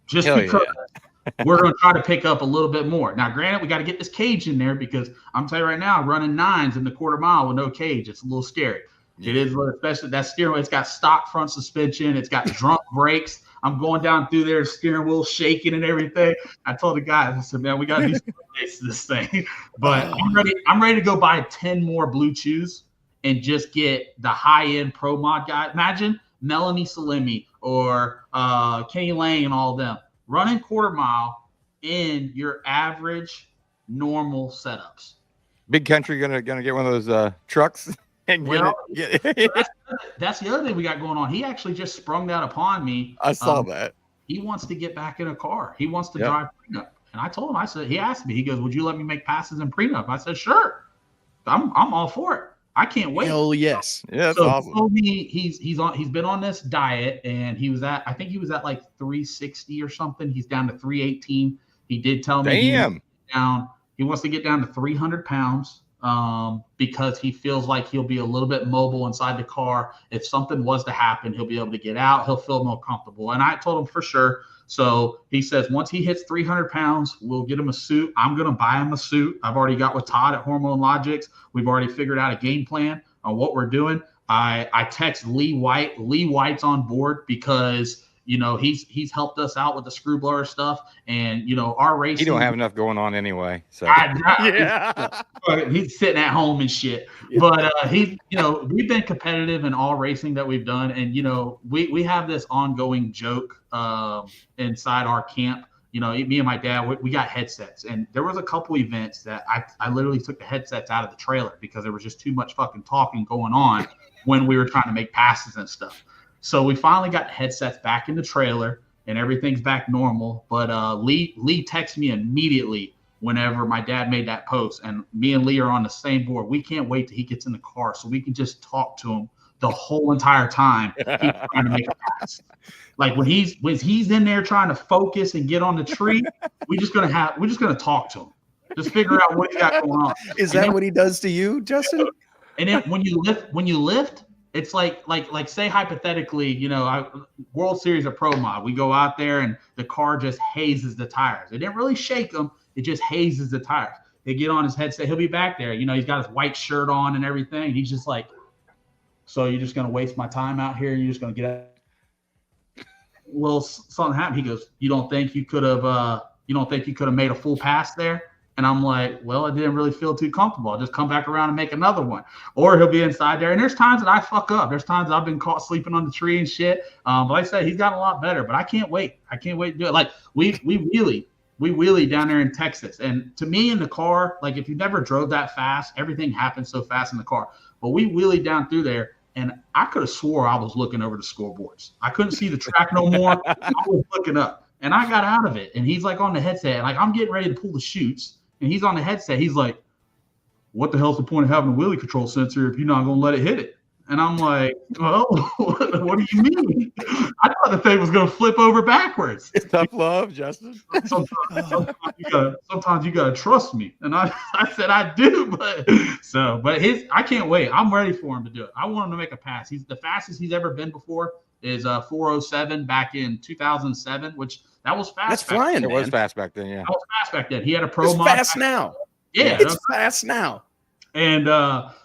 Just because we're going to try to pick up a little bit more. Now, granted, we got to get this cage in there, because I'm telling you right now, running 9s in the quarter mile with no cage, it's a little scary. It is, especially that steering wheel. It's got stock front suspension. It's got drunk brakes. I'm going down through there, steering wheel shaking and everything. I told the guys, I said, man, we got to do some updates to this thing. But I'm ready to go buy 10 more Blue Chews and just get the high-end pro mod guy. Imagine Melanie Salemi or Kenny Lang and all of them running quarter mile in your average normal setups. Big Country gonna get one of those trucks. And that's the other thing we got going on. He actually just sprung that upon me. I saw that. He wants to get back in a car. He wants to drive prenup. And I told him, he asked me, he goes, would you let me make passes in prenup? I said, sure. I'm all for it. I can't wait. Hell yes. Yeah, that's awesome. He told me he's been on this diet, and I think he was at like 360 or something. He's down to 318. He did tell me he wants to get down to 300 pounds. Because he feels like he'll be a little bit mobile inside the car. If something was to happen, he'll be able to get out. He'll feel more comfortable. And I told him for sure. So he says, once he hits 300 pounds, we'll get him a suit. I'm going to buy him a suit. I've already got with Todd at Hormone Logics. We've already figured out a game plan on what we're doing. I text Lee White. Lee White's on board because he's helped us out with the screw blower stuff, and our racing. He don't have enough going on anyway, so he's sitting at home and shit. Yeah. But we've been competitive in all racing that we've done, and we have this ongoing joke inside our camp. Me and my dad, we got headsets, and there was a couple events that I literally took the headsets out of the trailer because there was just too much fucking talking going on when we were trying to make passes and stuff. So we finally got headsets back in the trailer, and everything's back normal. But Lee texted me immediately whenever my dad made that post, and me and Lee are on the same board. We can't wait till he gets in the car so we can just talk to him the whole entire time he's trying to make a pass. Like when he's in there trying to focus and get on the tree, we're just gonna talk to him. Just figure out what he got going on. Is that what he does to you, Justin? And then when you lift, it's like say hypothetically, World Series of Pro Mod, we go out there and the car just hazes the tires. It didn't really shake them, it just hazes the tires. They get on his headset, he'll be back there. He's got his white shirt on and everything. He's just like, so you're just gonna waste my time out here? You're just gonna get out? Well, something happened. He goes, you don't think you could have made a full pass there? And I'm like, well, I didn't really feel too comfortable. I'll just come back around and make another one. Or he'll be inside there. And there's times that I fuck up. There's times I've been caught sleeping on the tree and shit. But like I said, he's gotten a lot better. But I can't wait. I can't wait to do it. Like we wheelie down there in Texas. And to me in the car, like if you never drove that fast, everything happens so fast in the car. But we wheelie down through there. And I could have swore I was looking over the scoreboards. I couldn't see the track no more. I was looking up. And I got out of it. And he's like on the headset. Like I'm getting ready to pull the chutes. And he's on the headset. He's like, what the hell's the point of having a wheelie control sensor if you're not going to let it hit it? And I'm like, well, what do you mean? I thought the thing was going to flip over backwards. It's tough love, Justin. Sometimes you got to trust me. And I said, I do. But I can't wait. I'm ready for him to do it. I want him to make a pass. He's the fastest he's ever been before is 407 back in 2007, which that was fast. That's flying. It was fast back then. Yeah. That was fast back then. He had a pro mod. It's fast now. Yeah. It's fast now. And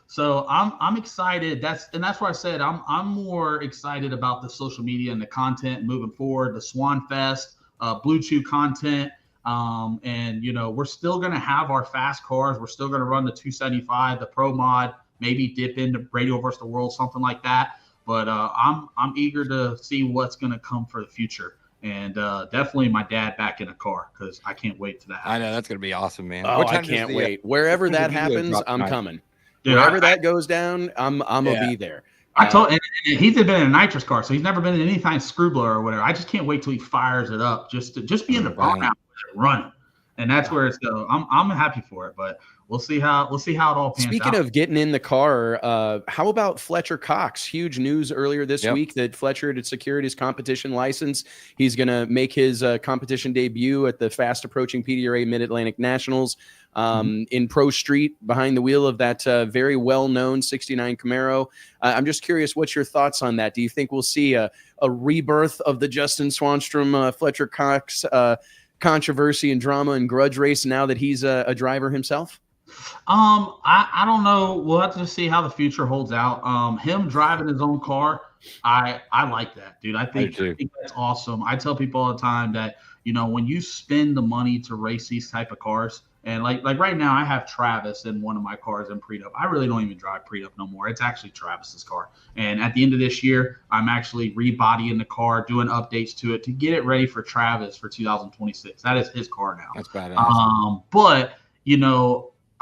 so I'm excited. That's why I said I'm more excited about the social media and the content moving forward, the Swanfest, Blue Chew content. And we're still gonna have our fast cars. We're still gonna run the 275, the pro mod, maybe dip into Radio versus the World, something like that. But I'm eager to see what's gonna come for the future. And definitely my dad back in a car because I can't wait to that. I know that's gonna be awesome, man. Oh, I can't wait. Wherever that happens, I'm coming. Dude, Wherever that goes down, I'm gonna be there. I told, and he's been in a nitrous car, so he's never been in any kind of screw blower or whatever. I just can't wait till he fires it up, just be in the burnout running, and that's where it's go. I'm happy for it, but we'll see how it all pans out. Speaking of getting in the car, how about Fletcher Cox? Huge news earlier this week that Fletcher had secured his competition license. He's going to make his competition debut at the fast approaching PDRA Mid-Atlantic Nationals in Pro Street behind the wheel of that very well-known 69 Camaro. I'm just curious, what's your thoughts on that? Do you think we'll see a rebirth of the Justin Swanstrom, Fletcher Cox controversy and drama and grudge race now that he's a driver himself? I don't know. We'll have to see how the future holds out. Him driving his own car, I like that, dude. I think that's awesome. I tell people all the time that, when you spend the money to race these type of cars, and like right now I have Travis in one of my cars in Pre-Up. I really don't even drive Pre-Up no more. It's actually Travis's car. And at the end of this year, I'm actually rebodying the car, doing updates to it to get it ready for Travis for 2026. That is his car now. That's badass. But,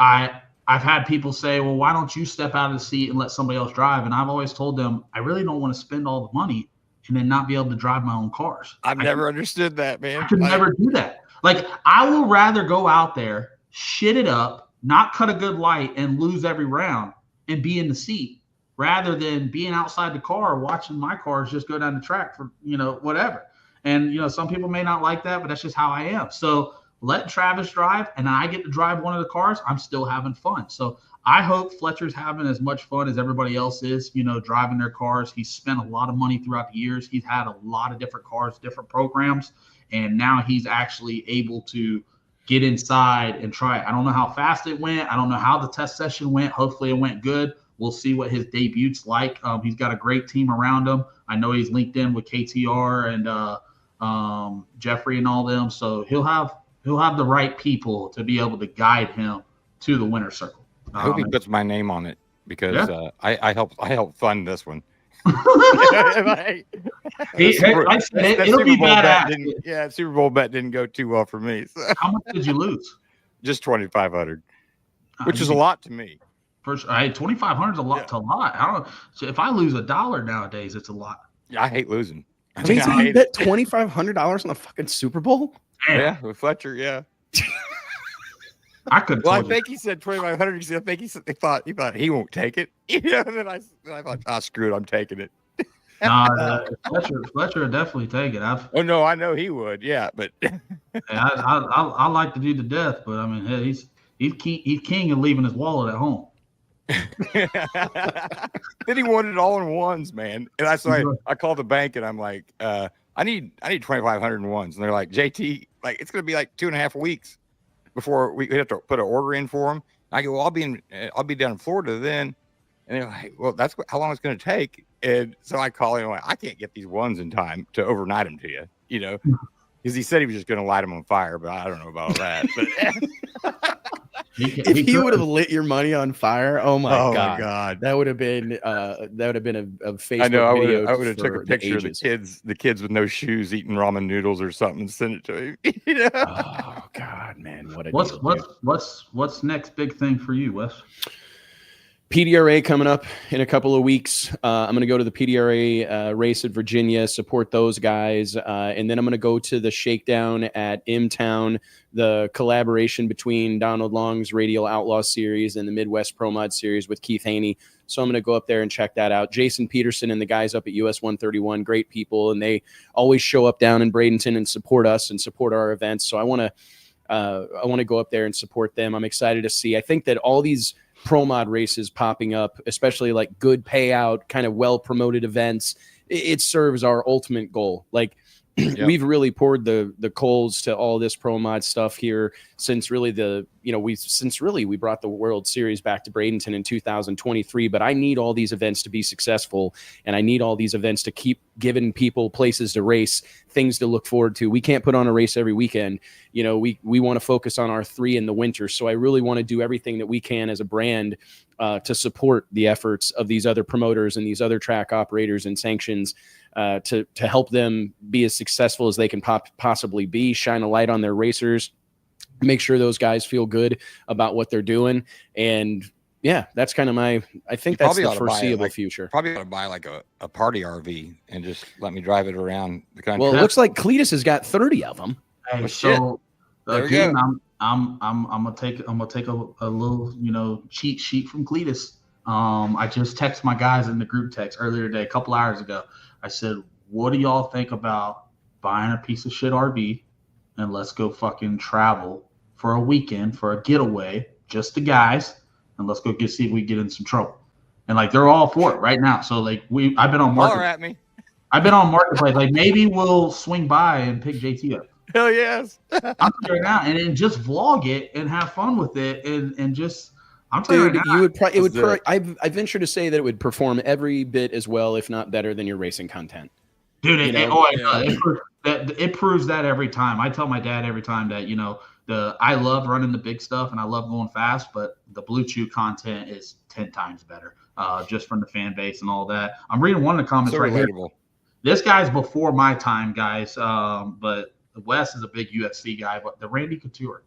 I've had people say, well, why don't you step out of the seat and let somebody else drive? And I've always told them, I really don't want to spend all the money and then not be able to drive my own cars. I've never understood that, man. I could never do that. Like, I will rather go out there, shit it up, not cut a good light, and lose every round and be in the seat rather than being outside the car watching my cars just go down the track for, whatever. And, some people may not like that, but that's just how I am. So let Travis drive, and I get to drive one of the cars. I'm still having fun. So I hope Fletcher's having as much fun as everybody else is, driving their cars. He's spent a lot of money throughout the years. He's had a lot of different cars, different programs, and now he's actually able to get inside and try it. I don't know how fast it went. I don't know how the test session went. Hopefully it went good. We'll see what his debut's like. He's got a great team around him. I know he's linked in with KTR and Jeffrey and all them. So he'll have the right people to be able to guide him to the winner's circle. I hope he puts my name on it because I help fund this one. It'll be badass. Super Bowl bet didn't go too well for me. So. How much did you lose? Just 2,500, which is a lot to me. First, 2,500 is a lot. To a lot. I don't know. So if I lose $1 nowadays, it's a lot. Yeah, I hate losing. JT, you bet $2,500 on the fucking Super Bowl? Yeah, with Fletcher, yeah. I could. Well, I think he said 2,500. I think he thought he won't take it. And then I thought, screw it, I'm taking it. Nah, Fletcher would definitely take it. Oh no, I know he would. Yeah, but I like to do to death, but I mean, he's king of leaving his wallet at home. Then he wanted it all in ones, man. And I called the bank and I'm like, I need 2,500 in ones, and they're like, JT, like it's gonna be like 2.5 weeks before we have to put an order in for him. I go, well, I'll be down in Florida then. And they're like, well, that's how long it's going to take. And so I call him, I'm like, I can't get these ones in time to overnight them to you, because he said he was just going to light them on fire, but I don't know about that. But if he would have lit your money on fire, oh my god, that would have been a Facebook I know. video. I would have took a picture of the kids with no shoes eating ramen noodles or something and sent it to him. Oh god, man, what's next big thing for you, Wes? PDRA coming up in a couple of weeks. I'm going to go to the PDRA race at Virginia, support those guys. And then I'm going to go to the shakedown at M-Town, the collaboration between Donald Long's Radial Outlaw Series and the Midwest Pro Mod Series with Keith Haney. So I'm going to go up there and check that out. Jason Peterson and the guys up at US 131, great people. And they always show up down in Bradenton and support us and support our events. So I want to go up there and support them. I'm excited to see. I think that all these pro mod races popping up, especially like good payout, kind of well promoted events, it serves our ultimate goal. Like we've really poured the coals to all this pro mod stuff here since really we brought the World Series back to Bradenton in 2023. But I need all these events to be successful, and I need all these events to keep giving people places to race, things to look forward to. We can't put on a race every weekend. We want to focus on our 3 in the winter. So I really want to do everything that we can as a brand to support the efforts of these other promoters and these other track operators and sanctions to help them be as successful as they can possibly be, shine a light on their racers, make sure those guys feel good about what they're doing. And yeah, that's kind of I think that's the foreseeable future. Probably ought to buy like a party RV and just let me drive it around the country. Well, it looks like Cletus has got 30 of them. Hey, so again, I'm gonna take a little cheat sheet from Cletus. I just texted my guys in the group text earlier today, a couple hours ago. I said, what do y'all think about buying a piece of shit RV and let's go fucking travel for a weekend for a getaway, just the guys, and let's go see if we get in some trouble. And like they're all for it right now. So like I've been on Marketplace. I've been on Marketplace. Like maybe we'll swing by and pick JT up. Hell yes. I'm figuring out and then just vlog it and have fun with it and just I'm telling you, I venture to say that it would perform every bit as well, if not better, than your racing content. Dude, it proves that every time. I tell my dad every time that I love running the big stuff and I love going fast, but the Blue Chew content is 10 times better, just from the fan base and all that. I'm reading one of the comments right here. This guy's before my time, guys, but Wes is a big UFC guy. But the Randy Couture,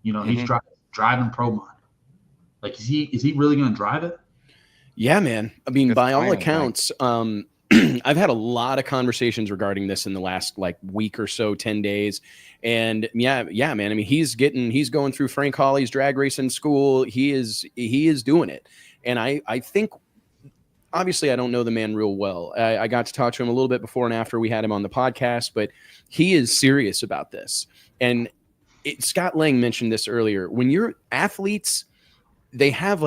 he's driving pro mod. Like, is he really going to drive it? Yeah, man. I mean, by all accounts, I've had a lot of conversations regarding this in the last week or so, 10 days. And yeah, man. I mean, he's going through Frank Hawley's drag racing school. He is doing it. And I think, obviously I don't know the man real well. I got to talk to him a little bit before and after we had him on the podcast, but he is serious about this. And Scott Lang mentioned this earlier. When you're athletes, they have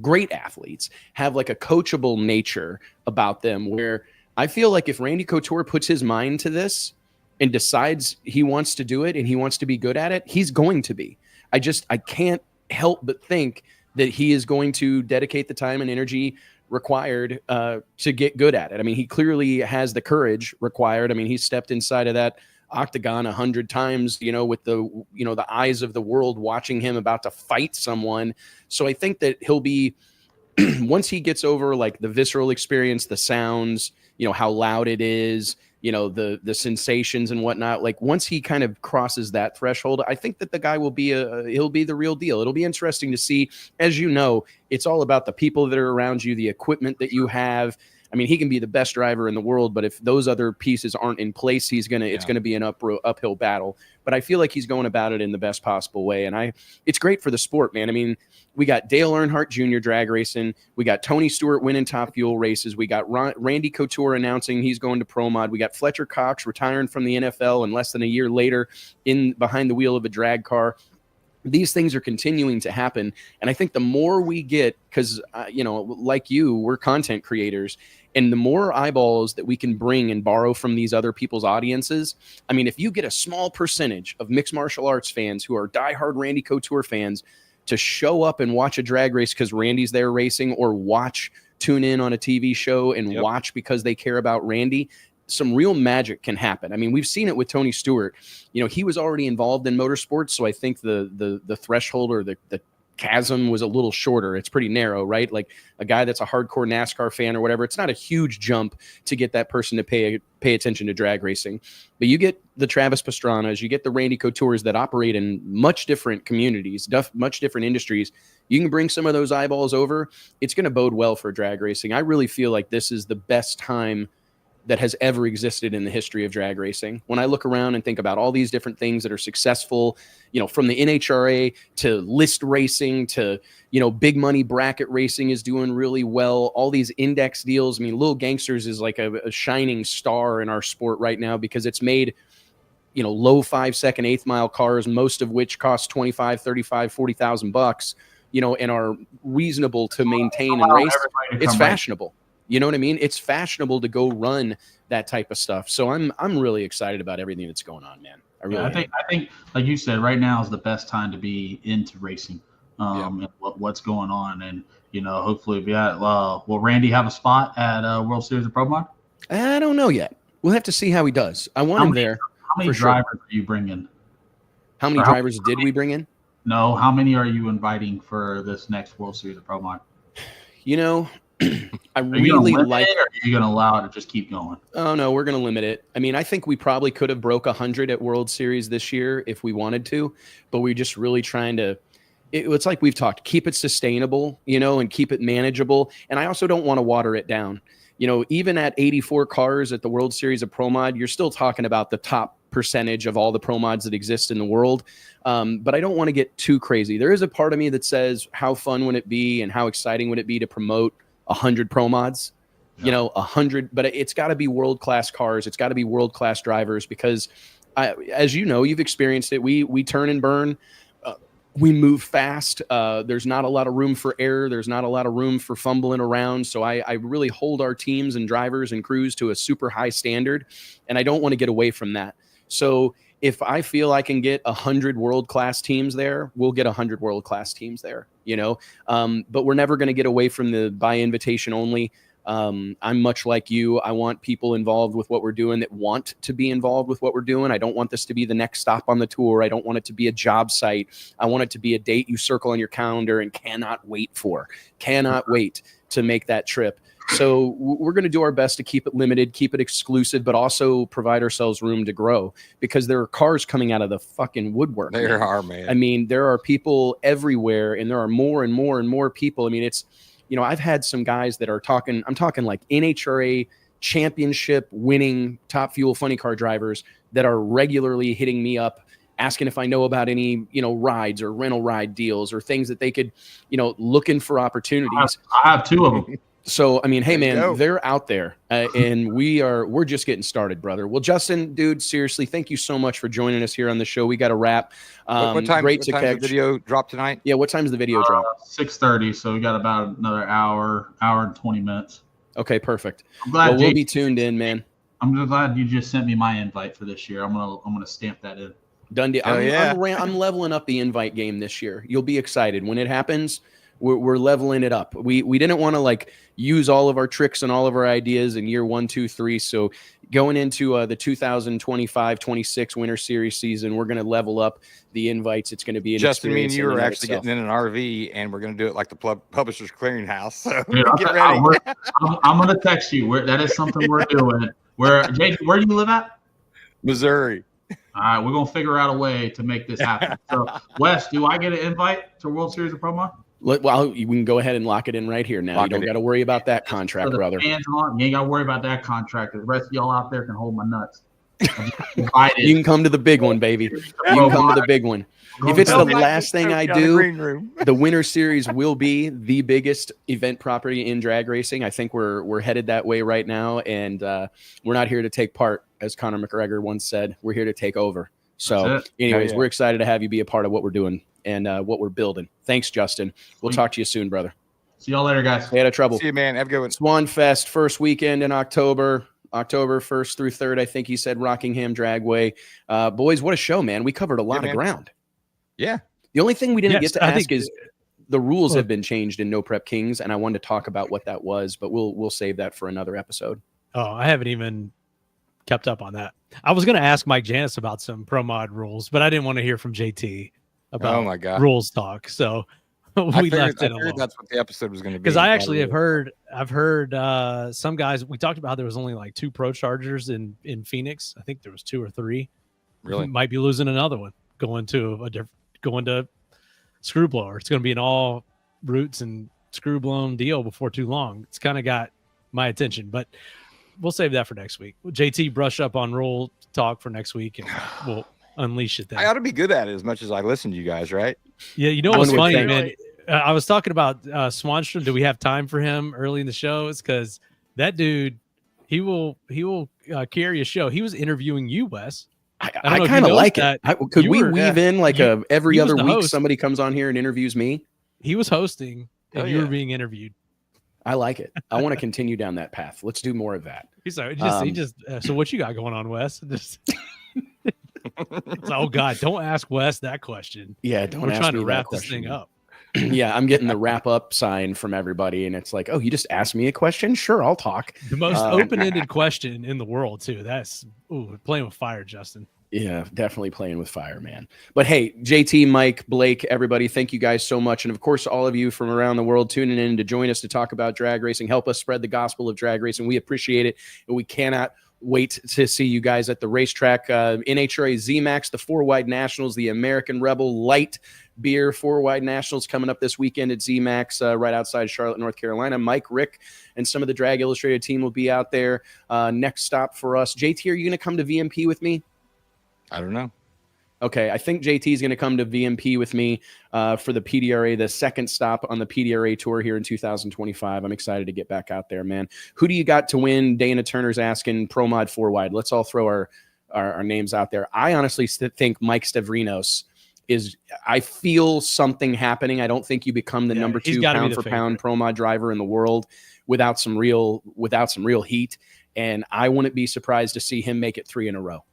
great athletes have a coachable nature about them, where I feel like if Randy Couture puts his mind to this and decides he wants to do it and he wants to be good at it, he's going to be. I can't help but think that he is going to dedicate the time and energy required to get good at it. I mean, he clearly has the courage required. I mean, he stepped inside of that octagon 100 times, with the eyes of the world watching him about to fight someone. So I think that he'll be, once he gets over the visceral experience, the sounds, how loud it is, the sensations and whatnot. Once he kind of crosses that threshold, I think that the guy will be he'll be the real deal. It'll be interesting to see. As you know, it's all about the people that are around you, the equipment that you have. I mean, he can be the best driver in the world, but if those other pieces aren't in place, it's going to be an uphill battle. But I feel like he's going about it in the best possible way. And it's great for the sport, man. I mean, we got Dale Earnhardt Jr. drag racing. We got Tony Stewart winning Top Fuel races. We got Randy Couture announcing he's going to Pro Mod. We got Fletcher Cox retiring from the NFL and less than a year later behind the wheel of a drag car. These things are continuing to happen. And I think the more we get, because, like you, we're content creators, and the more eyeballs that we can bring and borrow from these other people's audiences. I mean, if you get a small percentage of mixed martial arts fans who are diehard Randy Couture fans to show up and watch a drag race because Randy's there racing, or tune in on a TV show and watch because they care about Randy, some real magic can happen. I mean, we've seen it with Tony Stewart. He was already involved in motorsports, so I think the threshold or the chasm was a little shorter. It's pretty narrow, right? Like a guy that's a hardcore NASCAR fan or whatever, it's not a huge jump to get that person to pay attention to drag racing. But you get the Travis Pastranas, you get the Randy Coutures that operate in much different communities, much different industries. You can bring some of those eyeballs over. It's going to bode well for drag racing. I really feel like this is the best time that has ever existed in the history of drag racing. When I look around and think about all these different things that are successful, from the NHRA to list racing to, big money bracket racing is doing really well. All these index deals. I mean, Little Gangsters is like a shining star in our sport right now because it's made, low 5-second, 8th mile cars, most of which cost 25, 35, 40,000 bucks, and are reasonable to maintain and race. It's fashionable. You know what I mean? It's fashionable to go run that type of stuff. So I'm really excited about everything that's going on, man. I think like you said, right now is the best time to be into racing. And what's going on, and hopefully will Randy have a spot at World Series of Pro Mod? I don't know yet. We'll have to see how he does. I want him there. How many drivers are you bringing? How many drivers did we bring in? No, how many are you inviting for this next World Series of Pro Mod? I really like it, or are you going to allow it to just keep going? Oh, no, we're going to limit it. I mean, I think we probably could have broke 100 at World Series this year if we wanted to, but we're just really trying to, it's like we've talked, keep it sustainable, and keep it manageable. And I also don't want to water it down. Even at 84 cars at the World Series of Pro Mod, you're still talking about the top percentage of all the Pro Mods that exist in the world. But I don't want to get too crazy. There is a part of me that says, how fun would it be and how exciting would it be to promote 100 Pro Mods, 100, but it's got to be world-class cars. It's got to be world-class drivers because as you've experienced it. We turn and burn. We move fast. There's not a lot of room for error. There's not a lot of room for fumbling around. So I really hold our teams and drivers and crews to a super high standard. And I don't want to get away from that. So if I feel I can get 100 world-class teams there, we'll get 100 world-class teams there, but we're never going to get away from the by invitation only. I'm much like you. I want people involved with what we're doing that want to be involved with what we're doing. I don't want this to be the next stop on the tour. I don't want it to be a job site. I want it to be a date you circle on your calendar and cannot wait to make that trip. So we're going to do our best to keep it limited, keep it exclusive, but also provide ourselves room to grow because there are cars coming out of the fucking woodwork. There are, man. I mean, there are people everywhere and there are more and more and more people. I mean, it's, I've had some guys that are talking, I'm talking like NHRA championship winning Top Fuel funny car drivers that are regularly hitting me up, asking if I know about any, rides or rental ride deals or things that they could, looking for opportunities. I have 2 of them. So, I mean, hey, man, they're out there and we're just getting started, brother. Well, Justin, dude, seriously, thank you so much for joining us here on the show. We got to wrap. What time does the video drop tonight? Yeah, what time does the video drop? 6:30. So we got about another hour and 20 minutes. Okay, perfect. I'm glad we'll be tuned in, man. I'm just glad you just sent me my invite for this year. I'm gonna stamp that in. Done deal. I'm leveling up the invite game this year. You'll be excited when it happens. We're leveling it up. We didn't want to use all of our tricks and all of our ideas in year 1, 2, 3. So going into the 2025-26 Winter Series season, we're going to level up the invites. It's going to be an Justin, me and you are actually getting in an RV, and we're going to do it like the Publishers Clearinghouse. So get ready. I'm going to text you. That is something we're doing. Jake, where do you live at? Missouri. All right, we're going to figure out a way to make this happen. So, Wes, do I get an invite to World Series of Pro Mod? Well, we can go ahead and lock it in right here now. You don't got to worry about that contract, so brother. You ain't got to worry about that contract. The rest of y'all out there can hold my nuts. You can come to the big one, baby. You can come to the big one. If it's the last thing I do, the Winter Series will be the biggest event property in drag racing. I think we're headed that way right now, and we're not here to take part, as Conor McGregor once said. We're here to take over. So, anyways, we're excited to have you be a part of what we're doing and what we're building. Thanks, Justin. We'll talk to you soon, brother. See y'all later, guys. Stay out of trouble. See you, man. Have a good one. Swanfest, first weekend in October 1st through 3rd, I think he said, Rockingham Dragway. Boys, what a show, man. We covered a lot of ground. Yeah. The only thing we didn't get to ask is the rules have been changed in No Prep Kings, and I wanted to talk about what that was, but we'll save that for another episode. Oh, I haven't even kept up on that. I was going to ask Mike Janis about some Pro Mod rules, but I didn't want to hear from JT about rules talk. So we left it alone. That's what the episode was going to be. Because I actually I've heard some guys, we talked about how there was only like 2 Pro Chargers in Phoenix. I think there was 2 or 3. Really? Might be losing another one going to screw blower. It's going to be an all roots and screw blown deal before too long. It's kind of got my attention, but we'll save that for next week. JT brush up on rule talk for next week, and we'll unleash it then. I ought to be good at it as much as I listen to you guys, right? Yeah, you know what's funny, man? I was talking about Swanstrom. Do we have time for him early in the show? It's because that dude, he will carry a show. He was interviewing you, Wes. I kind of like it. Could we weave in like every other week host. Somebody comes on here and interviews me? He was hosting, and you were being interviewed. I like it. I want to continue down that path. Let's do more of that. So what you got going on, Wes? Oh God, don't ask Wes that question. Yeah, We're trying to wrap this thing up. Yeah, I'm getting the wrap up sign from everybody, and it's like, oh, you just asked me a question? Sure, I'll talk. The most open-ended question in the world, too. That's playing with fire, Justin. Yeah, definitely playing with fire, man. But hey, JT, Mike, Blake, everybody, thank you guys so much. And of course, all of you from around the world tuning in to join us to talk about drag racing, help us spread the gospel of drag racing. We appreciate it, and we cannot wait to see you guys at the racetrack. NHRA Z-Max, the 4-Wide Nationals, the American Rebel Light Beer 4-Wide Nationals coming up this weekend at Z-Max right outside Charlotte, North Carolina. Mike, Rick, and some of the Drag Illustrated team will be out there. Next stop for us. JT, are you going to come to VMP with me? I don't know. Okay, I think JT is going to come to VMP with me for the PDRA, the second stop on the PDRA tour here in 2025. I'm excited to get back out there, man. Who do you got to win? Dana Turner's asking Pro Mod 4-Wide. Let's all throw our names out there. I honestly think Mike Stavrinos is, I feel something happening. I don't think you become the number 2 pound for pound Pro Mod driver in the world without some real heat. And I wouldn't be surprised to see him make it 3 in a row.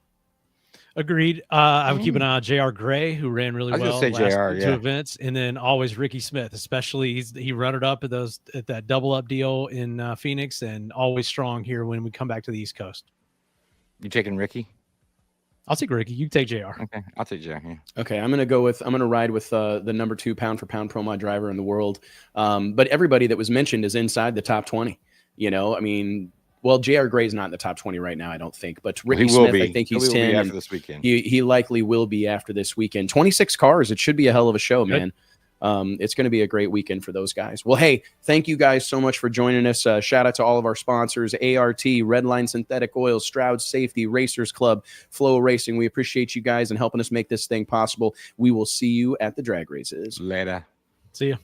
Agreed. I would keep an eye on JR Gray, who ran really well last 2 events, and then always Ricky Smith, especially he run it up at that double up deal in Phoenix, and always strong here when we come back to the East Coast. You taking Ricky? I'll take Ricky. You take JR. Okay, I'll take JR. Yeah. Okay, I'm gonna ride with the number 2 pound for pound Pro Mod driver in the world. But everybody that was mentioned is inside the top 20. You know, I mean. Well, J.R. Gray's not in the top 20 right now, I don't think. But Ricky Smith, I think he's 10. After this weekend. He likely will be after this weekend. 26 cars. It should be a hell of a show, man. It's going to be a great weekend for those guys. Well, hey, thank you guys so much for joining us. Shout out to all of our sponsors, ART, Redline Synthetic Oil, Stroud Safety, Racers Club, Flow Racing. We appreciate you guys and helping us make this thing possible. We will see you at the drag races. Later. See ya.